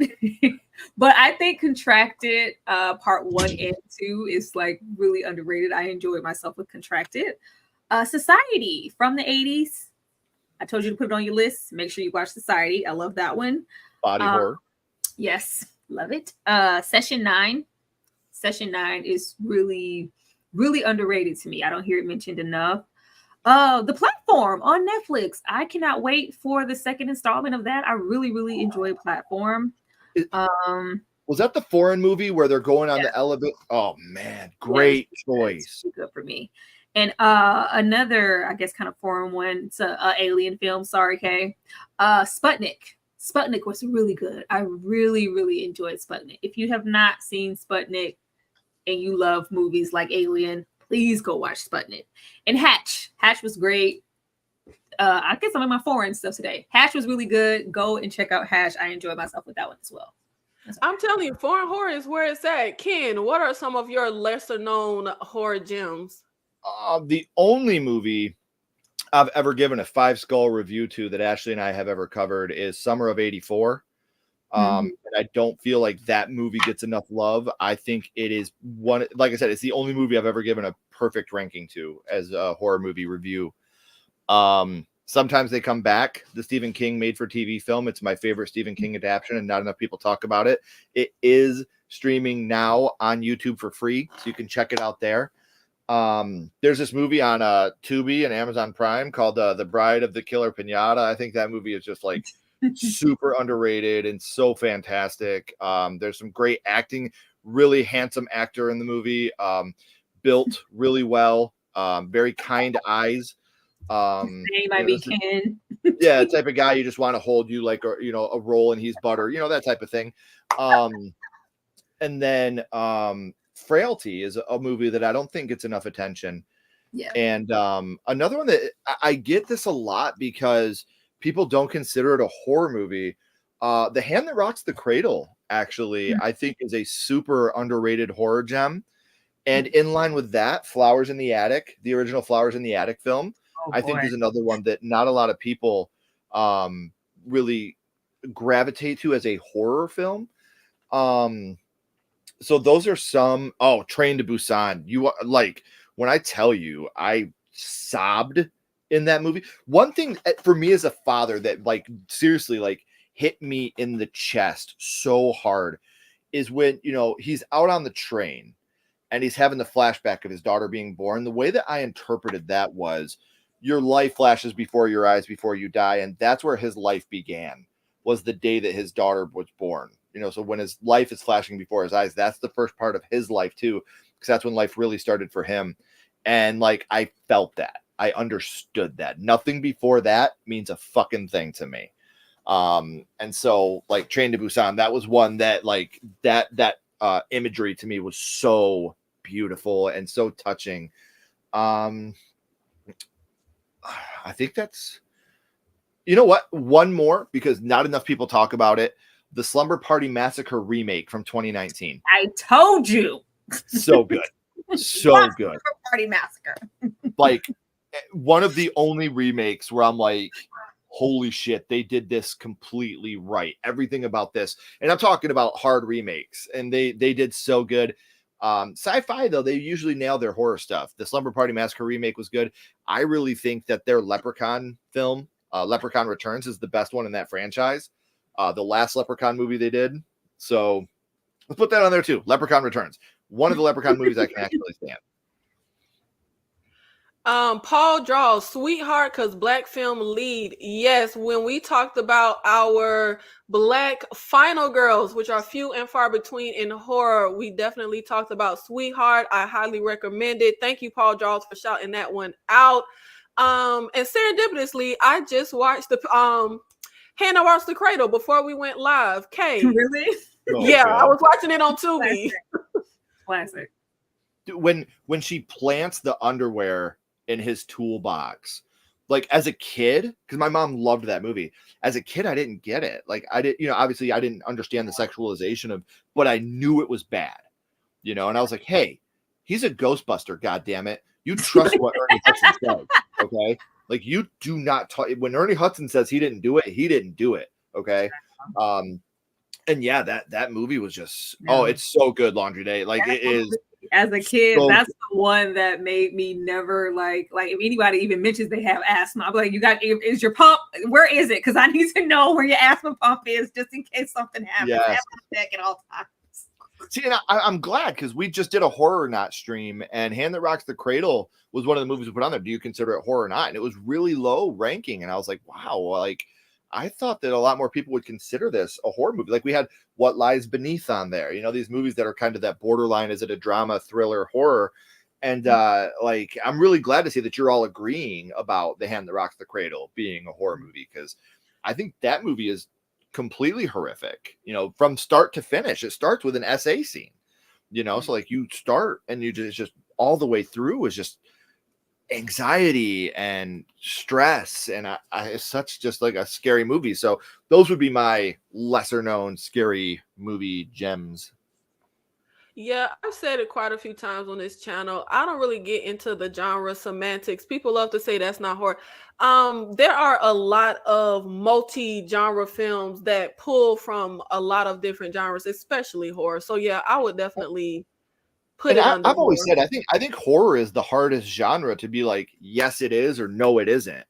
But I think Contracted part 1 and 2 is like really underrated. I enjoyed myself with Contracted. Society from the 80s. I told you to put it on your list. Make sure you watch Society. I love that one. Body horror. Yes, love it. Session 9. Session 9 is really, really underrated to me. I don't hear it mentioned enough. The Platform on Netflix. I cannot wait for the second installment of that. I really, really enjoy Platform. Was that the foreign movie where they're going on the elevator? Oh man, great choice. Good for me. And another, I guess, kind of foreign one. It's a alien film. Sorry, Kay. Sputnik. Sputnik was really good. I really, really enjoyed Sputnik. If you have not seen Sputnik and you love movies like Alien, please go watch Sputnik. And Hatch. Hatch was great. I guess I'm in my foreign stuff today. Hatch was really good. Go and check out Hatch. I enjoyed myself with that one as well. I'm telling you, foreign horror is where it's at. Ken, what are some of your lesser known horror gems? The only movie I've ever given a 5-skull review to that Ashley and I have ever covered is Summer of '84. And I don't feel like that movie gets enough love. I think it is one, like I said, it's the only movie I've ever given a perfect ranking to as a horror movie review. Sometimes they come back. The Stephen King made for TV film. It's my favorite Stephen King adaptation, and not enough people talk about it. It is streaming now on YouTube for free, so you can check it out there. There's this movie on Tubi and Amazon Prime called The Bride of the Killer Pinata. I think that movie is just like super underrated and so fantastic. There's some great acting, really handsome actor in the movie, built really well, very kind eyes. Name might be Ken. Yeah, the type of guy you just want to hold you like a roll and he's butter, that type of thing. And then Frailty is a movie that I don't think gets enough attention. Yeah. And another one that I get this a lot because people don't consider it a horror movie. The Hand That Rocks the Cradle, actually, I think is a super underrated horror gem. And in line with that, Flowers in the Attic, the original Flowers in the Attic film, I think is another one that not a lot of people really gravitate to as a horror film. So those are some. Oh, Train to Busan. You like when I tell you I sobbed in that movie. One thing for me as a father that like seriously like hit me in the chest so hard is when he's out on the train and he's having the flashback of his daughter being born. The way that I interpreted that was your life flashes before your eyes before you die, and that's where his life began. Was the day that his daughter was born. So when his life is flashing before his eyes, that's the first part of his life too, because that's when life really started for him. And like, I felt that. I understood that. Nothing before that means a fucking thing to me. And so like Train to Busan, that was one that like that imagery to me was so beautiful and so touching. I think that's, what? One more, because not enough people talk about it. The Slumber Party Massacre remake from 2019. I told you. So good. So good. Slumber Party Massacre. Like one of the only remakes where I'm like, holy shit, they did this completely right. Everything about this. And I'm talking about hard remakes. And they did so good. Sci-fi, though, they usually nail their horror stuff. The Slumber Party Massacre remake was good. I really think that their Leprechaun film, Leprechaun Returns, is the best one in that franchise. The last Leprechaun movie they did. So let's put that on there too. Leprechaun Returns. One of the Leprechaun movies I can actually stand. Paul draws Sweetheart because Black film lead. Yes, when we talked about our Black final girls, which are few and far between in horror, we definitely talked about Sweetheart. I highly recommend it. Thank you, Paul Draws, for shouting that one out. And serendipitously, I just watched the Hand That Rocks the Cradle before we went live. Kay. Really? Oh, yeah, God. I was watching it on Tubi. Classic. When she plants the underwear in his toolbox, like as a kid, because my mom loved that movie. As a kid, I didn't get it. Like I did, obviously I didn't understand the sexualization of, but I knew it was bad, and I was like, hey, he's a Ghostbuster, God damn it. You trust what Ernie Hudson says, okay? Like you do not talk when Ernie Hudson says he didn't do it, he didn't do it, okay? And yeah, that movie was just it's so good, Laundry Day. Like it is. As a kid, so that's the one that made me never like if anybody even mentions they have asthma, I'm like, is your pump? Where is it? Because I need to know where your asthma pump is, just in case something happens. Yes. I have to check at all times. See, and I'm glad because we just did a horror not stream, and Hand That Rocks the Cradle was one of the movies we put on there. Do you consider it horror or not? And it was really low ranking, and I was like, wow, like I thought that a lot more people would consider this a horror movie. Like we had What Lies Beneath on there, you know, these movies that are kind of that borderline, is it a drama, thriller, horror? And like I'm really glad to see that you're all agreeing about The Hand That Rocks the Cradle being a horror movie, because I think that movie is completely horrific, you know, from start to finish. It starts with an SA scene, you know, so like you start and you just all the way through is just anxiety and stress, and it's such just like a scary movie. So those would be my lesser known scary movie gems. Yeah, I've said it quite a few times on this channel. I don't really get into the genre semantics. People love to say that's not horror. There are a lot of multi-genre films that pull from a lot of different genres, especially horror. So yeah, I would definitely put it under I've always horror. said I think horror is the hardest genre to be like, yes, it is, or no, it isn't.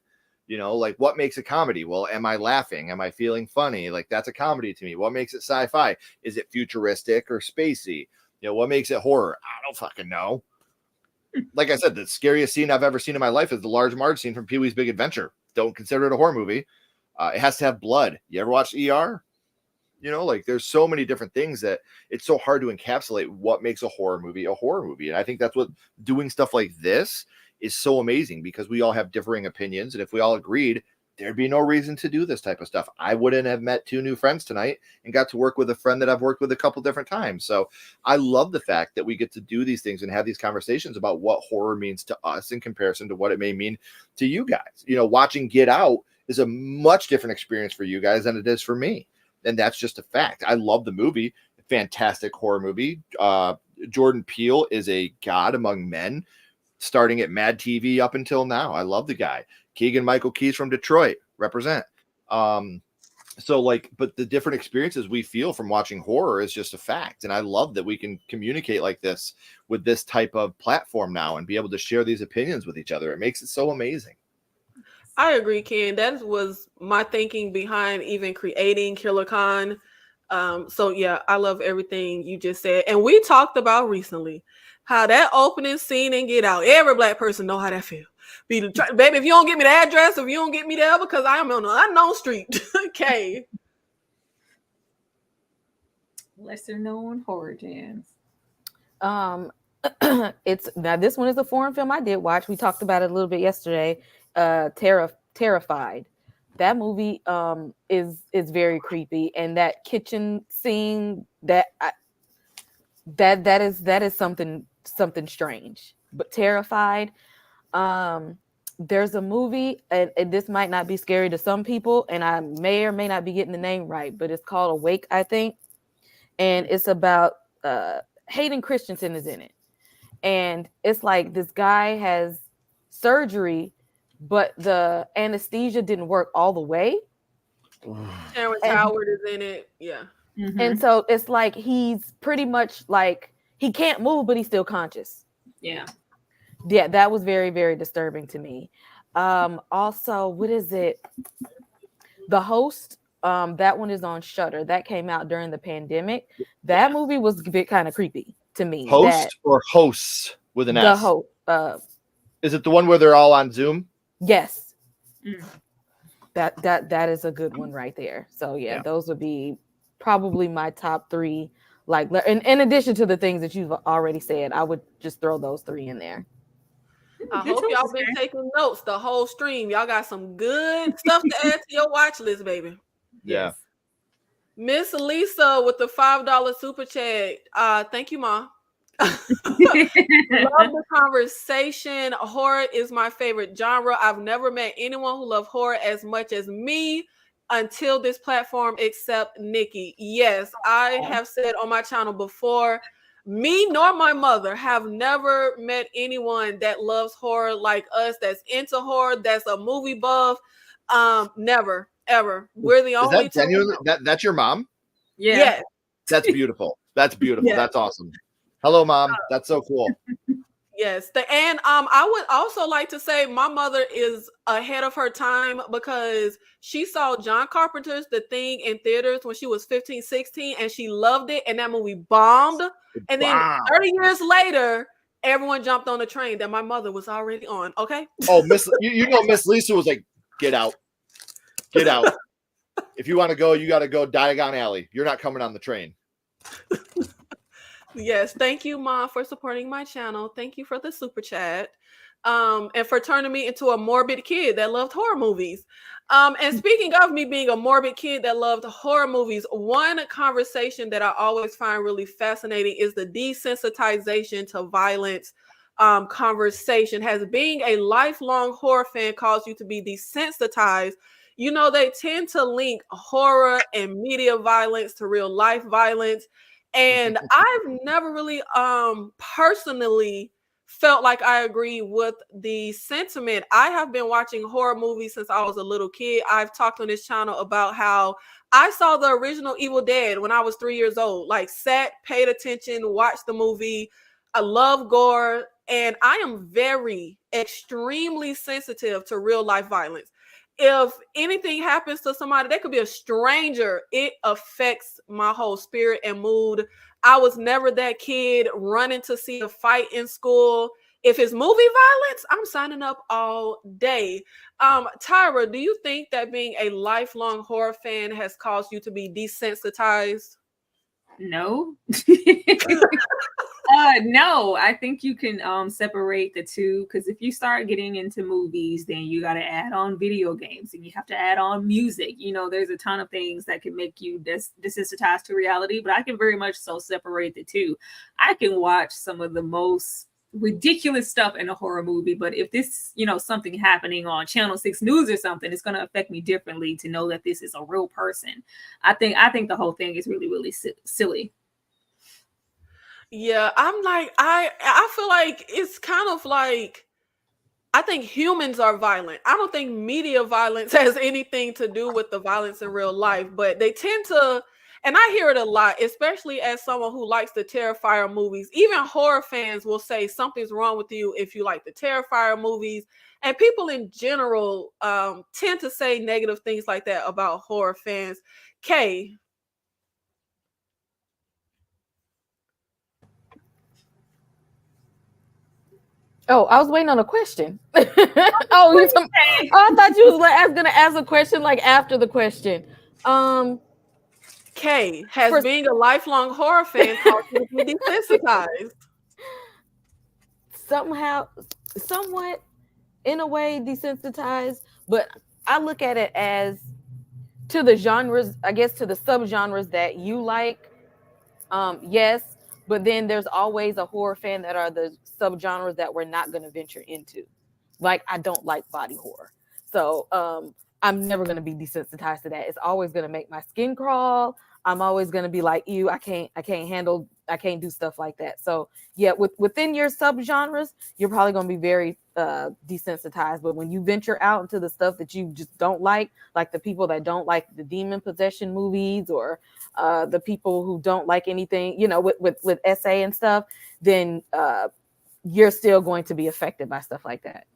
You know, like what makes a comedy? Well, am I laughing? Am I feeling funny? Like that's a comedy to me. What makes it sci-fi? Is it futuristic or spacey? You know, what makes it horror? I don't fucking know. Like I said, the scariest scene I've ever seen in my life is the Large Marge scene from Pee-wee's Big Adventure. Don't consider it a horror movie. It has to have blood. You ever watch ER? You know, like there's so many different things that it's so hard to encapsulate what makes a horror movie a horror movie. And I think that's what doing stuff like this is so amazing, because we all have differing opinions. And if we all agreed, there'd be no reason to do this type of stuff. I wouldn't have met 2 new friends tonight and got to work with a friend that I've worked with a couple different times. So I love the fact that we get to do these things and have these conversations about what horror means to us in comparison to what it may mean to you guys. You know, watching Get Out is a much different experience for you guys than it is for me. And that's just a fact. I love the movie. Fantastic horror movie. Jordan Peele is a god among men, starting at Mad TV up until now. I love the guy. Keegan Michael Key's from Detroit, represent. So like, but the different experiences we feel from watching horror is just a fact. And I love that we can communicate like this with this type of platform now and be able to share these opinions with each other. It makes it so amazing. I agree, Ken. That was my thinking behind even creating Killer Con. So yeah, I love everything you just said. And we talked about recently how that opening scene in Get Out, every Black person know how that feels. Baby, if you don't get me the address, if you don't get me there, because I am on an unknown street. Okay. Lesser known horror gems. It's now this one is a foreign film I did watch. We talked about it a little bit yesterday. Terrified. That movie is very creepy, and that kitchen scene that is something strange. But Terrified. There's a movie, and this might not be scary to some people, and I may or may not be getting the name right, but it's called Awake, I think, and it's about Hayden Christensen is in it, and it's like this guy has surgery, but the anesthesia didn't work all the way. Terrence Howard is in it, yeah. Mm-hmm. And so it's like he's pretty much like he can't move, but he's still conscious. Yeah. Yeah, that was very, very disturbing to me. Also, what is it? The Host. That one is on Shudder. That came out during the pandemic. That movie was a bit kind of creepy to me. Host or hosts with an The S? Host. Is it the one where they're all on Zoom? Yes. Mm. That is a good one right there. So yeah, those would be probably my top 3. Like, in addition to the things that you've already said, I would just throw those 3 in there. I hope y'all been taking notes the whole stream. Y'all got some good stuff to add to your watch list, baby. Yeah. Miss Lisa with the $5 super chat. Thank you, Ma. Love the conversation. Horror is my favorite genre. I've never met anyone who loved horror as much as me until this platform, except Nikki. Yes, I have said on my channel before, Me nor my mother have never met anyone that loves horror like us, that's into horror, that's a movie buff. Never, ever. We're the Is only that two. genuinely that's your mom? Yeah. Yes. That's beautiful. That's beautiful. Yeah. That's awesome. Hello, Mom. That's so cool. Yes. And I would also like to say my mother is ahead of her time because she saw John Carpenter's The Thing in theaters when she was 15, 16, and she loved it. And that movie bombed. And then Wow. 30 years later, everyone jumped on the train that my mother was already on. Okay. Oh, Miss, you know, Miss Lisa was like, get out. Get out. If you want to go, you got to go Diagon Alley. You're not coming on the train. Yes, thank you, Mom, for supporting my channel. Thank you for the super chat. And for turning me into a morbid kid that loved horror movies. And speaking of me being a morbid kid that loved horror movies, one conversation that I always find really fascinating is the desensitization to violence conversation. Has being a lifelong horror fan caused you to be desensitized? You know, they tend to link horror and media violence to real life violence. And I've never really personally felt like I agree with the sentiment. I have been watching horror movies since I was a little kid. I've talked on this channel about how I saw the original Evil Dead when I was 3 years old. Like, sat, paid attention, watched the movie. I love gore, and I am very extremely sensitive to real life violence. If anything happens to somebody, they could be a stranger, it affects my whole spirit and mood. I was never that kid running to see a fight in school. If it's movie violence, I'm signing up all day. Tyra, do you think that being a lifelong horror fan has caused you to be desensitized? No. No, I think you can separate the two, because if you start getting into movies, then you got to add on video games and you have to add on music. You know, there's a ton of things that can make you desensitized to reality, but I can very much so separate the two. I can watch some of the most ridiculous stuff in a horror movie, but if this, you know, something happening on Channel 6 News or something, it's going to affect me differently to know that this is a real person. I think the whole thing is really, really silly. Yeah, I'm like, I feel like it's kind of like, I think humans are violent. I don't think media violence has anything to do with the violence in real life, but they tend to, and I hear it a lot, especially as someone who likes the Terrifier movies. Even horror fans will say something's wrong with you if you like the Terrifier movies. And people in general tend to say negative things like that about horror fans. Kay. Oh, I was waiting on a question. I thought you was gonna ask a question like after the question. Kay, has being a lifelong horror fan caused you to be desensitized? Somewhat, in a way, desensitized, but I look at it as to the genres, I guess, to the subgenres that you like. Yes, but then there's always a horror fan that are the subgenres that we're not going to venture into. Like, I don't like body horror, so I'm never going to be desensitized to that. It's always going to make my skin crawl. I'm always going to be like, ew, I can't do stuff like that. So yeah, within your subgenres, you're probably going to be very desensitized. But when you venture out into the stuff that you just don't like the people that don't like the demon possession movies, or the people who don't like anything, you know, with SA and stuff, then you're still going to be affected by stuff like that.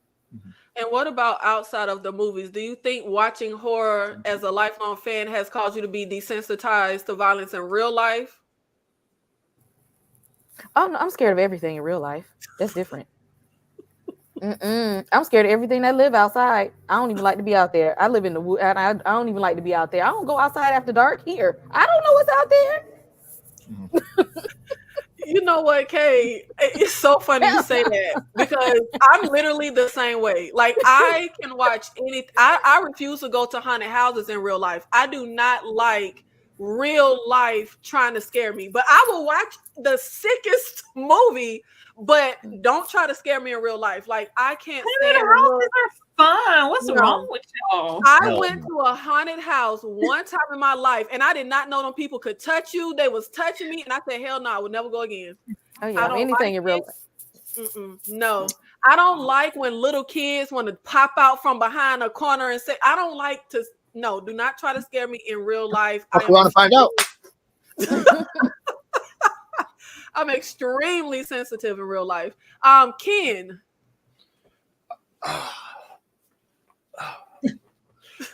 And what about outside of the movies? Do you think watching horror as a lifelong fan has caused you to be desensitized to violence in real life? Oh, no, I'm scared of everything in real life. That's different. I'm scared of everything that live outside. I don't even like to be out there. I live in the wood, and I don't even like to be out there. I don't go outside after dark here. I don't know what's out there. You know what, Kay? It's so funny you say that, because I'm literally the same way. Like, I can watch I refuse to go to haunted houses in real life. I do not like real life trying to scare me, but I will watch the sickest movie, but don't try to scare me in real life. Like, I can't stand houses are fun. What's wrong with y'all? I went to a haunted house one time in my life, and I did not know them people could touch you. They was touching me, and I said, hell no, I would never go again. Oh I yeah, don't anything like in real it. life. No, I don't like when little kids want to pop out from behind a corner and say, I don't like to. No, do not try to scare me in real life. If we want to find out. I'm extremely sensitive in real life. Ken.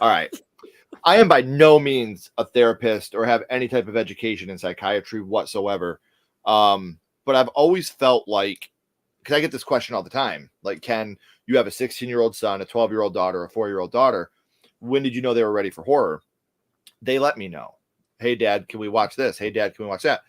All right. I am by no means a therapist or have any type of education in psychiatry whatsoever. But I've always felt like, because I get this question all the time, like, Ken, you have a 16-year-old son, a 12-year-old daughter, a 4-year-old daughter. When did you know they were ready for horror? They let me know. Hey, Dad, can we watch this? Hey, Dad, can we watch that?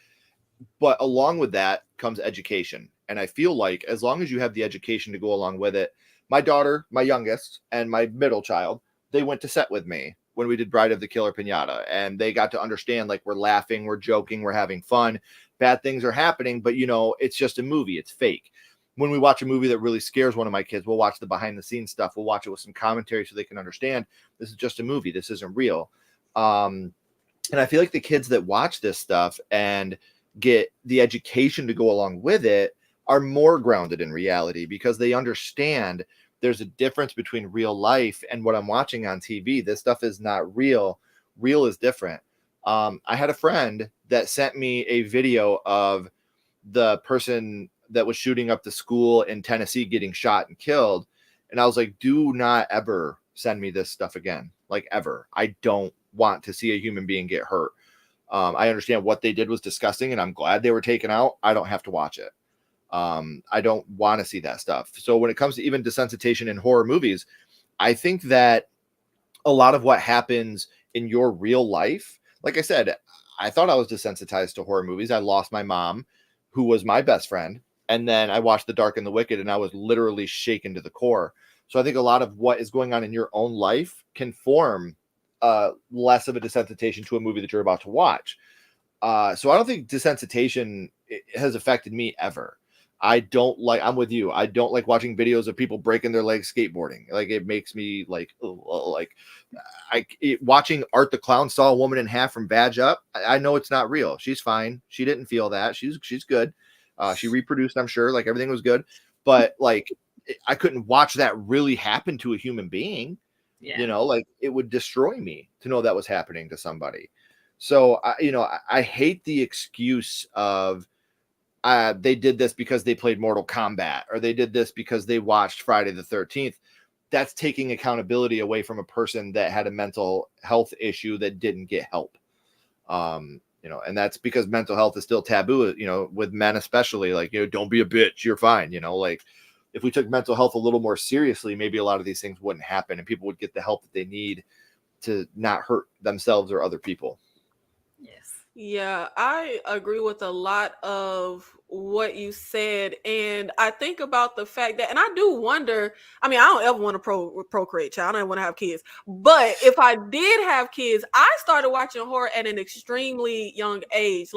But along with that comes education. And I feel like as long as you have the education to go along with it, my daughter, my youngest, and my middle child, they went to set with me when we did Bride of the Killer Pinata. And they got to understand, like, we're laughing, we're joking, we're having fun. Bad things are happening, but, you know, it's just a movie. It's fake. When we watch a movie that really scares one of my kids, we'll watch the behind the scenes stuff. We'll watch it with some commentary so they can understand this is just a movie. This isn't real. And I feel like the kids that watch this stuff and get the education to go along with it are more grounded in reality because they understand there's a difference between real life and what I'm watching on TV. This stuff is not real. Real is different. I had a friend that sent me a video of the person that was shooting up the school in Tennessee getting shot and killed. And I was like, do not ever send me this stuff again. Like, ever. I don't want to see a human being get hurt. I understand what they did was disgusting and I'm glad they were taken out. I don't have to watch it. I don't want to see that stuff. So when it comes to even desensitization in horror movies, I think that a lot of what happens in your real life, like I said, I thought I was desensitized to horror movies. I lost my mom, who was my best friend. And then I watched The Dark and the Wicked and I was literally shaken to the core. So I think a lot of what is going on in your own life can form less of a desensitization to a movie that you're about to watch. So I don't think desensitization has affected me ever. I'm with you. I don't like watching videos of people breaking their legs skateboarding. Like, it makes me like watching Art the Clown saw a woman in half from Badge Up. I know it's not real. She's fine. She didn't feel that. She's good. She reproduced, I'm sure, like everything was good, but like, I couldn't watch that really happen to a human being. Yeah. You know, like, it would destroy me to know that was happening to somebody. So, I hate the excuse of they did this because they played Mortal Kombat, or they did this because they watched Friday the 13th. That's taking accountability away from a person that had a mental health issue that didn't get help. And that's because mental health is still taboo, with men especially. Like, don't be a bitch, you're fine. Like, if we took mental health a little more seriously, maybe a lot of these things wouldn't happen and people would get the help that they need to not hurt themselves or other people. Yes. Yeah, I agree with a lot of what you said. And I think about the fact that, and I do wonder, I mean, I don't ever want to procreate, child. I don't want to have kids. But if I did have kids, I started watching horror at an extremely young age.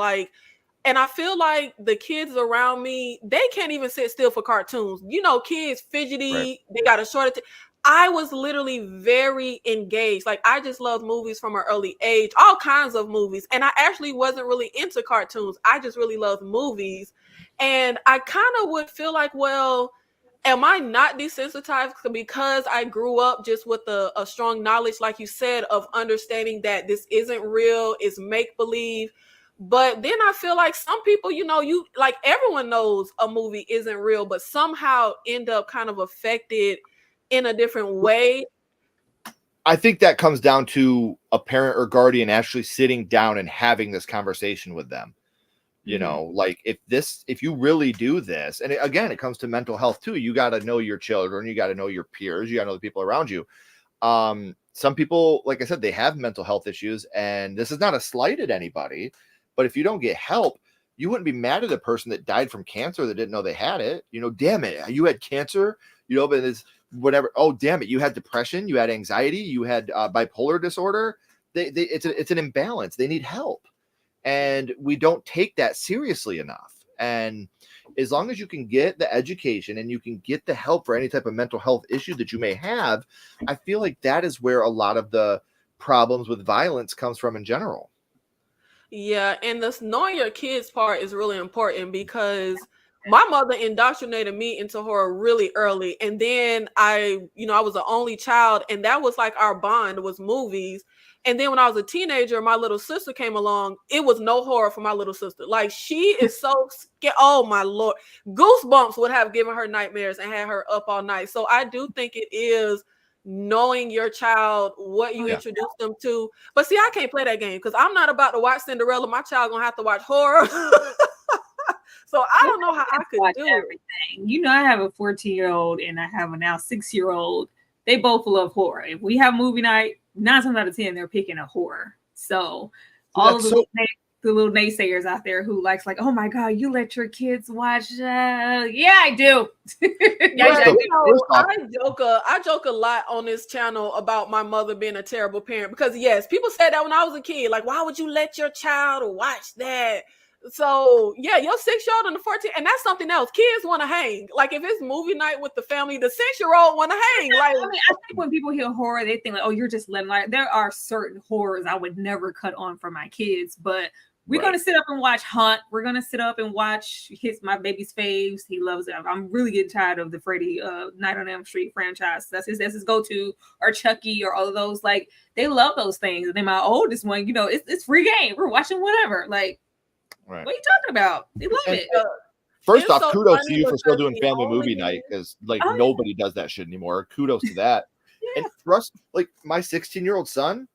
And I feel like the kids around me, they can't even sit still for cartoons. Kids fidgety, Right. They got a short I was literally very engaged. Like, I just loved movies from an early age, all kinds of movies. And I actually wasn't really into cartoons. I just really loved movies. And I kind of would feel like, well, am I not desensitized because I grew up just with a strong knowledge, like you said, of understanding that this isn't real, it's make-believe. But then I feel like some people, you like, everyone knows a movie isn't real, but somehow end up kind of affected in a different way. I think that comes down to a parent or guardian actually sitting down and having this conversation with them. Like, if you really do this, and again, it comes to mental health too. You got to know your children, you got to know your peers, you got to know the people around you. Some people, like I said, they have mental health issues, and this is not a slight at anybody, but if you don't get help, you wouldn't be mad at a person that died from cancer that didn't know they had it. Damn it, you had cancer, but it's whatever. Oh, damn it, you had depression, you had anxiety, you had bipolar disorder. It's an imbalance. They need help. And we don't take that seriously enough. And as long as you can get the education and you can get the help for any type of mental health issue that you may have, I feel like that is where a lot of the problems with violence comes from in general. Yeah, and this knowing your kids part is really important because my mother indoctrinated me into horror really early. And then I was the only child, and that was like our bond was movies. And then when I was a teenager, my little sister came along. It was no horror for my little sister. Like she is so scared. Oh my Lord. Goosebumps would have given her nightmares and had her up all night. So I do think it is knowing your child, what you introduce them to. But see, I can't play that game because I'm not about to watch Cinderella. My child gonna have to watch horror. So I don't know how I could do everything. You know, I have a 14-year-old and I have a now 6-year-old. They both love horror. If we have movie night, 9 times out of 10, they're picking a horror. So all of the little naysayers out there who like, oh my God, you let your kids watch? Yeah, I do. I joke a lot on this channel about my mother being a terrible parent because yes, people said that when I was a kid. Like, why would you let your child watch that? So yeah, your 6-year-old and the 14, and that's something else. Kids want to hang. Like if it's movie night with the family, the 6-year-old want to hang. Like I think when people hear horror, they think like, oh, you're just letting like. There are certain horrors I would never cut on for my kids, but we're gonna sit up and watch Hunt. We're gonna sit up and watch my baby's faves. He loves it. I'm really getting tired of the Freddy Night on Elm Street franchise. That's his go-to, or Chucky, or all of those. Like they love those things. And then my oldest one, it's free game. We're watching whatever. Like. Right. What are you talking about? They love it. First off, kudos to you for still doing family movie night because nobody does that shit anymore. Kudos to that. And for us, like my 16-year-old son,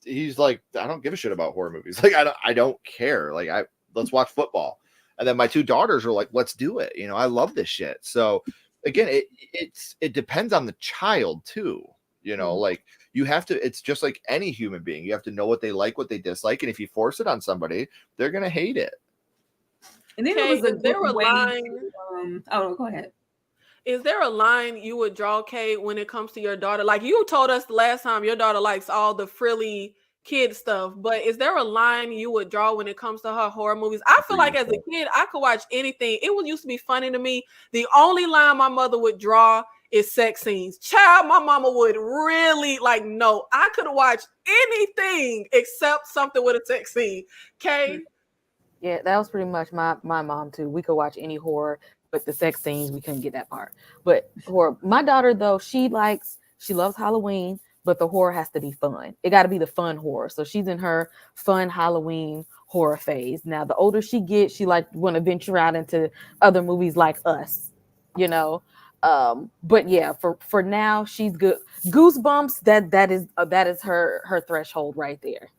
he's like, I don't give a shit about horror movies. Like I don't care. Like let's watch football. And then my 2 daughters are like, let's do it. I love this shit. So again, it depends on the child too. Like you have to, it's just like any human being. You have to know what they like, what they dislike. And if you force it on somebody, they're going to hate it. And then there was a line. Go ahead. Is there a line you would draw, Kate, when it comes to your daughter? Like you told us the last time your daughter likes all the frilly kid stuff, but is there a line you would draw when it comes to her horror movies? I feel like as a kid, I could watch anything. It would used to be funny to me. The only line my mother would draw is sex scenes. Child, my mama would really no, I could watch anything except something with a sex scene. Okay. Yeah, that was pretty much my mom too. We could watch any horror, but the sex scenes, we couldn't get that part. But horror, my daughter though, she loves Halloween, but the horror has to be fun. It got to be the fun horror. So she's in her fun Halloween horror phase. Now, the older she gets, she want to venture out into other movies like Us, But yeah, for now, she's good. Goosebumps, that is her threshold right there.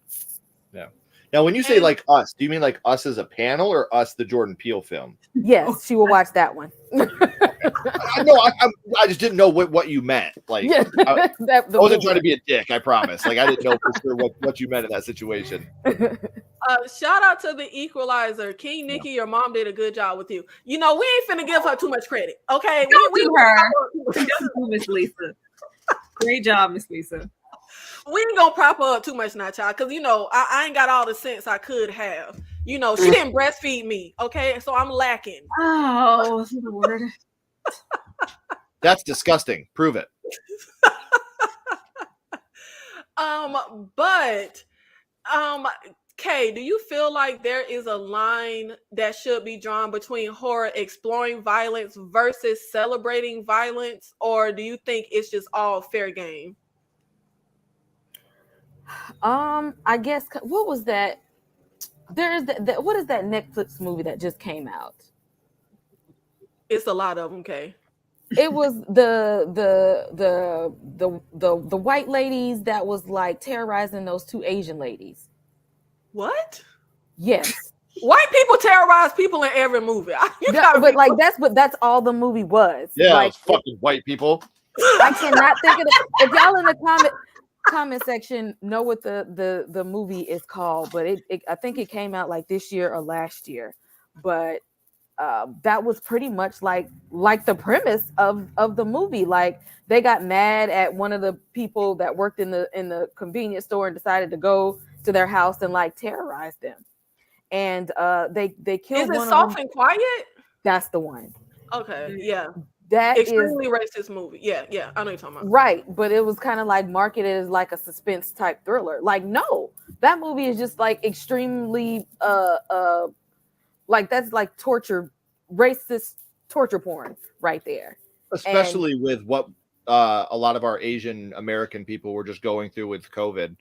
Yeah. Now, when you say like Us, do you mean like Us as a panel or Us, the Jordan Peele film? Yes, she will watch that one. I just didn't know what you meant. Like, yeah, I wasn't trying to be a dick. I promise. Like, I didn't know for sure what you meant in that situation. Shout out to the Equalizer, King Nikki. Your mom did a good job with you. We ain't finna give her too much credit, okay? We her. Miss Lisa. Great job, Miss Lisa. We ain't gonna prop her up too much now, child, because I ain't got all the sense I could have. She didn't breastfeed me, okay? So I'm lacking. Oh, the word. That's disgusting. Prove it. But Kay, do you feel like there is a line that should be drawn between horror exploring violence versus celebrating violence, or do you think it's just all fair game? I guess what was that? There's that. What is that Netflix movie that just came out? It's a lot of them, Kay. It was the white ladies that was like terrorizing those 2 Asian ladies. What? Yes. White people terrorize people in every movie. That's all the movie was. Yeah, like, fucking white people. I cannot think of it. If y'all in the comment section know what the movie is called, but I think it came out like this year or last year. But that was pretty much like the premise of the movie. Like they got mad at one of the people that worked in the convenience store and decided to go to their house and like terrorize them. And they killed. Is it Soft and Quiet? That's the one. Okay, yeah. that is extremely racist movie. Yeah, I know you're talking about. right, but it was kind of like marketed as like a suspense type thriller. Like, no, that movie is just like extremely like that's like torture, racist torture porn right there. Especially with what a lot of our Asian American people were just going through with COVID,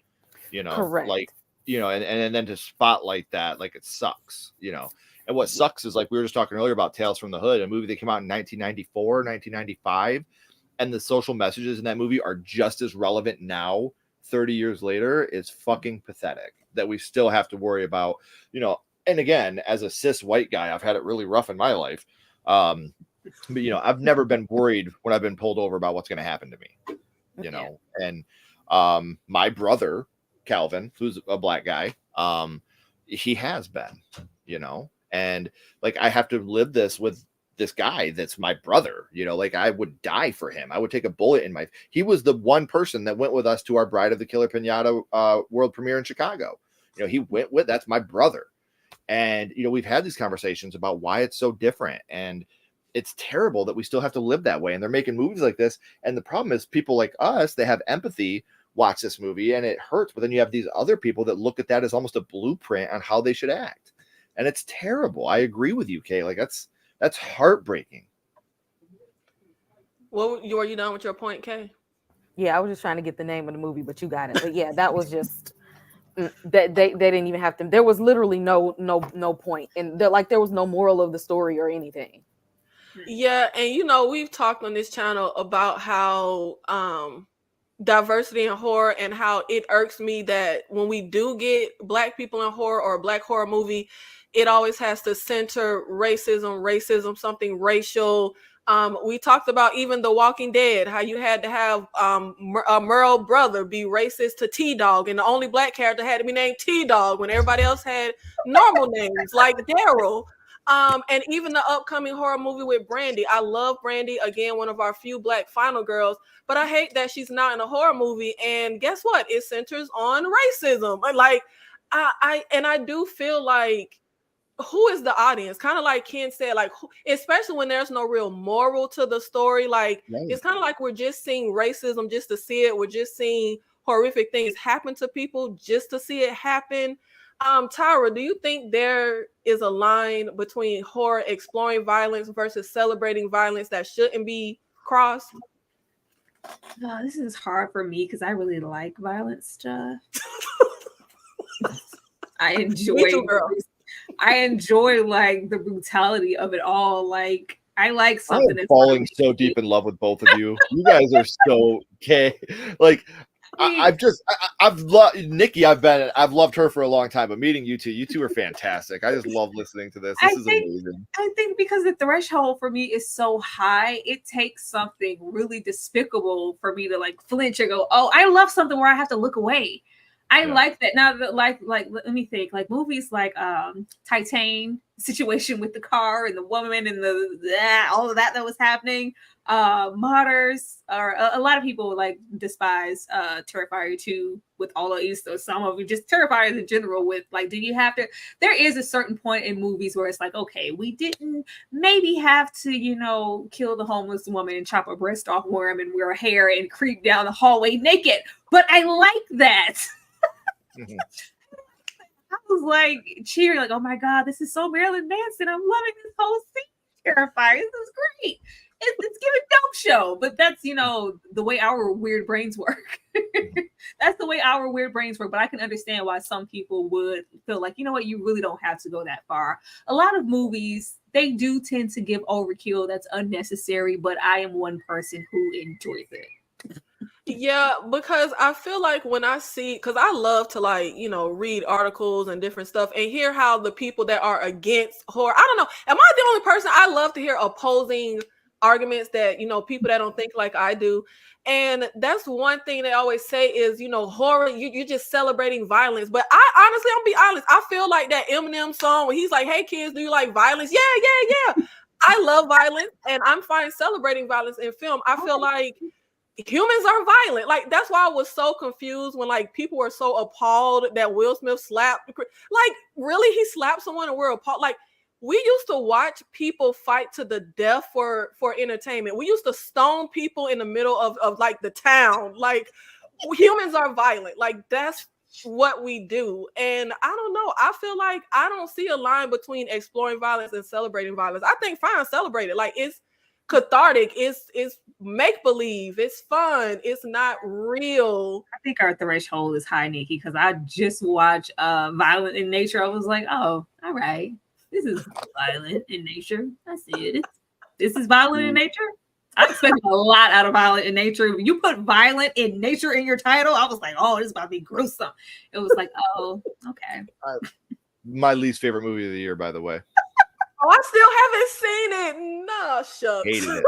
Correct. like, and then to spotlight that, like, it sucks, And what sucks is, like, we were just talking earlier about Tales from the Hood, a movie that came out in 1994, 1995, and the social messages in that movie are just as relevant now, 30 years later. Is fucking pathetic that we still have to worry about, and again, as a cis white guy, I've had it really rough in my life. But, I've never been worried when I've been pulled over about what's going to happen to me, and my brother, Calvin, who's a black guy, he has been, and like, I have to live this with this guy that's my brother, like, I would die for him. I would take a bullet in he was the one person that went with us to our Bride of the Killer Pinata world premiere in Chicago. He went with, that's my brother. And, we've had these conversations about why it's so different. And it's terrible that we still have to live that way. And they're making movies like this. And the problem is, people like us, they have empathy, watch this movie, and it hurts. But then you have these other people that look at that as almost a blueprint on how they should act. And it's terrible. I agree with you, Kay. Like, that's heartbreaking. Well, were you done with your point, Kay? Yeah, I was just trying to get the name of the movie, but you got it. But yeah, that was just that they didn't even have to. There was literally no point, and there was no moral of the story or anything. Yeah, and we've talked on this channel about how diversity in horror, and how it irks me that when we do get black people in horror or a black horror movie, it always has to center racism, something racial. We talked about even The Walking Dead, how you had to have Merle brother be racist to T-Dog, and the only black character had to be named T-Dog when everybody else had normal names like Daryl. And even the upcoming horror movie with Brandy. I love Brandy, again, one of our few black final girls, but I hate that she's not in a horror movie. And guess what? It centers on racism. Like, I do feel like, who is the audience? Kind of like Ken said, like, especially when there's no real moral to the story. Like, right. It's kind of like we're just seeing racism just to see it. We're just seeing horrific things happen to people just to see it happen. Tyra, do you think there is a line between horror exploring violence versus celebrating violence that shouldn't be crossed? This is hard for me because I really like violent stuff. I enjoy like the brutality of it all. Like, I like something. I'm falling so deep in love with both of you. You guys are so okay. Like, I've loved Nikki. I've loved her for a long time, but meeting you two are fantastic. I just love listening to this. This is amazing. I think because the threshold for me is so high, it takes something really despicable for me to like flinch and go, oh, I love something where I have to look away. I like that. Now that like let me think, like movies like Titan, situation with the car and the woman and all of that was happening. Modders, or a lot of people like despise Terrifier 2 with all of these, so some of you just Terrifiers in general with like, do you have to, there is a certain point in movies where it's like, okay, we didn't maybe have to, kill the homeless woman and chop her breast off, worm and wear her hair and creep down the hallway naked, but I like that. Mm-hmm. I was like cheering, like, oh my god, this is so Marilyn Manson. I'm loving this whole scene. Terrifier. This is great. It's giving dope show, but that's the way our weird brains work. That's the way our weird brains work. But I can understand why some people would feel like, you know what, you really don't have to go that far. A lot of movies, they do tend to give overkill that's unnecessary, but I am one person who enjoys it. Yeah, because I feel like when I see, because I love to read articles and different stuff and hear how the people that are against horror, I don't know, am I the only person? I love to hear opposing arguments that, people that don't think like I do. And that's one thing they always say is, horror, you're just celebrating violence. But I honestly, I'm be honest, I feel like that Eminem song where he's like, hey kids, do you like violence? Yeah. I love violence and I'm fine celebrating violence in film. I feel like humans are violent. Like, that's why I was so confused when people were so appalled that Will Smith slapped. Like, really, he slapped someone and we're appalled? Like, we used to watch people fight to the death for entertainment. We used to stone people in the middle of like the town. Like, humans are violent. Like, that's what we do. And I don't know. I feel like I don't see a line between exploring violence and celebrating violence. I think fine, celebrate it. Like, it's cathartic. It's make believe. It's fun. It's not real. I think our threshold is high, Nikki, because I just watched Violent in Nature. I was like, oh, all right. This is violent in nature. I see it. This is violent in nature. I expected a lot out of Violent in Nature. When you put Violent in Nature in your title, I was like, oh, this is about to be gruesome. It was like, oh, okay. My least favorite movie of the year, by the way. Oh, I still haven't seen it. No, shucks.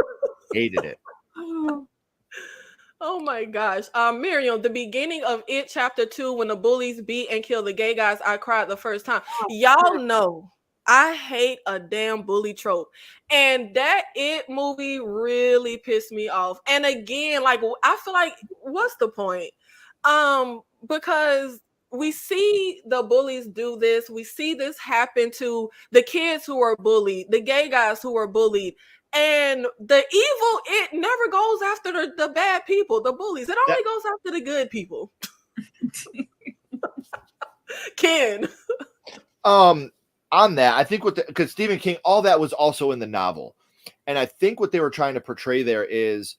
Hated it. Oh my gosh. Miriam, the beginning of It Chapter 2, when the bullies beat and kill the gay guys, I cried the first time. Y'all know I hate a damn bully trope. And that It movie really pissed me off. And again, like, I feel like, what's the point? Because we see the bullies do this. We see this happen to the kids who are bullied, the gay guys who are bullied. And the evil, it never goes after the bad people, the bullies. It only goes after the good people. Ken. On that, I think because Stephen King, all that was also in the novel. And I think what they were trying to portray there is,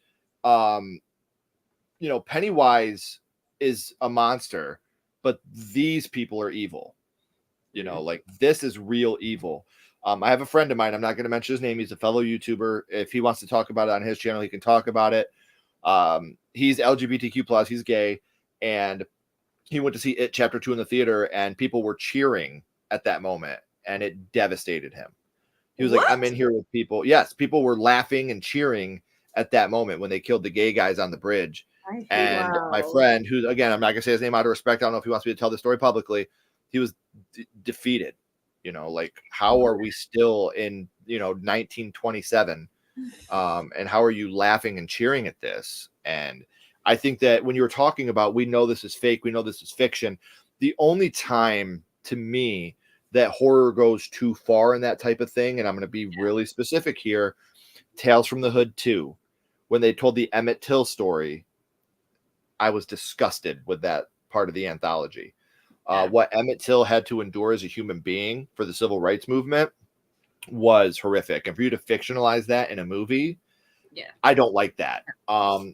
Pennywise is a monster, but these people are evil. Like, this is real evil. I have a friend of mine. I'm not going to mention his name. He's a fellow YouTuber. If he wants to talk about it on his channel, he can talk about it. He's LGBTQ+. He's gay. And he went to see It Chapter 2 in the theater, and people were cheering at that moment. And it devastated him. He was like, I'm in here with people. Yes, people were laughing and cheering at that moment when they killed the gay guys on the bridge. And my friend, who, again, I'm not going to say his name out of respect. I don't know if he wants me to tell the story publicly. He was defeated. Like, how are we still in, 1927? And how are you laughing and cheering at this? And I think that when you were talking about, we know this is fake, we know this is fiction. The only time, to me, that horror goes too far in that type of thing, and I'm going to be really specific here, Tales from the Hood 2. When they told the Emmett Till story, I was disgusted with that part of the anthology. What Emmett Till had to endure as a human being for the civil rights movement was horrific. And for you to fictionalize that in a movie, I don't like that.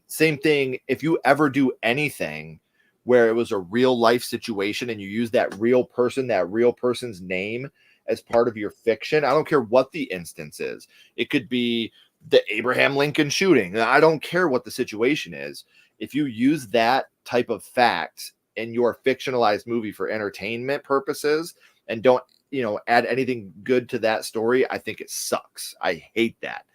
Same thing, if you ever do anything where it was a real life situation and you use that real person's name as part of your fiction, I don't care what the instance is. It could be the Abraham Lincoln shooting. I don't care what the situation is. If you use that type of fact in your fictionalized movie for entertainment purposes and don't, add anything good to that story, I think it sucks. I hate that.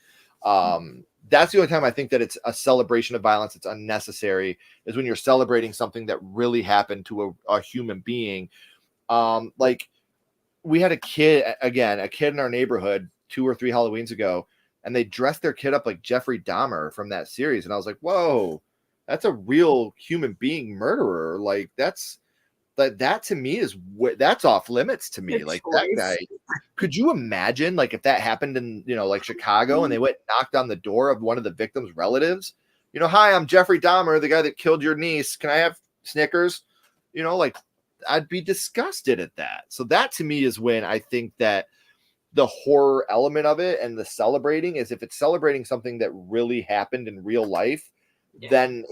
That's the only time I think that it's a celebration of violence. It's unnecessary, is when you're celebrating something that really happened to a human being. Like, we had a kid in our neighborhood 2 or 3 Halloweens ago, and they dressed their kid up like Jeffrey Dahmer from that series. And I was like, whoa, that's a real human being murderer. Like, that to me that's off limits to me. Like, that guy, could you imagine, like, if that happened in, like Chicago, and they went and knocked on the door of one of the victims' relatives, hi, I'm Jeffrey Dahmer, the guy that killed your niece. Can I have Snickers? Like, I'd be disgusted at that. So that to me is when I think that the horror element of it and the celebrating is, if it's celebrating something that really happened in real life, then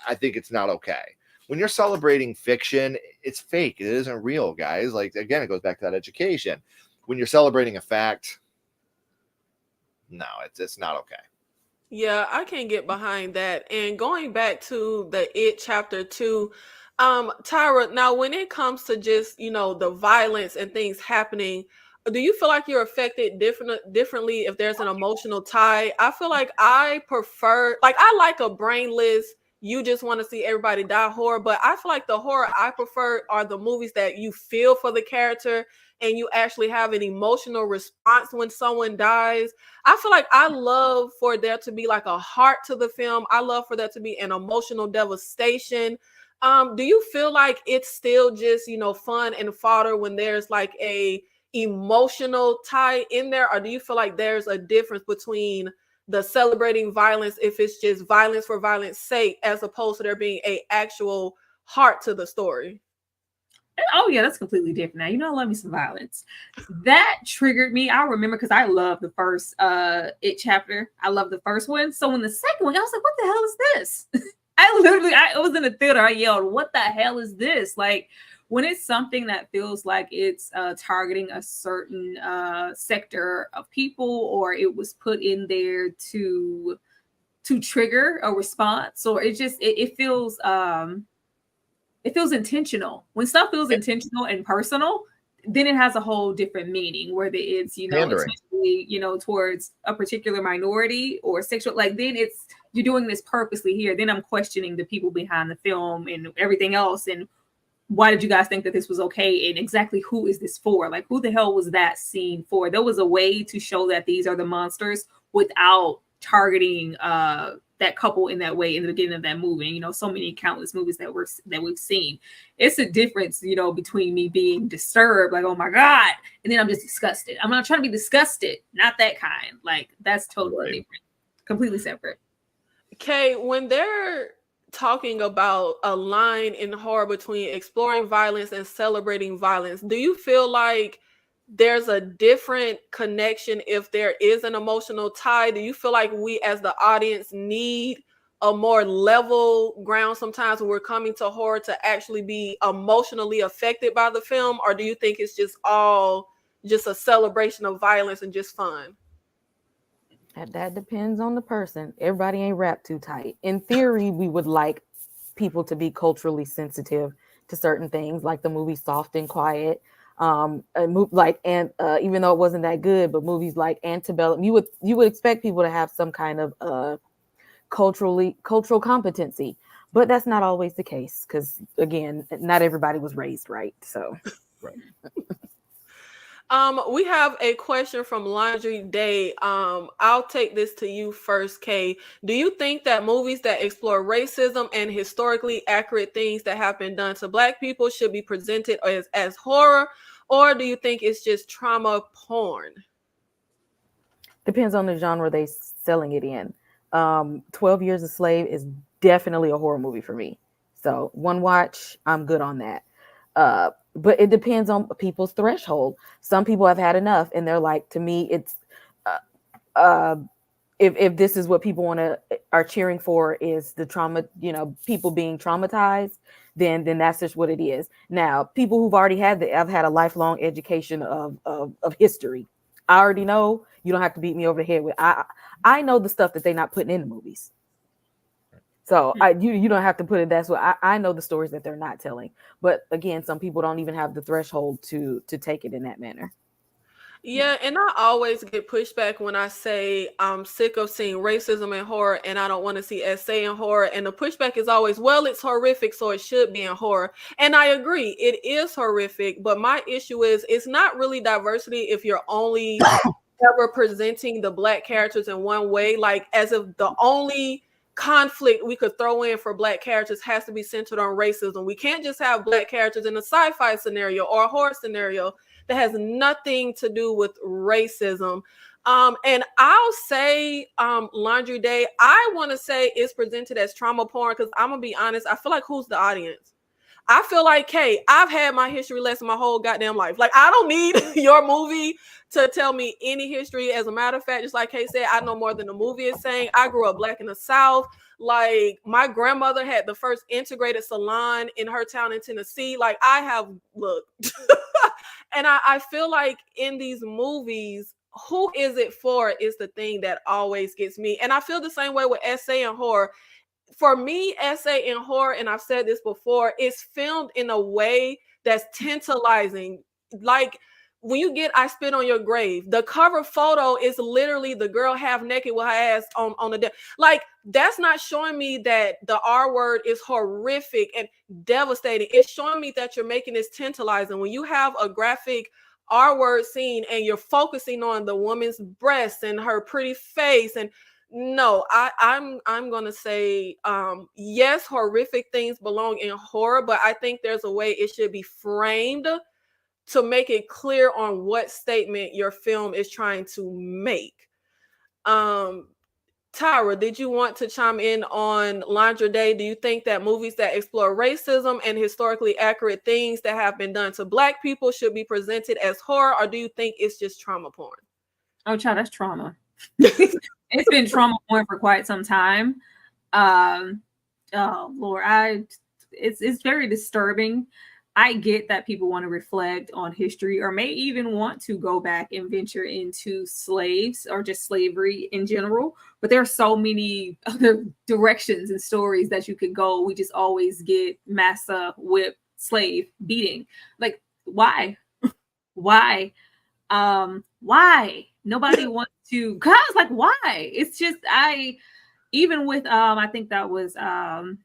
I think it's not okay. When you're celebrating fiction, it's fake. It isn't real, guys. Like, again, it goes back to that education. When you're celebrating a fact, no, it's not okay. Yeah, I can get behind that. And going back to the It Chapter 2, Tyra, now when it comes to just, the violence and things happening, do you feel like you're affected differently if there's an emotional tie? I feel like I like a brainless, you just want to see everybody die horror, but I feel like the horror I prefer are the movies that you feel for the character and you actually have an emotional response when someone dies. I feel like I love for there to be like a heart to the film. I love for there to be an emotional devastation. Do you feel like it's still just, fun and fodder when there's like a emotional tie in there, or do you feel like there's a difference between the celebrating violence if it's just violence for violence sake, as opposed to there being a actual heart to the story? Oh yeah, that's completely different. Now, you know, I love me some violence. That triggered me. I remember because I love the first It chapter. I love the first one. So when the second one, I was like, what the hell is this? I was in the theater. I yelled, what the hell is this? Like, when it's something that feels like it's targeting a certain sector of people, or it was put in there to trigger a response, or it feels intentional. When stuff feels intentional and personal, then it has a whole different meaning, whether it's, you know, Pandering. especially, you know, towards a particular minority or sexual, like then it's, you're doing this purposely here. Then I'm questioning the people behind the film and everything else. And why did you guys think that this was okay? And exactly who is this for? Like, who the hell was that scene for? There was a way to show that these are the monsters without targeting that couple in that way in the beginning of that movie. You know, so many countless movies that we've seen. It's a difference, you know, between me being disturbed, like, oh my God, and then I'm just disgusted. I'm not trying to be disgusted, not that kind. Like, that's totally different, completely separate. Okay, when they're talking about a line in horror between exploring violence and celebrating violence, do you feel like there's a different connection if there is an emotional tie? Do you feel like we as the audience need a more level ground sometimes when we're coming to horror to actually be emotionally affected by the film? Or do you think it's just all just a celebration of violence and just fun? That depends on the person. Everybody ain't wrapped too tight. In theory, we would like people to be culturally sensitive to certain things, like the movie Soft and Quiet. Even though it wasn't that good, but movies like Antebellum, you would expect people to have some kind of cultural competency, but that's not always the case, because again, not everybody was raised right. So Right. We have a question from Laundry Day. I'll take this to you first, Kay. Do you think that movies that explore racism and historically accurate things that have been done to Black people should be presented as horror, or do you think it's just trauma porn? depends on the genre they selling it in. 12 Years a Slave is definitely a horror movie for me. So one watch, I'm good on that. But it depends on people's threshold. Some people have had enough, and they're like, to me, it's if this is what people are cheering for, is the trauma, you know, people being traumatized, then that's just what it is. Now, people who've already I've had a lifelong education of history. I already know. You don't have to beat me over the head with. I know the stuff that they're not putting in the movies. So you don't have to put it that way. I know the stories that they're not telling. But again, some people don't even have the threshold to take it in that manner. Yeah, and I always get pushback when I say I'm sick of seeing racism in horror and I don't want to see SA in horror. And the pushback is always, well, it's horrific, so it should be in horror. And I agree, it is horrific. But my issue is it's not really diversity if you're only ever presenting the Black characters in one way, like as if the only conflict we could throw in for Black characters has to be centered on racism. We can't just have Black characters in a sci-fi scenario or a horror scenario that has nothing to do with racism. And I'll say, Laundry Day, I want to say it's presented as trauma porn because I'm going to be honest, I feel like who's the audience? I feel like, hey, I've had my history lesson my whole goddamn life. Like, I don't need your movie to tell me any history. As a matter of fact, just like Kay said, I know more than the movie is saying. I grew up Black in the South. Like, my grandmother had the first integrated salon in her town in Tennessee. Like, I have looked. And I feel like in these movies, who is it for is the thing that always gets me. And I feel the same way with SA and horror. For me, SA in horror, and I've said this before, is filmed in a way that's tantalizing. Like when you get I Spit on Your Grave, the cover photo is literally the girl half naked with her ass on the deck. Like, that's not showing me that the R word is horrific and devastating. It's showing me that you're making this tantalizing. When you have a graphic R word scene and you're focusing on the woman's breasts and her pretty face, and no, I'm gonna say yes, horrific things belong in horror, but I think there's a way it should be framed to make it clear on what statement your film is trying to make. Tyra, did you want to chime in on Laundry Day? Do you think that movies that explore racism and historically accurate things that have been done to Black people should be presented as horror, or do you think it's just trauma porn? Oh, child, that's trauma. It's been trauma porn for quite some time. Oh Lord, it's very disturbing. I get that people want to reflect on history or may even want to go back and venture into slaves or just slavery in general. But there are so many other directions and stories that you could go. We just always get massa, whip, slave, beating. Like, why? Why? Why? Nobody wants to, guys, like, why? It's just, even with, I think that was, I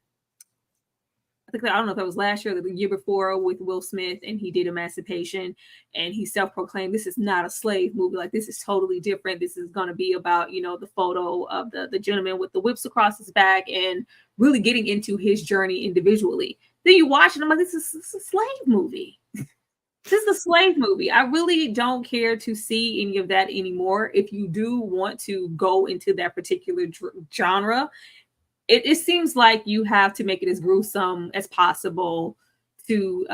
don't know if that was last year or the year before with Will Smith, and he did Emancipation, and he self-proclaimed this is not a slave movie. Like, this is totally different. This is going to be about, the photo of the gentleman with the whips across his back and really getting into his journey individually. Then you watch it, I'm like, this is a slave movie. This is a slave movie. I really don't care to see any of that anymore. If you do want to go into that particular genre, it seems like you have to make it as gruesome as possible to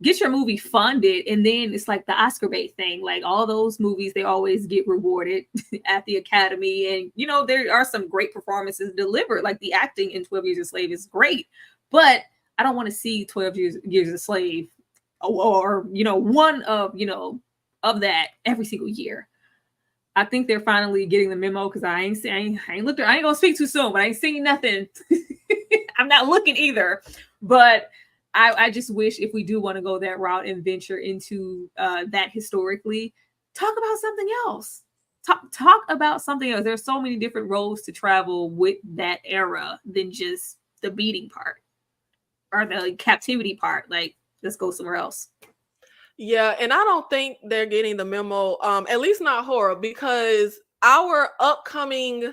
get your movie funded. And then it's like the Oscar bait thing. Like, all those movies, they always get rewarded at the Academy. And, there are some great performances delivered. Like, the acting in 12 Years a Slave is great. But I don't want to see 12 Years a Slave or one of that every single year. I think they're finally getting the memo, because I ain't gonna speak too soon, but I ain't seeing nothing. I'm not looking either. But I just wish, if we do want to go that route and venture into that historically, talk about something else. Talk about something else. There's so many different roads to travel with that era than just the beating part or the captivity part. Like, let's go somewhere else. Yeah, and I don't think they're getting the memo, at least not horror, because our upcoming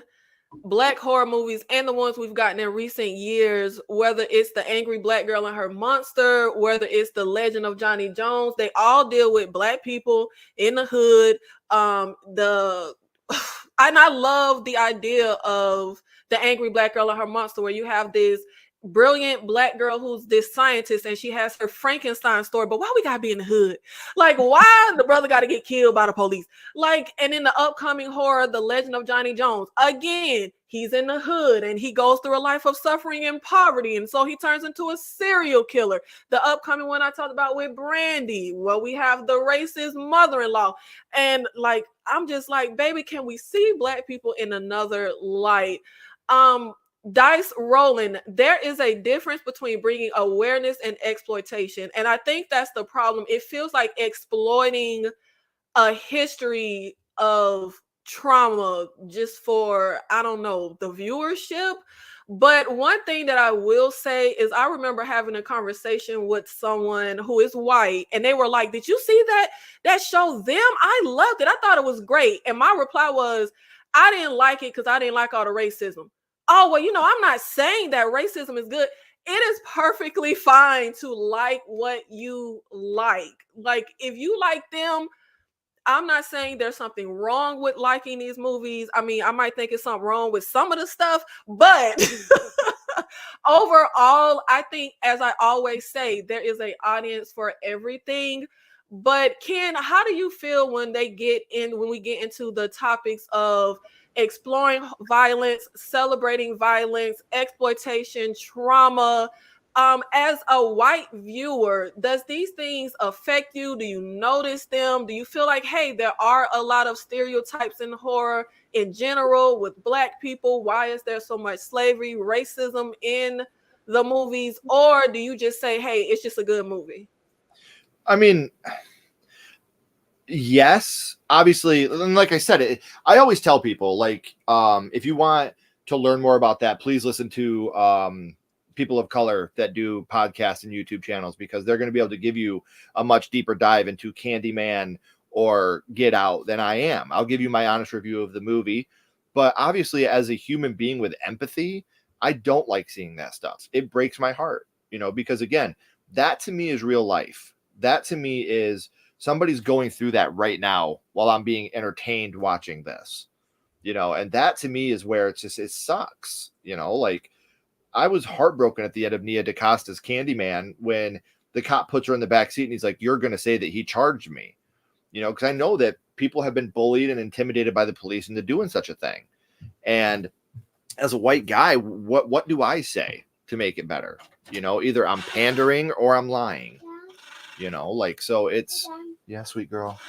Black horror movies and the ones we've gotten in recent years, whether it's The Angry Black Girl and Her Monster, whether it's The Legend of Johnny Jones, they all deal with Black people in the hood. And I love the idea of The Angry Black Girl and Her Monster, where you have this brilliant Black girl who's this scientist, and she has her Frankenstein story. But why we gotta be in the hood? Like, why the brother gotta get killed by the police? Like, and in the upcoming horror, The Legend of Johnny Jones, again, he's in the hood and he goes through a life of suffering and poverty, and so he turns into a serial killer. The upcoming one I talked about with Brandy, well, we have the racist mother-in-law, and like, I'm just like, baby, can we see Black people in another light? Dice rolling, there is a difference between bringing awareness and exploitation. And I think that's the problem. It feels like exploiting a history of trauma just for, I don't know, the viewership. But one thing that I will say is, I remember having a conversation with someone who is white, and they were like, did you see that show Them? I loved it. I thought it was great. And my reply was, I didn't like it because I didn't like all the racism. Oh, well, I'm not saying that racism is good. It is perfectly fine to like what you like. Like, if you like Them, I'm not saying there's something wrong with liking these movies. I mean, I might think it's something wrong with some of the stuff, but overall, I think, as I always say, there is an audience for everything. But Ken, how do you feel when we get into the topics of exploring violence, celebrating violence, exploitation, trauma? As a white viewer, does these things affect you? Do you notice them? Do you feel like, hey, there are a lot of stereotypes in horror in general with Black people? Why is there so much slavery, racism in the movies? Or do you just say, hey, it's just a good movie? I mean, yes, obviously. And like I said, I always tell people, like, if you want to learn more about that, please listen to people of color that do podcasts and YouTube channels, because they're going to be able to give you a much deeper dive into Candyman or Get Out than I am. I'll give you my honest review of the movie, but obviously, as a human being with empathy, I don't like seeing that stuff. It breaks my heart, because again, that to me is real life. That to me is somebody's going through that right now while I'm being entertained watching this, and that to me is where it sucks, like I was heartbroken at the end of Nia DaCosta's Candyman when the cop puts her in the back seat and he's like, you're going to say that he charged me, because I know that people have been bullied and intimidated by the police into doing such a thing. And as a white guy, what do I say to make it better? Either I'm pandering or I'm lying, so it's, yeah, sweet girl.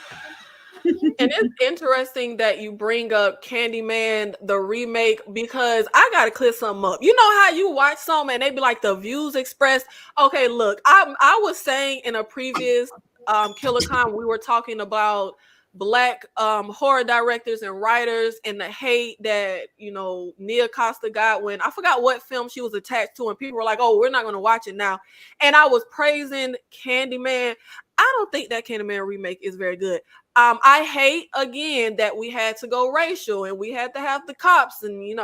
And it's interesting that you bring up Candyman, the remake, because I got to clear something up. You know how you watch something and they be like the views expressed. Okay, look, I was saying in a previous KillerCon, we were talking about Black horror directors and writers and the hate that Nia Costa got when I forgot what film she was attached to, and people were like, "Oh, we're not going to watch it now." And I was praising Candyman. I don't think that Candyman remake is very good. I hate again that we had to go racial and we had to have the cops, and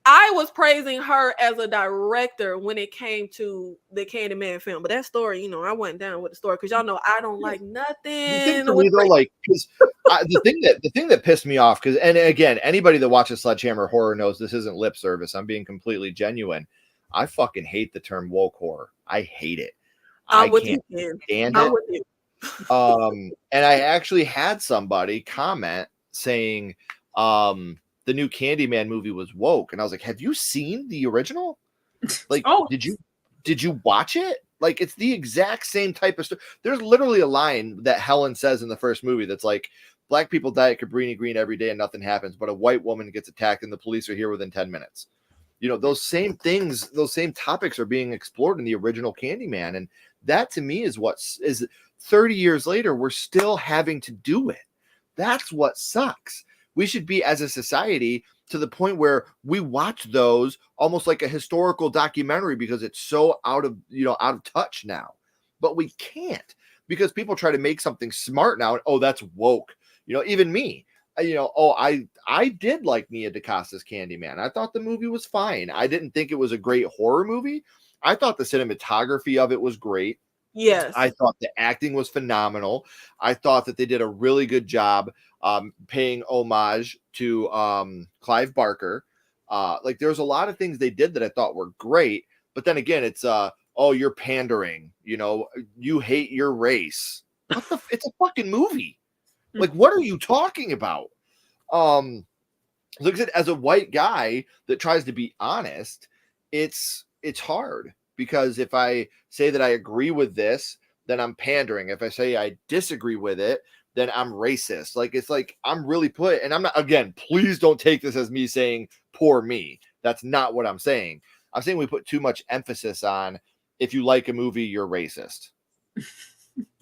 I was praising her as a director when it came to the Candyman film, but that story, I went down with the story because y'all know I don't like nothing. The thing for me though, like, because the thing that pissed me off, because, and again, anybody that watches Sledgehammer Horror knows this isn't lip service. I'm being completely genuine. I fucking hate the term woke horror. I hate it. I can't stand it. And I actually had somebody comment saying, the new Candyman movie was woke, and I was like, have you seen the original? Like, did you watch it? Like, it's the exact same type of story. There's literally a line that Helen says in the first movie that's like, black people die at Cabrini Green every day and nothing happens, but a white woman gets attacked and the police are here within 10 minutes. Those same things, those same topics are being explored in the original Candyman, and that to me is what is 30 years later we're still having to do it. That's what sucks. We should be, as a society, to the point where we watch those almost like a historical documentary because it's so out of touch now. But we can't, because people try to make something smart now. And, oh, that's woke. Even me. I did like Nia DaCosta's Candyman. I thought the movie was fine. I didn't think it was a great horror movie. I thought the cinematography of it was great. Yes. I thought the acting was phenomenal. I thought that they did a really good job paying homage to Clive Barker. Like, there's a lot of things they did that I thought were great. But then again, it's you're pandering. You hate your race. It's a fucking movie. Like, what are you talking about? Look at it, as a white guy that tries to be honest, it's hard. Because if I say that I agree with this, then I'm pandering. If I say I disagree with it, then I'm racist. Like, it's like I'm really put, and I'm not, again, please don't take this as me saying poor me. That's not what I'm saying. I'm saying we put too much emphasis on, if you like a movie, you're racist.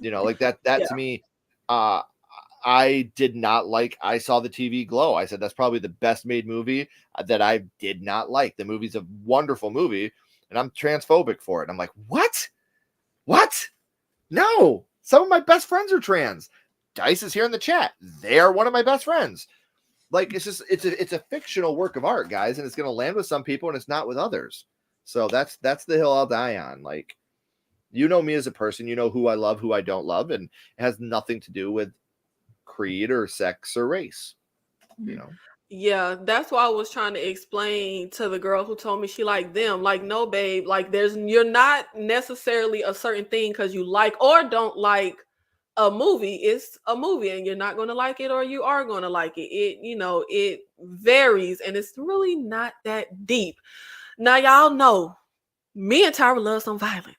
Like that to me, I did not like I Saw the TV Glow. I said that's probably the best made movie that I did not like. The movie's a wonderful movie, and I'm transphobic for it. I'm like, what? No, some of my best friends are trans. Dice is here in the chat. They are one of my best friends. Like, it's just, it's a fictional work of art, guys, and it's going to land with some people and it's not with others. So that's the hill I'll die on. Like, me as a person, who I love, who I don't love, and it has nothing to do with creed or sex or race, Yeah, that's why I was trying to explain to the girl who told me she liked them. Like, no, babe, like you're not necessarily a certain thing because you like or don't like a movie. It's a movie and you're not going to like it or you are going to like it. It varies and it's really not that deep. Now, y'all know me and Tyra love some violence.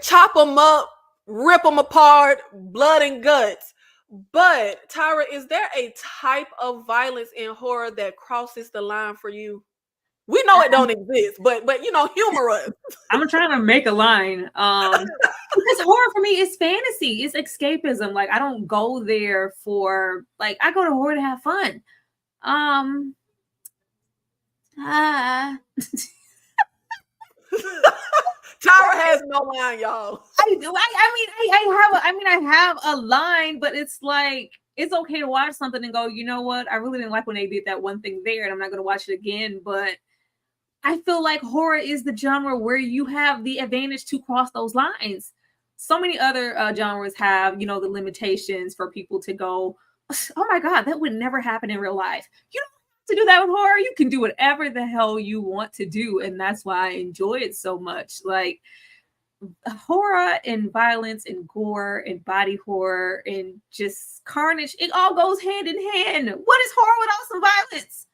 Chop them up, rip them apart, blood and guts. But Tyra, is there a type of violence in horror that crosses the line for you? We know it don't exist, but humor us. I'm trying to make a line. Because horror for me is fantasy, it's escapism. Like, I don't go there for, like, I go to horror to have fun. Tyra has no line, y'all. I have a line, but it's like, it's okay to watch something and go, you know what? I really didn't like when they did that one thing there, and I'm not going to watch it again. But I feel like horror is the genre where you have the advantage to cross those lines. so many other genres have, the limitations for people to go, oh my God, that would never happen in real life. You don't have to do that with horror. You can do whatever the hell you want to do. And that's why I enjoy it so much. Like horror and violence and gore and body horror and just carnage, it all goes hand in hand. What is horror without some violence?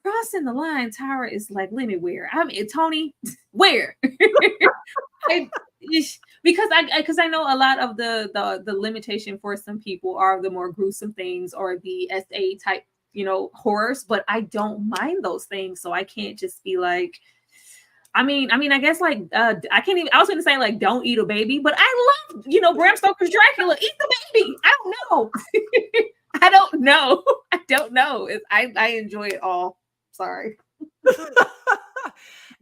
Crossing the line, Tara is like, let me where? I mean, Tony, where? Because I know a lot of the limitation for some people are the more gruesome things or the SA type, horrors, but I don't mind those things. So I can't just be like, I mean, I guess like I can't even. I was going to say like, don't eat a baby, but I love Bram Stoker's Dracula. Eat the baby. I don't know. I don't know. I enjoy it all. Sorry.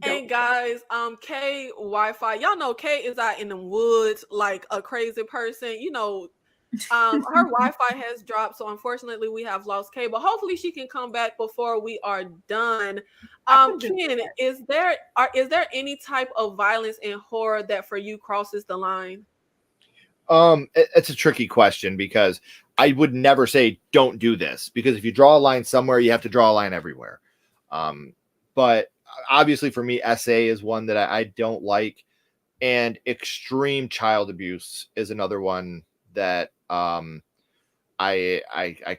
And guys, Kay Wi-Fi, y'all know Kay is out in the woods like a crazy person. Her Wi-Fi has dropped, so unfortunately we have lost Kay, but hopefully she can come back before we are done. Ken, is there any type of violence in horror that for you crosses the line? It's a tricky question because I would never say don't do this, because if you draw a line somewhere, you have to draw a line everywhere. But obviously for me, SA is one that I don't like, and extreme child abuse is another one that I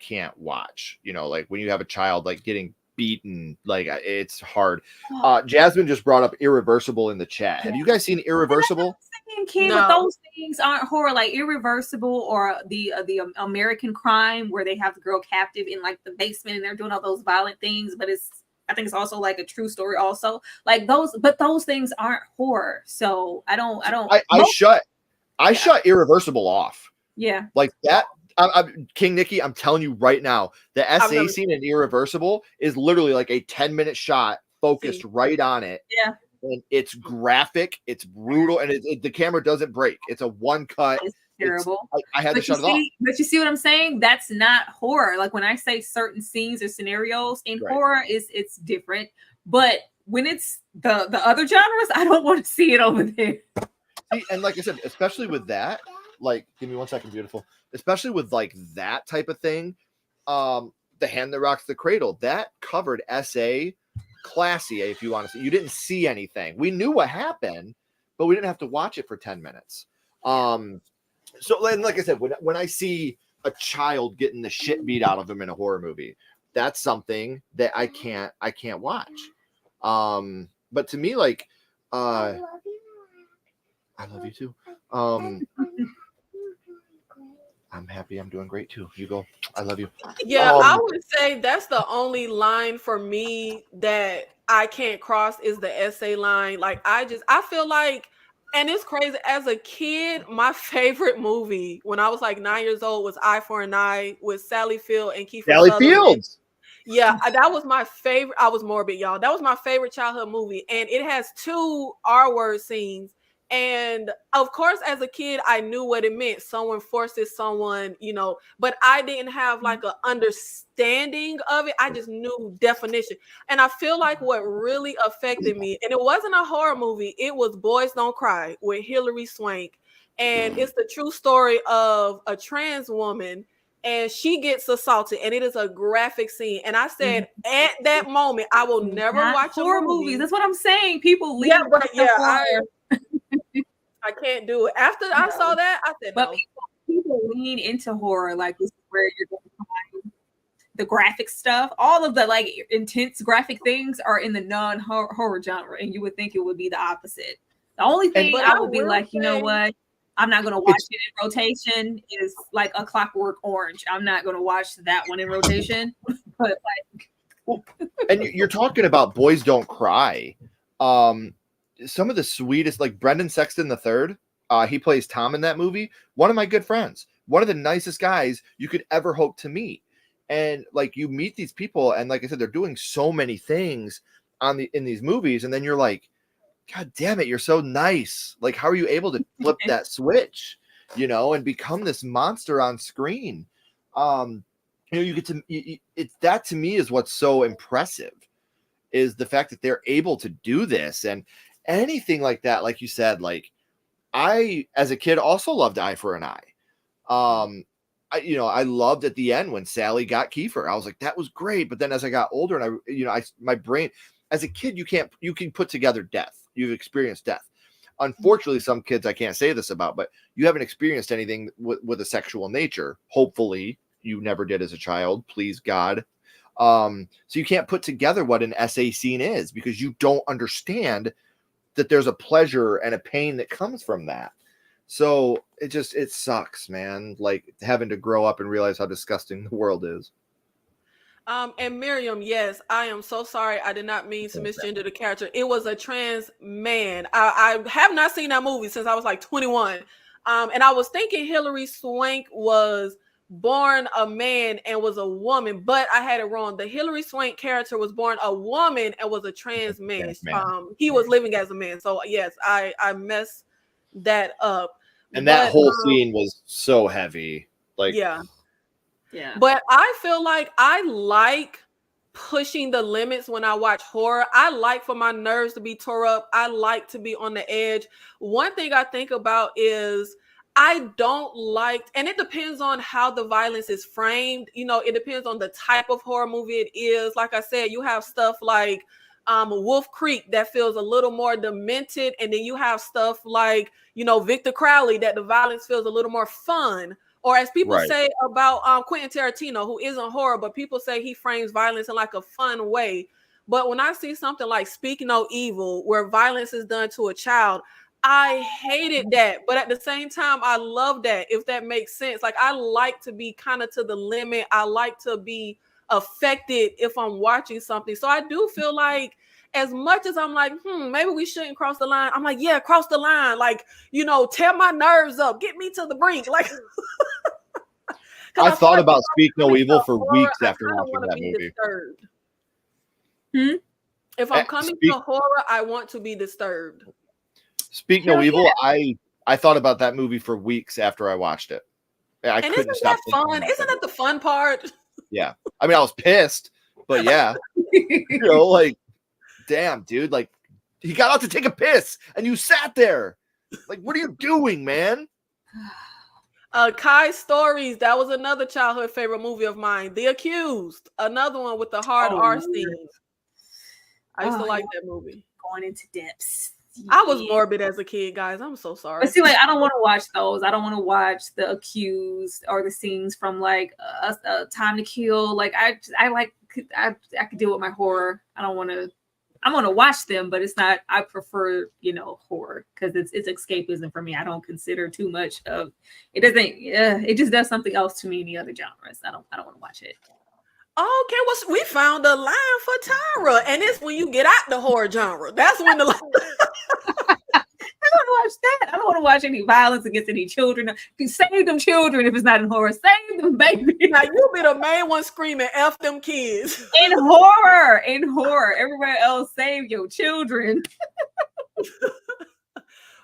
can't watch. Like when you have a child like getting beaten, like it's hard. Jasmine just brought up Irreversible in the chat. Have you guys seen Irreversible? No. But those things aren't horror. Like Irreversible or the American Crime, where they have the girl captive in like the basement and they're doing all those violent things, but I think it's also like a true story also. Like those things aren't horror. So I shut Irreversible off. Yeah. Like that. King Nikki, I'm telling you right now, the SA scene in Irreversible is literally like a 10-minute shot focused right on it. Yeah. And it's graphic, it's brutal, and the camera doesn't break. It's a one cut. It's terrible. I had to shut it off. But you see what I'm saying? That's not horror. Like when I say certain scenes or scenarios in horror, it's different. But when it's the other genres, I don't want to see it over there. See, and like I said, especially with that, like, give me 1 second, beautiful. Especially with like that type of thing, The Hand That Rocks the Cradle, that covered SA classy, if you want to see. You didn't see anything. We knew what happened, but we didn't have to watch it for 10 minutes. So like I said, when I see a child getting the shit beat out of him in a horror movie, that's something that I can't watch. But to me, like, I love you too. I'm happy. I'm doing great too. You go. I love you. Yeah, I would say that's the only line for me that I can't cross is the SA line. Like I feel like, and it's crazy. As a kid, my favorite movie when I was like 9 years old was Eye for an Eye with Sally Field and Kiefer Sally Sutherland. Fields. Yeah, that was my favorite. I was morbid, y'all. That was my favorite childhood movie, and it has 2 R-word scenes. And of course, as a kid, I knew what it meant. Someone forces someone, but I didn't have like an understanding of it. I just knew definition. And I feel like what really affected me, and it wasn't a horror movie, it was Boys Don't Cry with Hilary Swank. And it's the true story of a trans woman, and she gets assaulted, and it is a graphic scene. And I said, at that moment, I will never watch horror movies. That's what I'm saying. People leave. I can't do it. After I saw that, I said, but people lean into horror. Like this is where you're going to find the graphic stuff. All of the like intense graphic things are in the non-horror genre, and you would think it would be the opposite. The only thing I would be like, you know what? I'm not going to watch it in rotation. Is like A Clockwork Orange. I'm not going to watch that one in rotation. But like, and you're talking about Boys Don't Cry. Some of the sweetest, like Brendan Sexton III, he plays Tom in that movie. One of my good friends, one of the nicest guys you could ever hope to meet. And like you meet these people, and like I said, they're doing so many things in these movies, and then you're like, God damn it, you're so nice. Like, how are you able to flip that switch, and become this monster on screen? You get to it's that to me is what's so impressive, is the fact that they're able to do this. And anything like that, like you said, like I, as a kid, also loved Eye for an Eye. I loved at the end when Sally got Kiefer. I was like, that was great. But then as I got older and my brain, as a kid, you can put together death. You've experienced death. Unfortunately, some kids I can't say this about, but you haven't experienced anything with a sexual nature. Hopefully you never did as a child, please God. So you can't put together what an SA scene is because you don't understand that there's a pleasure and a pain that comes from that. So it sucks, man. Like having to grow up and realize how disgusting the world is. And Miriam, yes, I am so sorry. I did not mean to misgender the character. It was a trans man. I have not seen that movie since I was like 21. And I was thinking Hilary Swank was born a man and was a woman, but I had it wrong. The Hilary Swank character was born a woman and was a trans man. He was living as a man. So yes, I messed that up. And that whole scene was so heavy. Like, yeah. But I feel like I like pushing the limits when I watch horror. I like for my nerves to be tore up. I like to be on the edge. One thing I think about is I don't like, and it depends on how the violence is framed. It depends on the type of horror movie it is. Like I said, you have stuff like Wolf Creek that feels a little more demented. And then you have stuff like, Victor Crowley, that the violence feels a little more fun. Or as people say about Quentin Tarantino, who isn't horror, but people say he frames violence in like a fun way. But when I see something like Speak No Evil, where violence is done to a child, I hated that. But at the same time, I love that, if that makes sense. Like, I like to be kind of to the limit. I like to be affected if I'm watching something. So I do feel like, as much as I'm like, maybe we shouldn't cross the line, I'm like, yeah, cross the line. Like, tear my nerves up, get me to the brink. Like, I thought about Speak No Evil for weeks after watching that movie. If I'm coming to horror, I want to be disturbed. Speak No Evil, I thought about that movie for weeks after I watched it. I couldn't stop. Fun? Isn't that the fun part? Yeah. I mean, I was pissed, but yeah. Like, damn, dude. Like, he got out to take a piss and you sat there. Like, what are you doing, man? Kai Stories, that was another childhood favorite movie of mine. The Accused, another one with the hard R scenes. I used to like that movie. Going into depths. I was morbid as a kid, guys. I'm so sorry. But see, like, I don't want to watch those. I don't want to watch The Accused or the scenes from like Time to Kill. Like, I could deal with my horror. I'm gonna watch them, but it's not. I prefer, horror because it's escapism for me. I don't consider too much of it. Doesn't. It just does something else to me in the other genres. I don't want to watch it. Okay, well, we found a line for Tyra, and it's when you get out the horror genre. That's when the line. I don't want to watch that. I don't want to watch any violence against any children. Save them children if it's not in horror. Save them, baby. Now you be the main one screaming, "F them kids." In horror. Everywhere else, save your children.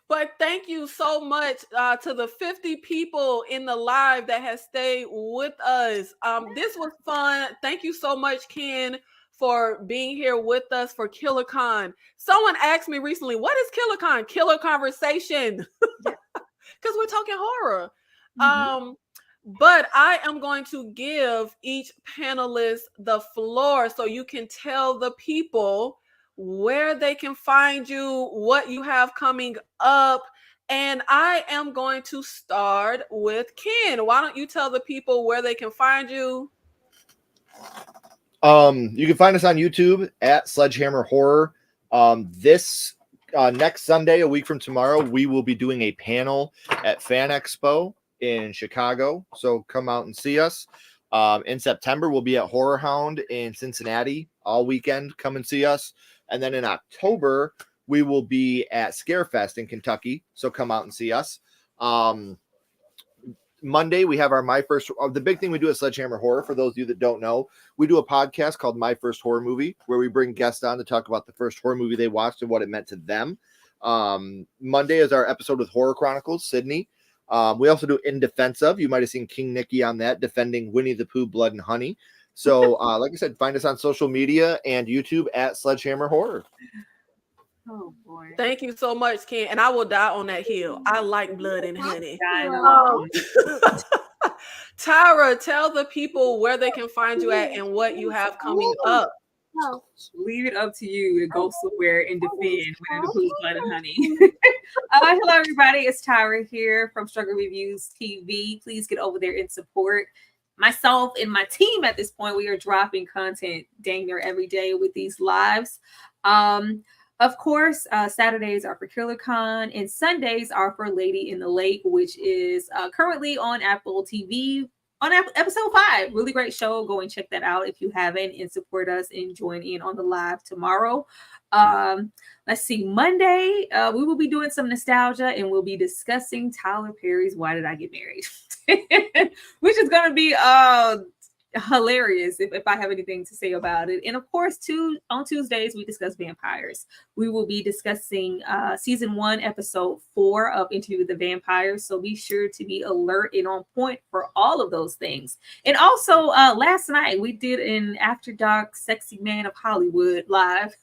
But thank you so much to the 50 people in the live that has stayed with us. This was fun. Thank you so much, Ken, for being here with us for KillerCon. Someone asked me recently, what is KillerCon? Killer Conversation. Because we're talking horror. But I am going to give each panelist the floor so you can tell the people where they can find you, what you have coming up. And I am going to start with Ken. Why don't you tell the people where they can find you? You can find us on YouTube at Sledgehammer Horror. This next Sunday, a week from tomorrow, we will be doing a panel at Fan Expo in Chicago. So come out and see us. In September, we'll be at Horror Hound in Cincinnati all weekend. Come and see us. And then in October, we will be at Scarefest in Kentucky. So come out and see us. Monday, we have our the big thing we do at Sledgehammer Horror, for those of you that don't know, we do a podcast called My First Horror Movie, where we bring guests on to talk about the first horror movie they watched and what it meant to them. Monday is our episode with Horror Chronicles, Sydney. We also do In Defense Of. You might have seen King Nicky on that, defending Winnie the Pooh, Blood and Honey. So, like I said, find us on social media and YouTube at Sledgehammer Horror. Oh boy. Thank you so much, Ken. And I will die on that hill. I like blood and honey. I Tyra, tell the people where they can find you at and what you have coming up. Leave it up to you to go somewhere and defend Winnie the Pooh's Blood and Honey. Hello, everybody. It's Tyra here from Struggle Reviews TV. Please get over there and support myself and my team at this point. We are dropping content dang near every day with these lives. Of course, Saturdays are for KillerCon and Sundays are for Lady in the Lake, which is currently on Apple TV on episode 5. Really great show. Go and check that out if you haven't, and support us and join in on the live tomorrow. Let's see, Monday, we will be doing some nostalgia and we'll be discussing Tyler Perry's Why Did I Get Married? Which is going to be hilarious if I have anything to say about it. And of course, on Tuesdays, we discuss vampires. We will be discussing season 1, episode 4 of Interview with the Vampires. So be sure to be alert and on point for all of those things. And also, last night, we did an After Dark Sexy Man of Hollywood live,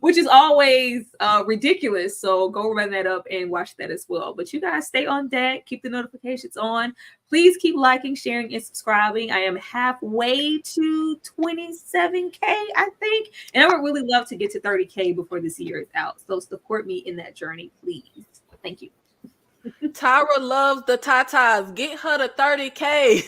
which is always ridiculous. So go run that up and watch that as well. But you guys stay on deck, keep the notifications on. Please keep liking, sharing, and subscribing. I am halfway to 27K, I think. And I would really love to get to 30K before this year is out. So support me in that journey, please. Thank you. Tyra loves the tatas. Get her to 30K.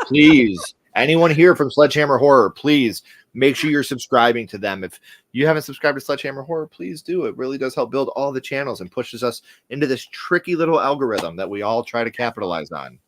Please. Anyone here from Sledgehammer Horror, please make sure you're subscribing to them. If you haven't subscribed to Sledgehammer Horror, please do. It really does help build all the channels and pushes us into this tricky little algorithm that we all try to capitalize on.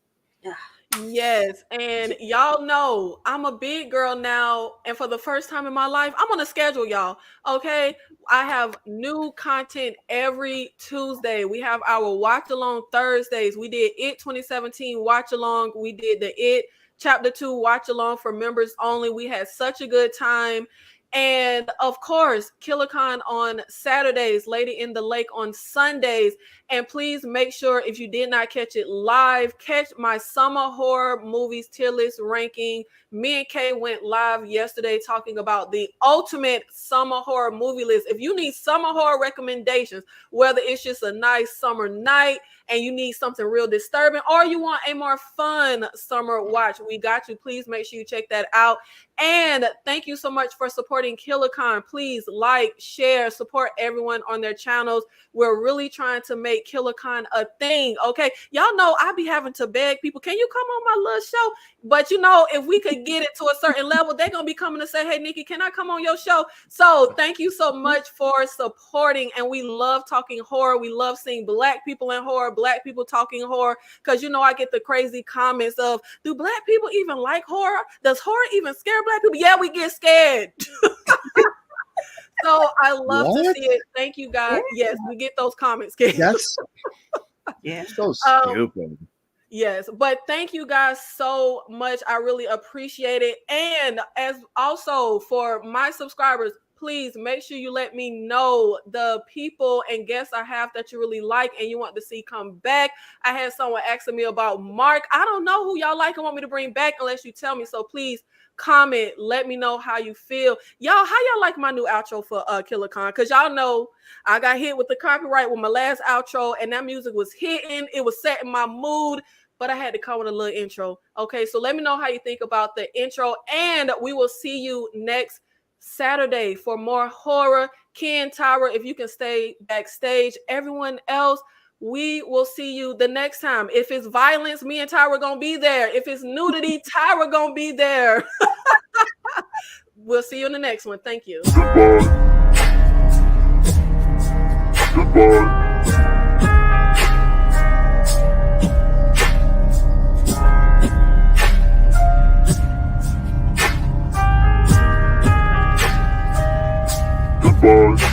Yes, and y'all know I'm a big girl now, and for the first time in my life, I'm on a schedule, y'all. Okay, I have new content every Tuesday. We have our watch along Thursdays. We did It 2017 watch along. We did the It Chapter 2 watch along for members only. We had such a good time. And of course, KillerCon on Saturdays, Lady in the Lake on Sundays. And please make sure, if you did not catch it live, catch my summer horror movies tier list ranking. Me and Kay went live yesterday talking about the ultimate summer horror movie list. If you need summer horror recommendations, whether it's just a nice summer night and you need something real disturbing, or you want a more fun summer watch, we got you. Please make sure you check that out. And thank you so much for supporting KillerCon. Please like, share, support everyone on their channels. We're really trying to make KillerCon a thing. Okay, y'all know I be having to beg people, can you come on my little show? But you know, if we could get it to a certain level, they're gonna be coming to say, hey Nikki, can I come on your show? So thank you so much for supporting. And we love talking horror. We love seeing Black people in horror, Black people talking horror, because you know I get the crazy comments of, do Black people even like horror? Does horror even scare Black people? Yeah, we get scared. So I love to see it. Thank you guys. Yes, we get those comments. Yes. Yeah. So stupid. Yes, but thank you guys so much. I really appreciate it. And as also for my subscribers, please make sure you let me know the people and guests I have that you really like and you want to see come back. I had someone asking me about Mark. I don't know who y'all like and want me to bring back unless you tell me. So please comment, let me know how you feel. Y'all, how y'all like my new outro for KillerCon? Because y'all know I got hit with the copyright with my last outro, and that music was hitting. It was setting my mood, but I had to come with a little intro. Okay, so let me know how you think about the intro, and we will see you next Saturday for more horror. Ken, Tyra, if you can stay backstage. Everyone else, we will see you the next time. If it's violence, me and Tyra gonna be there. If it's nudity, Tyra gonna be there. We'll see you in the next one. Thank you. Goodbye.